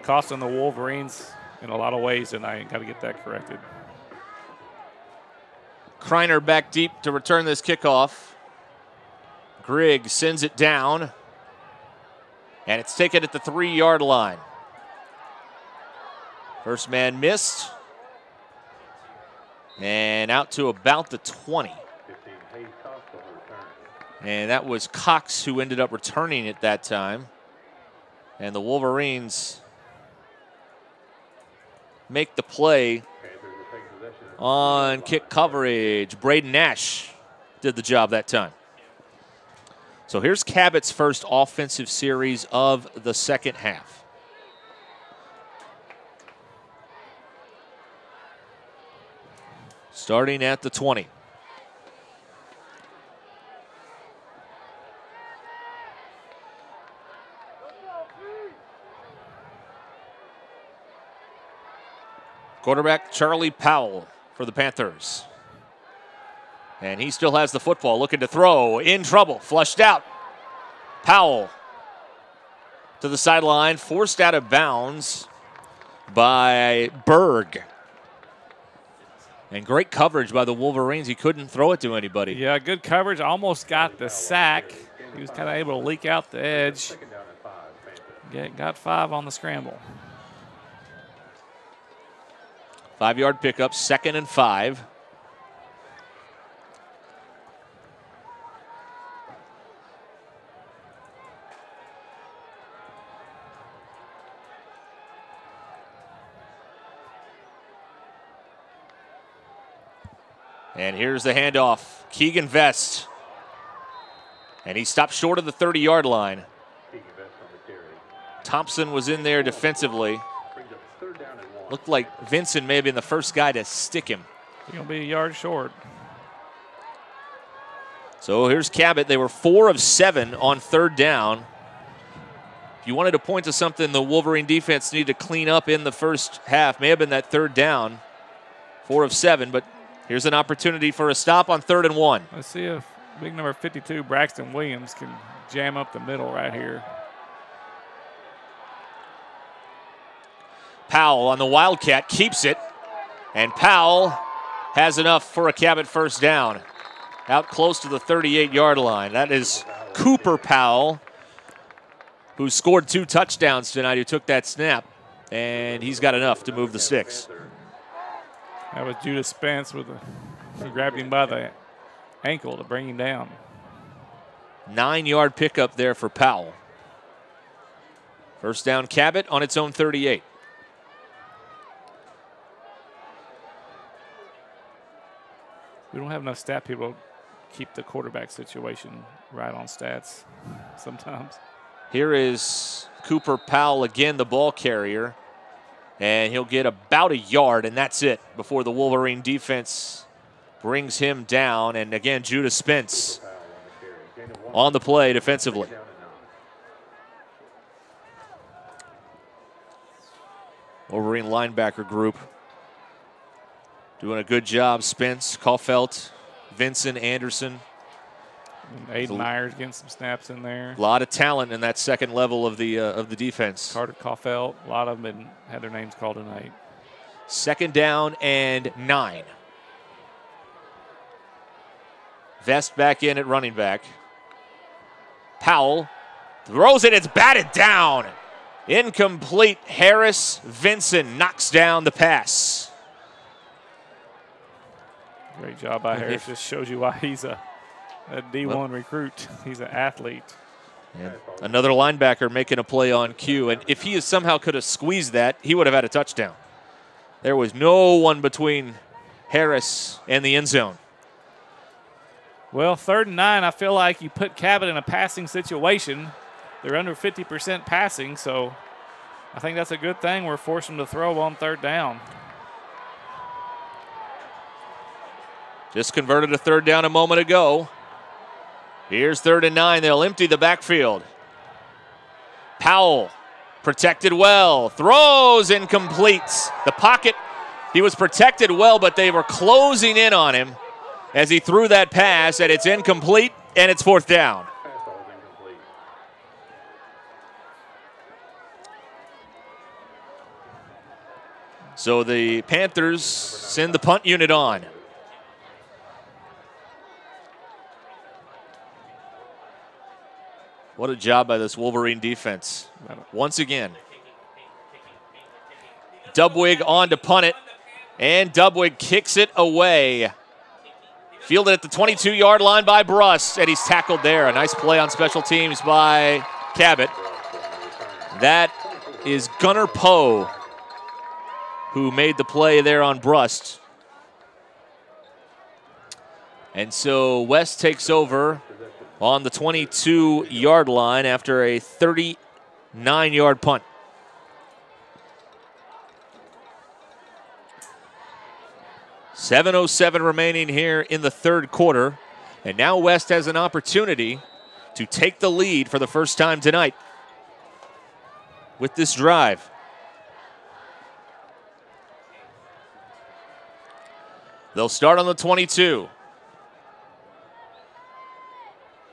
costing the Wolverines in a lot of ways, and I got to get that corrected. Kreiner back deep to return this kickoff. Grigg sends it down, and it's taken at the 3-yard line. First man missed, and out to about the 20. And that was Cox who ended up returning it that time. And the Wolverines make the play on kick coverage. Braden Nash did the job that time. So here's Cabot's first offensive series of the second half. Starting at the 20. Quarterback Charlie Powell for the Panthers. And he still has the football, looking to throw, in trouble, flushed out. Powell to the sideline, forced out of bounds by Berg. And great coverage by the Wolverines. He couldn't throw it to anybody. Yeah, good coverage. Almost got the sack. He was kind of able to leak out the edge. Got 5 on the scramble. 5-yard pickup, 2nd and 5. And here's the handoff. Keegan Vest. And he stopped short of the 30-yard line. Thompson was in there defensively. Looked like Vincent may have been the first guy to stick him. He's going to be a yard short. So here's Cabot. They were 4 of 7 on 3rd down. If you wanted to point to something the Wolverine defense needed to clean up in the first half, may have been that 3rd down. 4 of 7, but here's an opportunity for a stop on 3rd and 1. Let's see if big number 52, Braxton Williams, can jam up the middle right here. Powell on the Wildcat keeps it, and Powell has enough for a Cabot first down. Out close to the 38-yard line. That is Cooper Powell, who scored 2 touchdowns tonight, who took that snap, and he's got enough to move the sticks. That was Judas Spence who grabbed him by the ankle to bring him down. 9-yard pickup there for Powell. First down, Cabot on its own 38. We don't have enough stat people to keep the quarterback situation right on stats sometimes. Here is Cooper Powell again, the ball carrier. And he'll get about a yard, and that's it, before the Wolverine defense brings him down. And again, Judas Spence on the play defensively. Wolverine linebacker group doing a good job. Spence, Kaufelt, Vincent, Anderson. And Aiden Myers getting some snaps in there. A lot of talent in that second level of the defense. Carter Kaufelt, a lot of them had their names called tonight. 2nd down and 9. Vest back in at running back. Powell throws it, it's batted down. Incomplete. Harris Vincent knocks down the pass. Great job by Harris. Just shows you why he's a D1 recruit. He's an athlete. Yeah. Another linebacker making a play on cue. And if he somehow could have squeezed that, he would have had a touchdown. There was no one between Harris and the end zone. Well, 3rd and 9, I feel like you put Cabot in a passing situation. They're under 50% passing, so I think that's a good thing. We're forcing them to throw on 3rd down. Just converted a 3rd down a moment ago. Here's 3rd and 9. They'll empty the backfield. Powell protected well. Throws incomplete. The pocket He was protected well, but they were closing in on him as he threw that pass, and it's incomplete, and it's 4th down. So the Panthers send the punt unit on. What a job by this Wolverine defense. Once again. Dubwig on to punt it, and Dubwig kicks it away. Fielded at the 22-yard line by Bruss, and he's tackled there. A nice play on special teams by Cabot. That is Gunnar Poe who made the play there on Brust. And so West takes over on the 22-yard line after a 39-yard punt. .707 remaining here in the third quarter. And now West has an opportunity to take the lead for the first time tonight with this drive. They'll start on the 22.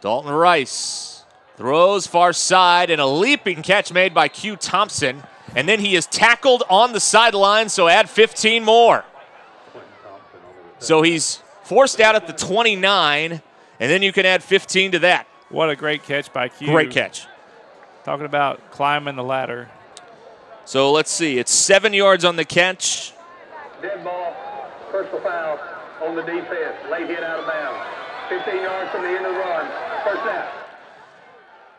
Dalton Rice throws far side, and a leaping catch made by Q Thompson. And then he is tackled on the sideline, so add 15 more. So he's forced out at the 29, and then you can add 15 to that. What a great catch by Q. Great catch. Talking about climbing the ladder. So let's see. It's 7 yards on the catch. Dead ball, personal foul on the defense. Late hit out of bounds. 15 yards from the end of the run. First down.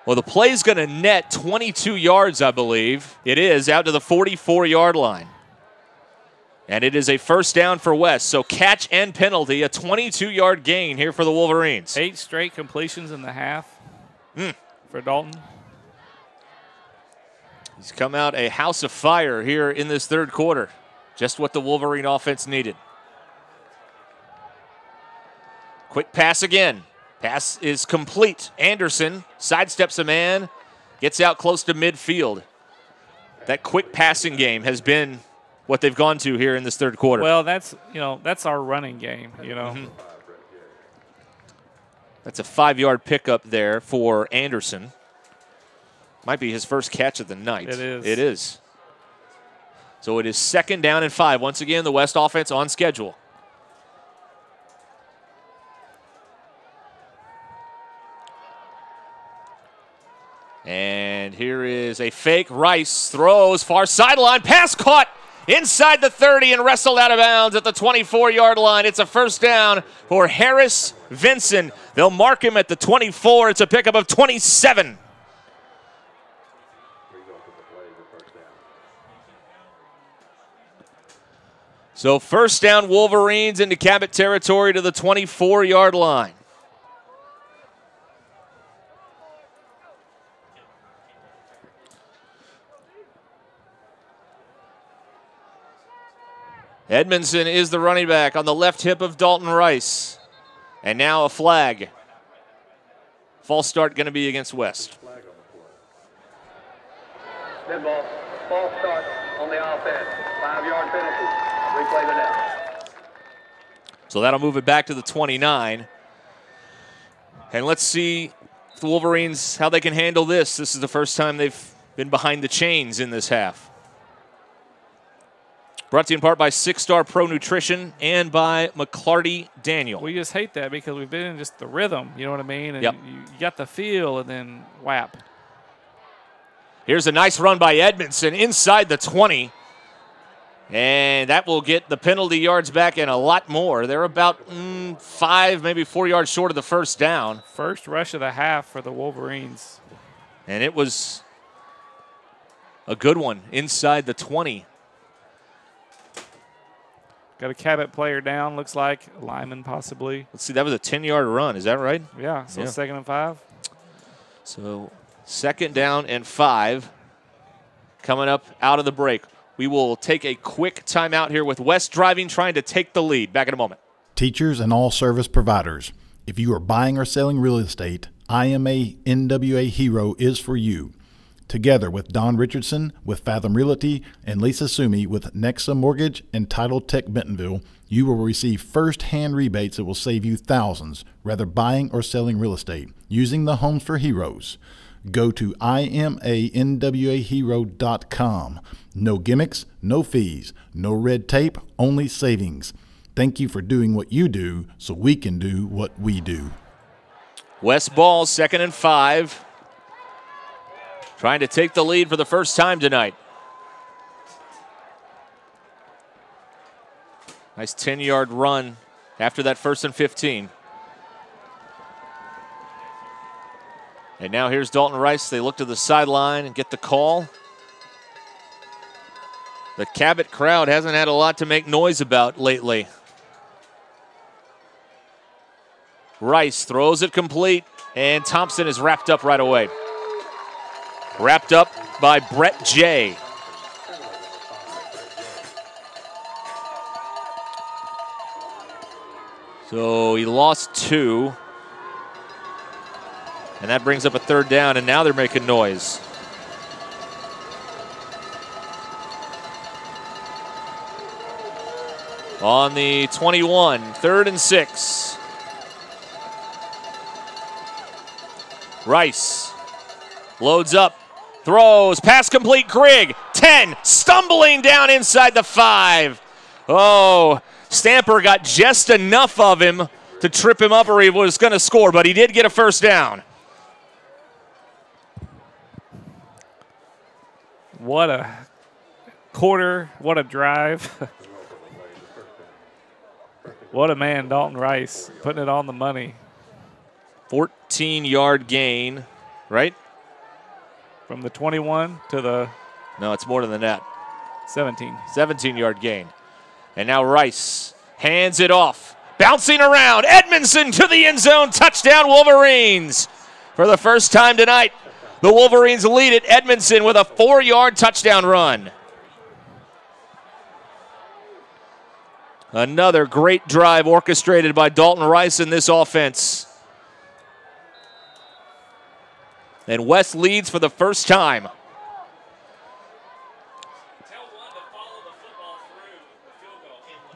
Well, the play's going to net 22 yards, I believe. It is out to the 44-yard line. And it is a first down for West. So catch and penalty, a 22-yard gain here for the Wolverines. 8 straight completions in the half for Dalton. He's come out a house of fire here in this third quarter. Just what the Wolverine offense needed. Quick pass again. Pass is complete. Anderson sidesteps a man, gets out close to midfield. That quick passing game has been what they've gone to here in this third quarter. Well, that's our running game, That's a 5-yard pickup there for Anderson. Might be his first catch of the night. It is. It is. So it is 2nd down and 5. Once again, the West offense on schedule. And here is a fake. Rice throws far sideline. Pass caught inside the 30 and wrestled out of bounds at the 24-yard line. It's a first down for Harris Vinson. They'll mark him at the 24. It's a pickup of 27. So first down Wolverines into Cabot territory to the 24-yard line. Edmondson is the running back on the left hip of Dalton Rice. And now a flag. False start going to be against West. Dead ball. False start on the offense. 5-yard penalty. Replay the down. So that'll move it back to the 29. And let's see the Wolverines, how they can handle this. This is the first time they've been behind the chains in this half. Brought to you in part by 6 Star Pro Nutrition and by McClarty Daniel. We just hate that because we've been in just the rhythm, you know what I mean? And yep. you got the feel and then whap. Here's a nice run by Edmondson inside the 20. And that will get the penalty yards back and a lot more. They're about 5, maybe 4 yards short of the first down. First rush of the half for the Wolverines. And it was a good one inside the 20. Got a Cabot player down, looks like. Lyman possibly. Let's see, that was a 10-yard run. Is that right? Yeah, so 2nd and 5. So 2nd down and 5 coming up out of the break. We will take a quick timeout here with West driving, trying to take the lead. Back in a moment. Teachers and all service providers, if you are buying or selling real estate, IMA NWA Hero is for you. Together with Don Richardson with Fathom Realty and Lisa Sumi with Nexa Mortgage and Title Tech Bentonville, you will receive first-hand rebates that will save you thousands, whether buying or selling real estate, using the Homes for Heroes. Go to imanwahero.com. No gimmicks, no fees, no red tape, only savings. Thank you for doing what you do so we can do what we do. West ball, 2nd and 5. Trying to take the lead for the first time tonight. Nice 10-yard run after that 1st and 15. And now here's Dalton Rice. They look to the sideline and get the call. The Cabot crowd hasn't had a lot to make noise about lately. Rice throws it complete, and Thompson is wrapped up right away. Wrapped up by Brett J. So he lost 2. And that brings up a 3rd down, and now they're making noise. On the 21, 3rd and 6. Rice loads up, throws, pass complete, Grigg, 10, stumbling down inside the 5. Oh, Stamper got just enough of him to trip him up or he was going to score, but he did get a first down. What a quarter, what a drive. What a man, Dalton Rice, putting it on the money. 14-yard gain, right? From the 21 to the... No, it's more than that. 17. 17-yard gain. And now Rice hands it off. Bouncing around, Edmondson to the end zone, touchdown Wolverines. For the first time tonight, the Wolverines lead it. Edmondson with a 4-yard touchdown run. Another great drive orchestrated by Dalton Rice in this offense. And West leads for the first time.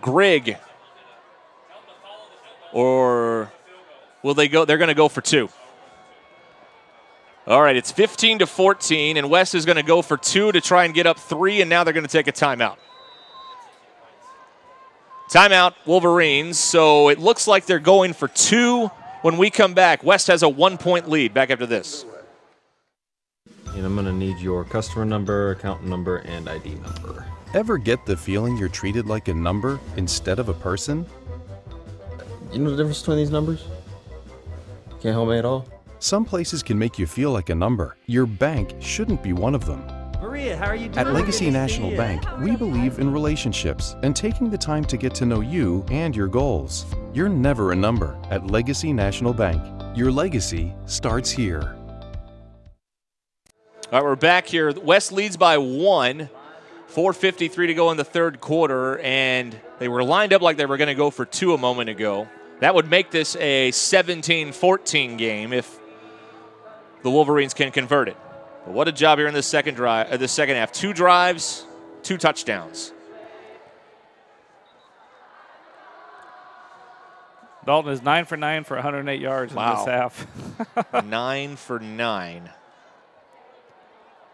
Grigg. Or will they go? They're going to go for 2. All right, it's 15-14, and West is going to go for 2 to try and get up 3, and now they're going to take a timeout. Timeout, Wolverines. So it looks like they're going for 2 when we come back. West has a 1-point lead back after this. And I'm going to need your customer number, account number, and ID number. Ever get the feeling you're treated like a number instead of a person? You know the difference between these numbers? Can't help me at all? Some places can make you feel like a number. Your bank shouldn't be one of them. Maria, how are you doing? At Legacy National Bank, we believe in relationships and taking the time to get to know you and your goals. You're never a number at Legacy National Bank. Your legacy starts here. All right, we're back here. West leads by 1. 4:53 to go in the 3rd quarter, and they were lined up like they were going to go for 2 a moment ago. That would make this a 17-14 game if the Wolverines can convert it. But what a job here in the second half. 2 drives, 2 touchdowns. Dalton is 9 for 9 for 108 yards in this half. 9 for 9.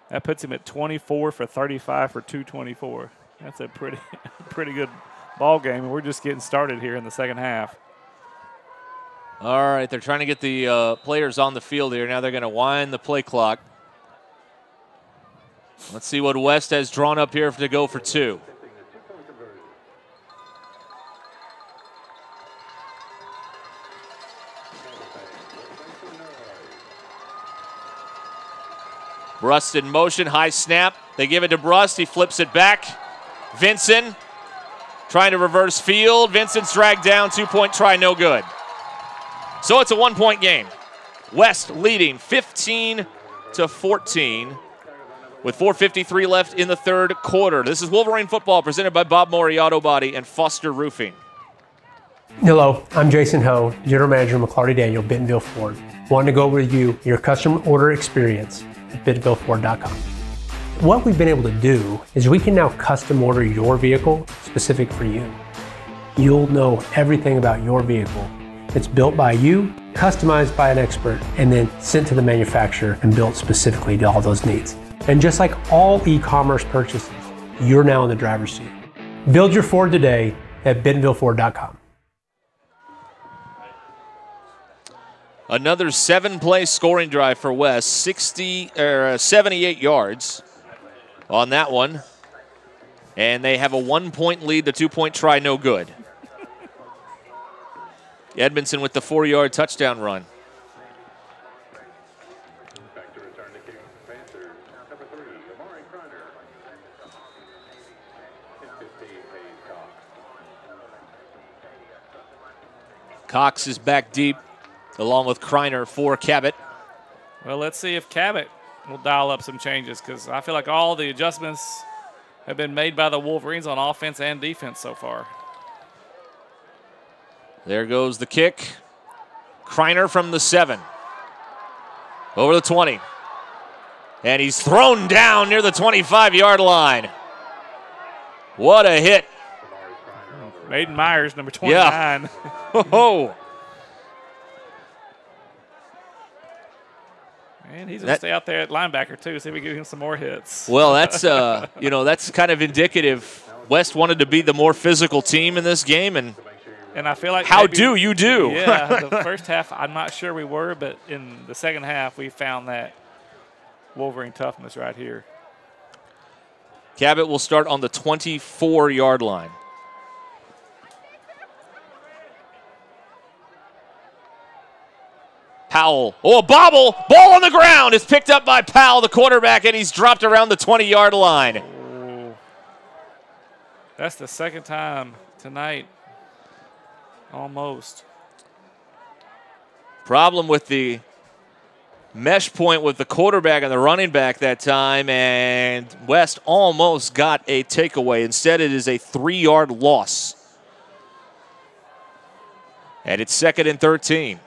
That puts him at 24 for 35 for 224. That's a pretty good ball game. We're just getting started here in the second half. All right, they're trying to get the players on the field here. Now they're going to wind the play clock. Let's see what West has drawn up here to go for 2. Brust in motion, high snap. They give it to Brust. He flips it back. Vinson trying to reverse field. Vincent's dragged down. 2-point try, no good. So it's a 1-point game. West leading 15-14 with 4:53 left in the 3rd quarter. This is Wolverine football presented by Bob Maury Auto Body and Foster Roofing. Hello, I'm Jason Ho, General Manager of McLarty Daniel, Bentonville Ford. Wanting to go over you your customer order experience at BentonvilleFord.com. What we've been able to do is we can now custom order your vehicle specific for you. You'll know everything about your vehicle. It's built by you, customized by an expert, and then sent to the manufacturer and built specifically to all those needs. And just like all e-commerce purchases, you're now in the driver's seat. Build your Ford today at BentonvilleFord.com. Another 7-play scoring drive for West, 78 yards on that one. And they have a 1-point lead. The 2-point try, no good. Edmondson with the 4-yard touchdown run. Back to return the kick, Panthers, number 3, Amari Kreiner. And 15, Hayes Cox. Cox is back deep, along with Kreiner for Cabot. Well, let's see if Cabot will dial up some changes, because I feel like all the adjustments have been made by the Wolverines on offense and defense so far. There goes the kick. Kreiner from the 7. Over the 20. And he's thrown down near the 25-yard line. What a hit. Maiden Myers, number 29. Yeah. Oh. And he's going to stay out there at linebacker, too, see if we give him some more hits. Well, that's, that's kind of indicative. West wanted to be the more physical team in this game, and I feel like how do you do? Yeah, the first half, I'm not sure we were, but in the second half, we found that Wolverine toughness right here. Cabot will start on the 24-yard line. Powell. Oh, a bobble. Ball on the ground. It's picked up by Powell, the quarterback, and he's dropped around the 20-yard line. Oh. That's the second time tonight. Almost. Problem with the mesh point with the quarterback and the running back that time, and West almost got a takeaway. Instead, it is a 3-yard loss. And it's 2nd and 13.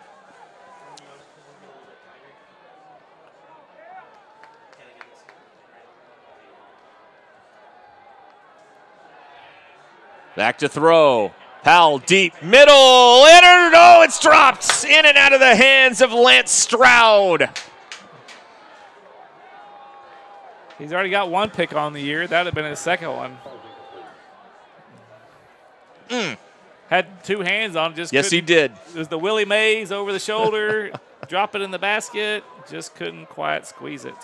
Back to throw. Powell deep, middle, entered. Oh, it's dropped in and out of the hands of Lance Stroud. He's already got 1 pick on the year. That would have been his second one. Had 2 hands on, just yes, he did. It was the Willie Mays over the shoulder, drop it in the basket, just couldn't quite squeeze it.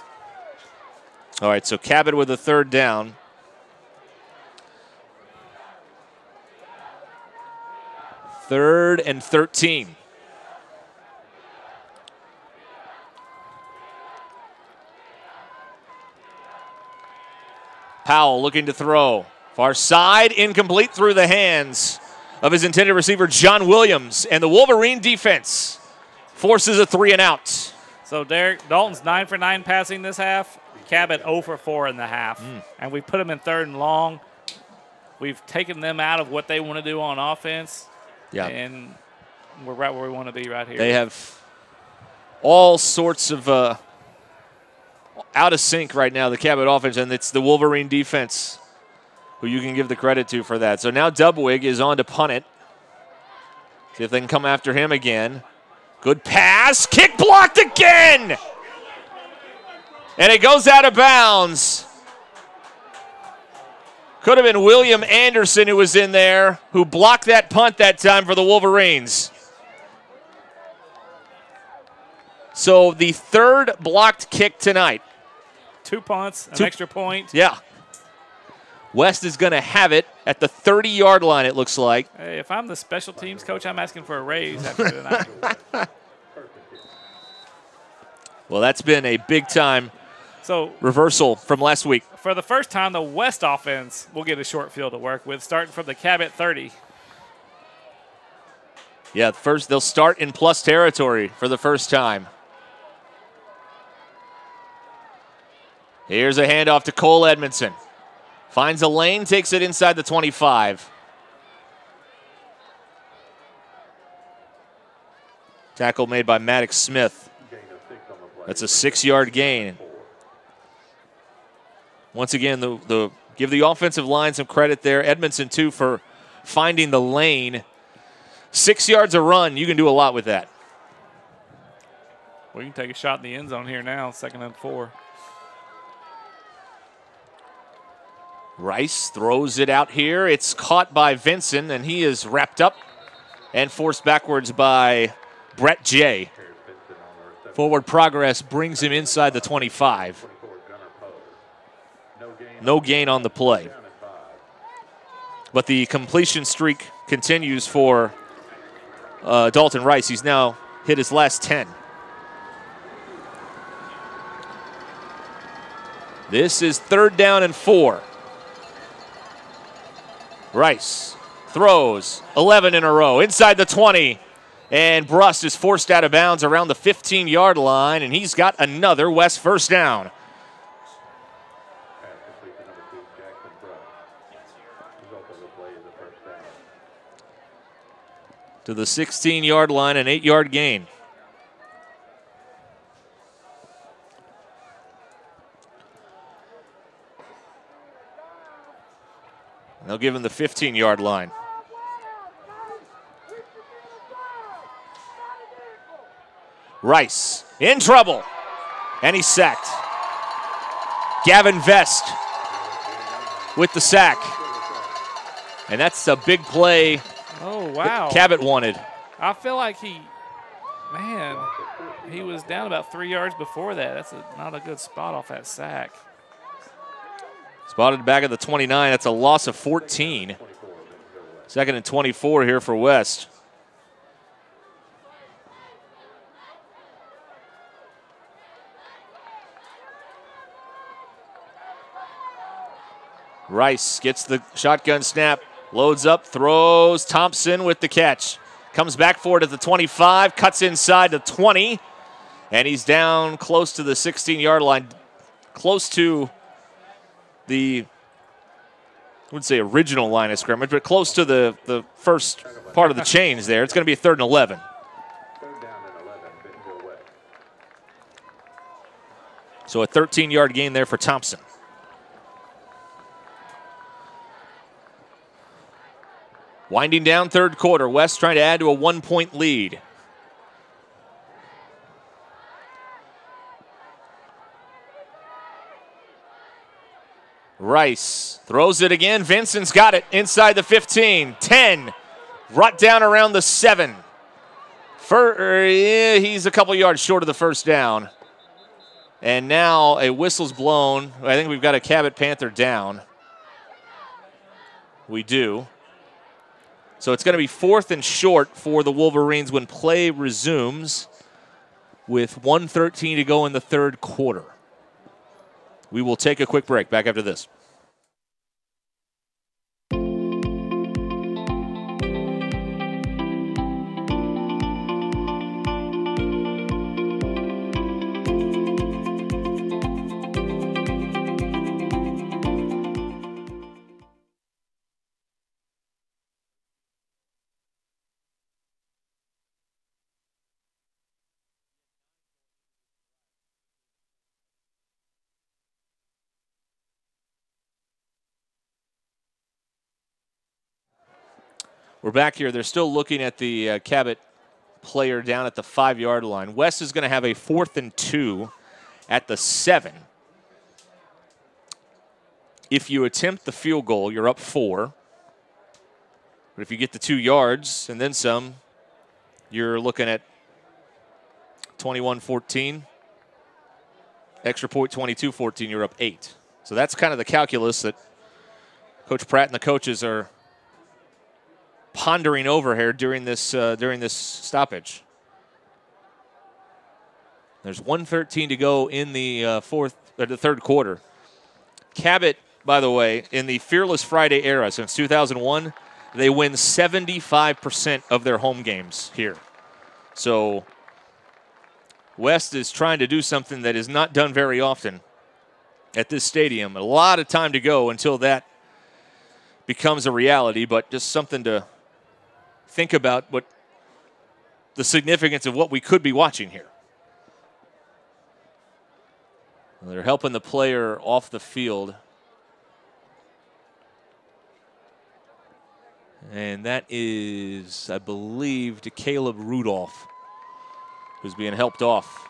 All right, so Cabot with a 3rd down. Third and 13. Powell looking to throw. Far side, incomplete through the hands of his intended receiver, John Williams. And the Wolverine defense forces a 3-and-out. So Derek, Dalton's 9 for 9 passing this half. Cabot 0 for 4 in the half. And we put them in 3rd and long. We've taken them out of what they want to do on offense. Yeah. And we're right where we want to be right here. They have all sorts of out of sync right now, the Cabot offense, and it's the Wolverine defense who you can give the credit to for that. So now Dubwig is on to punt it. See if they can come after him again. Good pass. Kick blocked again. And it goes out of bounds. Could have been William Anderson who was in there, who blocked that punt that time for the Wolverines. So the 3rd blocked kick tonight. 2 punts, an extra point. Yeah. West is going to have it at the 30-yard line, it looks like. Hey, if I'm the special teams coach, I'm asking for a raise after tonight. Well, that's been a big-time reversal from last week. For the first time, the West offense will get a short field to work with, starting from the Cabot 30. Yeah, first they'll start in plus territory for the first time. Here's a handoff to Cole Edmondson. Finds a lane, takes it inside the 25. Tackle made by Maddox Smith. That's a 6-yard gain. Once again, give the offensive line some credit there. Edmondson, too, for finding the lane. 6 yards a run, you can do a lot with that. We can take a shot in the end zone here now, 2nd and 4. Rice throws it out here. It's caught by Vinson, and he is wrapped up and forced backwards by Brett J. Forward progress brings him inside the 25. No gain on the play. But the completion streak continues for Dalton Rice. He's now hit his last 10. This is 3rd down and 4. Rice throws 11 in a row inside the 20. And Brust is forced out of bounds around the 15-yard line, and he's got another West first down. To the 16-yard line, an 8-yard gain. They'll give him the 15-yard line. Rice in trouble, and he's sacked. Gavin Vest with the sack. And that's a big play. Oh, wow. Cabot wanted. I feel like he was down about 3 yards before that. That's not a good spot off that sack. Spotted back at the 29. That's a loss of 14. 2nd and 24 here for West. Rice gets the shotgun snap, loads up, throws. Thompson with the catch. Comes back for it at the 25, cuts inside the 20, and he's down close to the 16-yard line, close to the, I wouldn't say original line of scrimmage, but close to the first part of the chains there. It's going to be a 3rd and 11. So a 13-yard gain there for Thompson. Winding down 3rd quarter, West trying to add to a 1-point lead. Rice throws it again. Vincent's got it inside the 15, 10, right down around the 7. He's a couple yards short of the first down. And now a whistle's blown. I think we've got a Cabot Panther down. We do. So it's going to be 4th and short for the Wolverines when play resumes with 1:13 to go in the 3rd quarter. We will take a quick break. Back after this. We're back here. They're still looking at the Cabot player down at the 5-yard line. West is going to have a 4th and 2 at the 7. If you attempt the field goal, you're up 4. But if you get the 2 yards and then some, you're looking at 21-14. Extra point 22-14, you're up 8. So that's kind of the calculus that Coach Pratt and the coaches are pondering over here during this stoppage. There's 1:13 to go in the the 3rd quarter. Cabot, by the way, in the Fearless Friday era since 2001, they win 75% of their home games here. So West is trying to do something that is not done very often at this stadium. A lot of time to go until that becomes a reality, but just something to think about what the significance of what we could be watching here. They're helping the player off the field. And that is, I believe, to Caleb Rudolph, who's being helped off.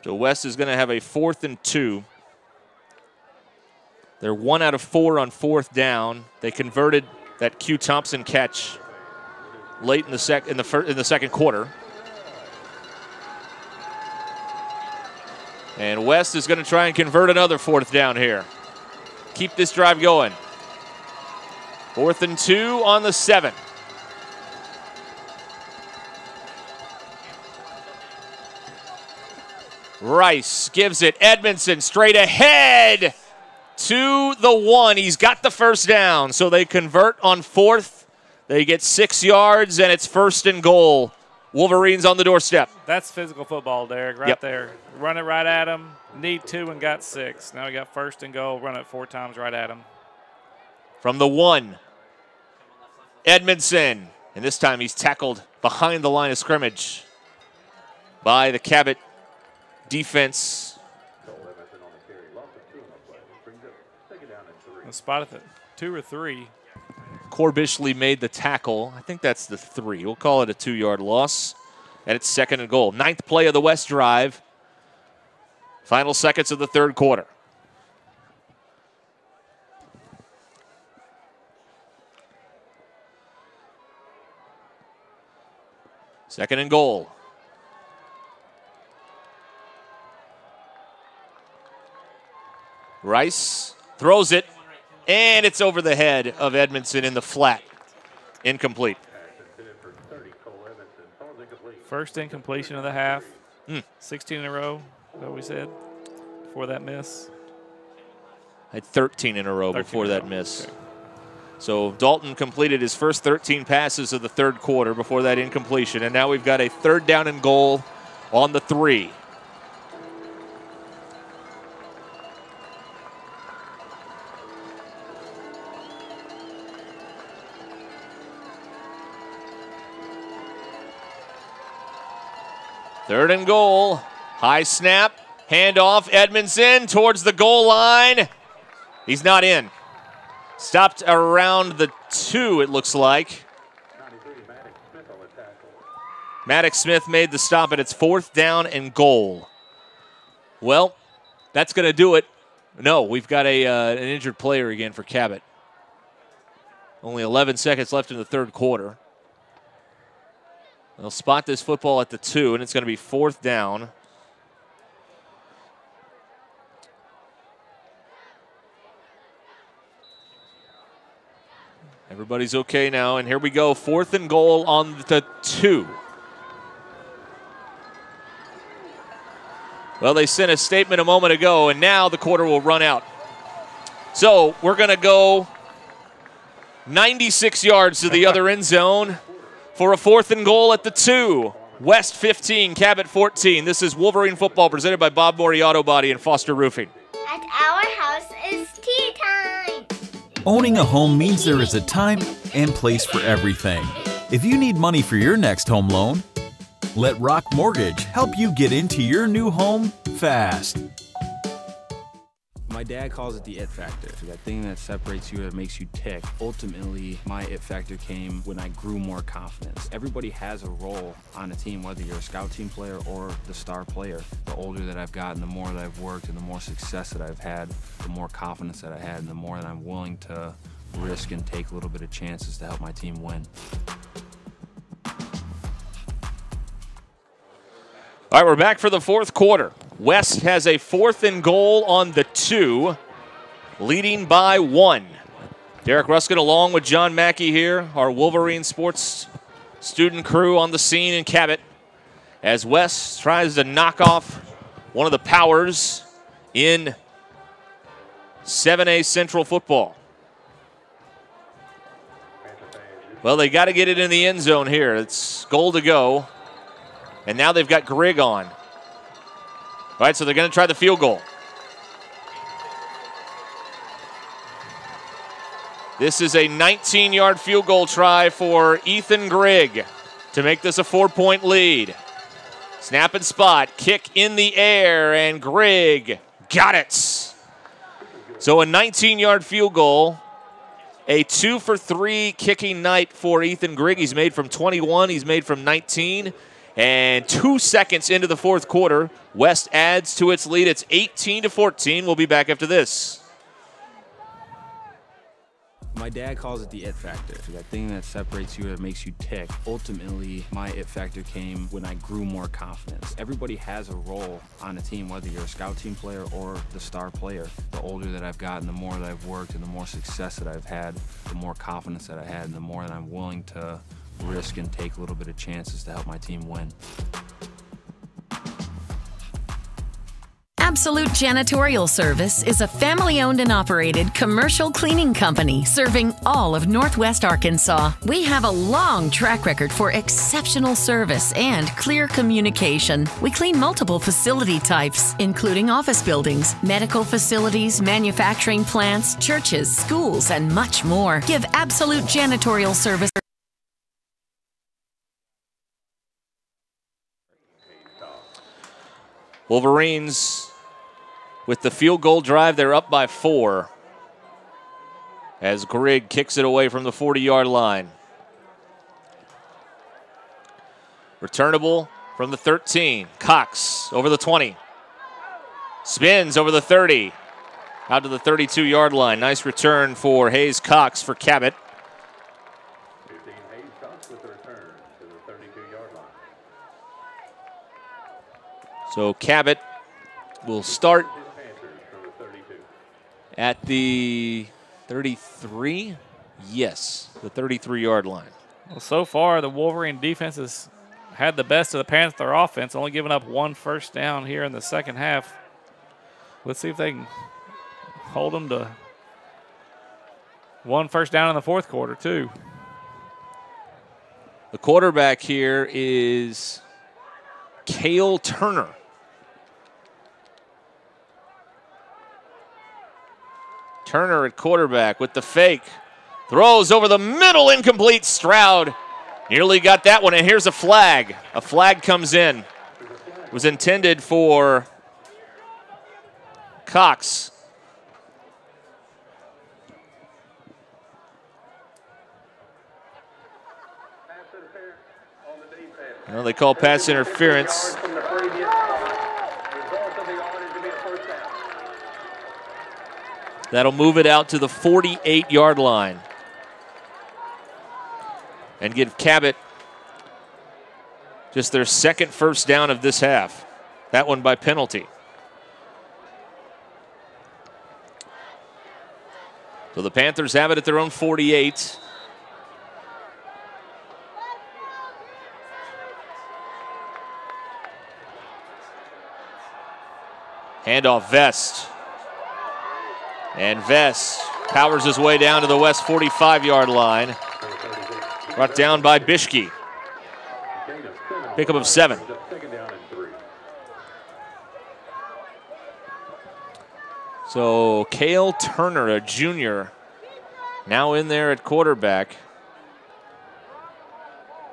So West is going to have a 4th and 2. They're 1 out of 4 on 4th down. They converted that Q Thompson catch late in the second quarter. And West is going to try and convert another 4th down here. Keep this drive going. 4th and 2 on the 7. Rice gives it. Edmondson straight ahead to the 1. He's got the first down. So they convert on 4th. They get 6 yards, and it's 1st and goal. Wolverines on the doorstep. That's physical football, Derek, right there. Run it right at him. Need 2 and got 6. Now we got 1st and goal. Run it 4 times right at him. From the 1, Edmondson. And this time he's tackled behind the line of scrimmage by the Cabot defense. Spotted it. 2 or 3. Corbishley made the tackle. I think that's the 3. We'll call it a 2-yard loss. And it's 2nd and goal. 9th play of the West drive. Final seconds of the 3rd quarter. Second and goal. Rice throws it. And it's over the head of Edmondson in the flat. Incomplete. First incompletion of the half. 16 in a row, is that what we said before that miss? I had 13 in a row before that miss. Okay. So Dalton completed his first 13 passes of the 3rd quarter before that incompletion. And now we've got a 3rd down and goal on the 3. Third and goal. High snap. Handoff. Edmondson towards the goal line. He's not in. Stopped around the 2, it looks like. Maddox Smith made the stop, and it's 4th down and goal. Well, that's going to do it. No, we've got an injured player again for Cabot. Only 11 seconds left in the 3rd quarter. They'll spot this football at the 2, and it's going to be 4th down. Everybody's okay now, and here we go. 4th and goal on the 2. Well, they sent a statement a moment ago, and now the quarter will run out. So we're going to go 96 yards to the other end zone for a 4th and goal at the 2. West 15, Cabot 14. This is Wolverine football presented by Bob Morey Auto Body and Foster Roofing. At our house is tea time. Owning a home means there is a time and place for everything. If you need money for your next home loan, let Rock Mortgage help you get into your new home fast. My dad calls it the it factor. That thing that separates you, that makes you tick. Ultimately, my it factor came when I grew more confidence. Everybody has a role on a team, whether you're a scout team player or the star player. The older that I've gotten, the more that I've worked and the more success that I've had, the more confidence that I had, and the more that I'm willing to risk and take a little bit of chances to help my team win. All right, we're back for the 4th quarter. West has a 4th and goal on the 2, leading by 1. Derek Ruskin along with John Mackey here, our Wolverine sports student crew on the scene in Cabot, as West tries to knock off one of the powers in 7A Central football. Well, they got to get it in the end zone here. It's goal to go. And now they've got Grigg on. All right, so they're going to try the field goal. This is a 19-yard field goal try for Ethan Grigg to make this a 4-point lead. Snap and spot, kick in the air, and Grigg got it. So a 19-yard field goal, a 2-for-3 kicking night for Ethan Grigg. He's made from 21, he's made from 19, and 2 seconds into the fourth quarter, West adds to its lead. It's 18-14. We'll be back after this. My dad calls it the it factor. That thing that separates you, that makes you tick. Ultimately, my it factor came when I grew more confidence. Everybody has a role on a team, whether you're a scout team player or the star player. The older that I've gotten, the more that I've worked and the more success that I've had, the more confidence that I had, and the more that I'm willing to risk and take a little bit of chances to help my team win. Absolute Janitorial Service is a family-owned and operated commercial cleaning company serving all of Northwest Arkansas. We have a long track record for exceptional service and clear communication. We clean multiple facility types, including office buildings, medical facilities, manufacturing plants, churches, schools, and much more. Give Absolute Janitorial Service Wolverines with the field goal drive, they're up by 4 as Grigg kicks it away from the 40-yard line. Returnable from the 13. Cox over the 20. Spins over the 30. Out to the 32-yard line. Nice return for Hayes Cox for Cabot. 15 Hayes Cox with the return to the 32-yard line. So Cabot will start at the 33? Yes, the 33-yard line. Well, so far, the Wolverine defense has had the best of the Panther offense, only giving up 1 first down here in the second half. Let's see if they can hold them to 1 first down in the fourth quarter, too. The quarterback here is Cale Turner. Turner at quarterback with the fake. Throws over the middle, incomplete. Stroud nearly got that one, and here's a flag. A flag comes in. It was intended for Cox. Well, they call pass interference. That'll move it out to the 48-yard line and give Cabot just their second first down of this half. That one by penalty. So the Panthers have it at their own 48. Handoff Vest. And Vest powers his way down to the West 45-yard line. Brought down by Bischke. Pickup of 7. So Cale Turner, a junior, now in there at quarterback.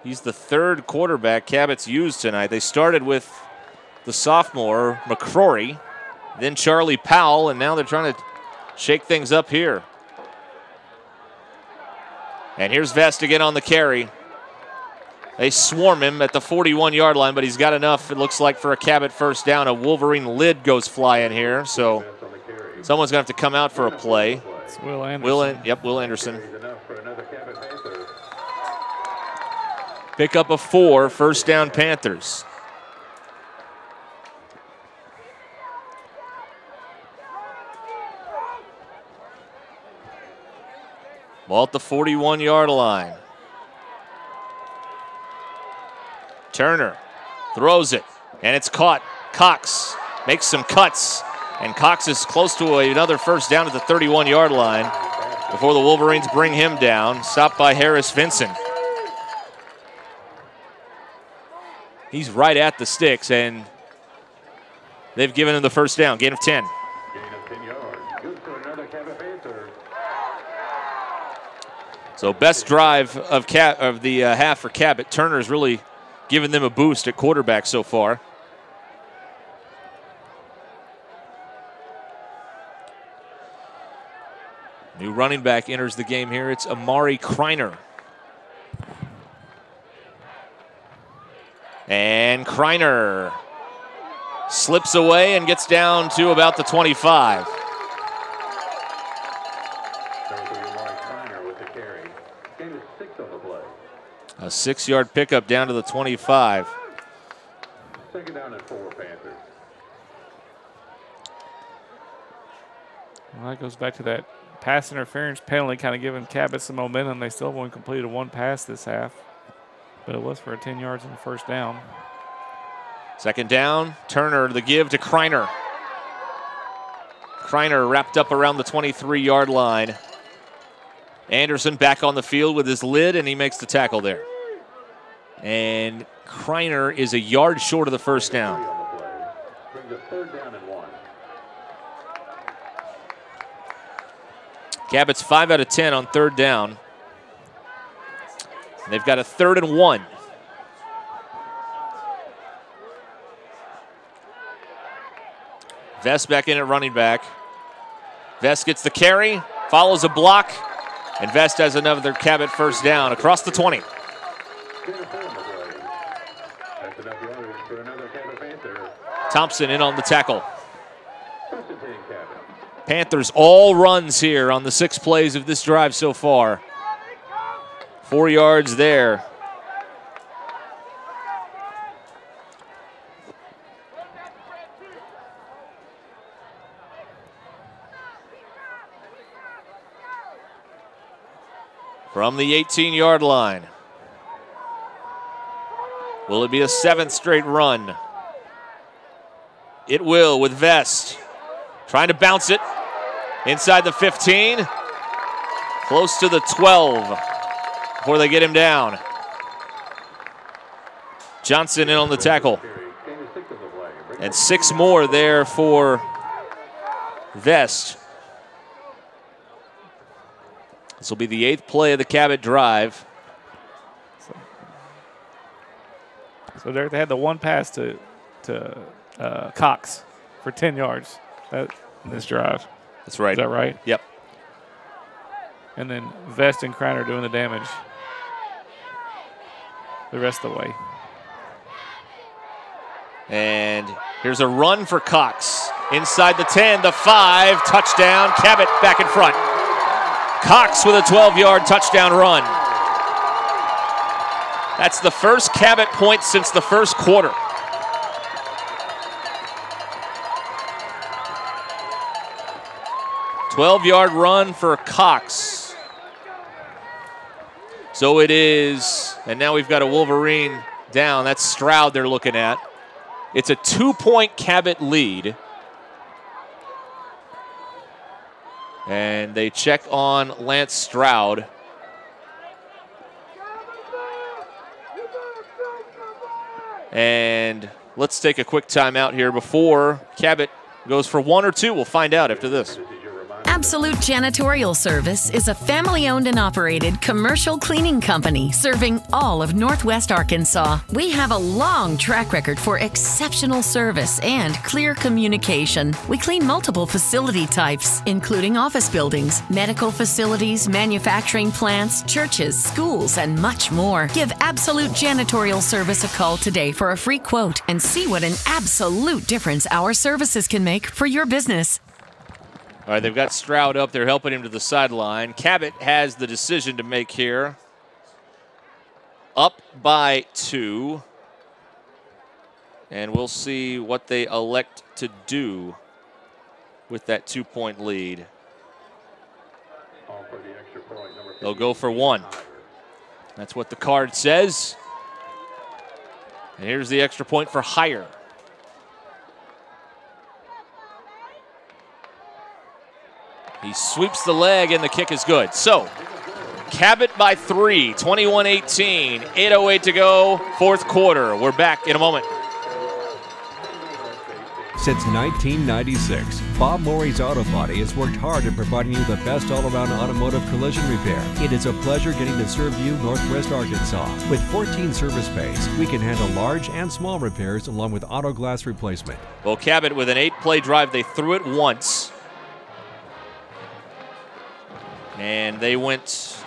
He's the 3rd quarterback Cabot's used tonight. They started with the sophomore, McCrory, then Charlie Powell, and now they're trying to shake things up here. And here's Vest again on the carry. They swarm him at the 41-yard line, but he's got enough, it looks like, for a Cabot first down. A Wolverine lid goes flying here, so someone's going to have to come out for a play. It's Will Anderson. Will Anderson. Pick up a 4, first down Panthers. Ball at the 41-yard line. Turner throws it, and it's caught. Cox makes some cuts, and Cox is close to another first down at the 31-yard line before the Wolverines bring him down. Stopped by Harris Vinson. He's right at the sticks, and They've given him the first down, gain of 10. Gain of 10 yards. Good for another Cabot Panther. So best drive of the half for Cabot. Turner's really given them a boost at quarterback so far. New running back enters the game here. It's Amari Kreiner. And Kreiner slips away and gets down to about the 25. A 6-yard pickup down to the 25. Second down and 4, Panthers. Well, that goes back to that pass interference penalty, kind of giving Cabot some momentum. They still only completed one pass this half, but it was for a 10 yards on the first down. Second down, Turner the give to Kreiner. Kreiner wrapped up around the 23-yard line. Anderson back on the field with his lid, and he makes the tackle there. And Kreiner is a yard short of the first down. Brings a third down and 1. Cabot's 5 out of 10 on third down. And they've got a 3rd and 1. Vest back in at running back. Vest gets the carry, follows a block, and Vest has another Cabot first down across the 20. Thompson in on the tackle. Panthers all runs here on the 6 plays of this drive so far. 4 yards there. From the 18-yard line. Will it be a 7th straight run? It will with Vest. Trying to bounce it inside the 15. Close to the 12 before they get him down. Johnson in on the tackle. And 6 more there for Vest. This will be the 8th play of the Cabot drive. So there they had the one pass to Cox for 10 yards in this drive. That's right. Is that right? Yep. And then Vest and Kreiner doing the damage the rest of the way. And here's a run for Cox. Inside the 10, the 5, touchdown, Cabot back in front. Cox with a 12-yard touchdown run. That's the first Cabot point since the first quarter. "12-yard run for Cox. So it is, and now we've got a Wolverine down. That's Stroud they're looking at. It's a 2-point Cabot lead. And they check on Lance Stroud. And let's take a quick timeout here before Cabot goes for 1 or 2. We'll find out after this. Absolute Janitorial Service is a family-owned and operated commercial cleaning company serving all of Northwest Arkansas. We have a long track record for exceptional service and clear communication. We clean multiple facility types, including office buildings, medical facilities, manufacturing plants, churches, schools, and much more. Give Absolute Janitorial Service a call today for a free quote and see what an absolute difference our services can make for your business. All right, they've got Stroud up there helping him to the sideline. Cabot has the decision to make here. Up by 2. And we'll see what they elect to do with that 2-point lead. They'll go for 1. That's what the card says. And here's the extra point for Hire. He sweeps the leg, and the kick is good. So, Cabot by 3, 21-18, 8:08 to go, 4th quarter. We're back in a moment. Since 1996, Bob Morey's Auto Body has worked hard at providing you the best all-around automotive collision repair. It is a pleasure getting to serve you Northwest Arkansas. With 14 service bays, we can handle large and small repairs along with auto glass replacement. Well, Cabot with an 8-play drive, they threw it once. And they went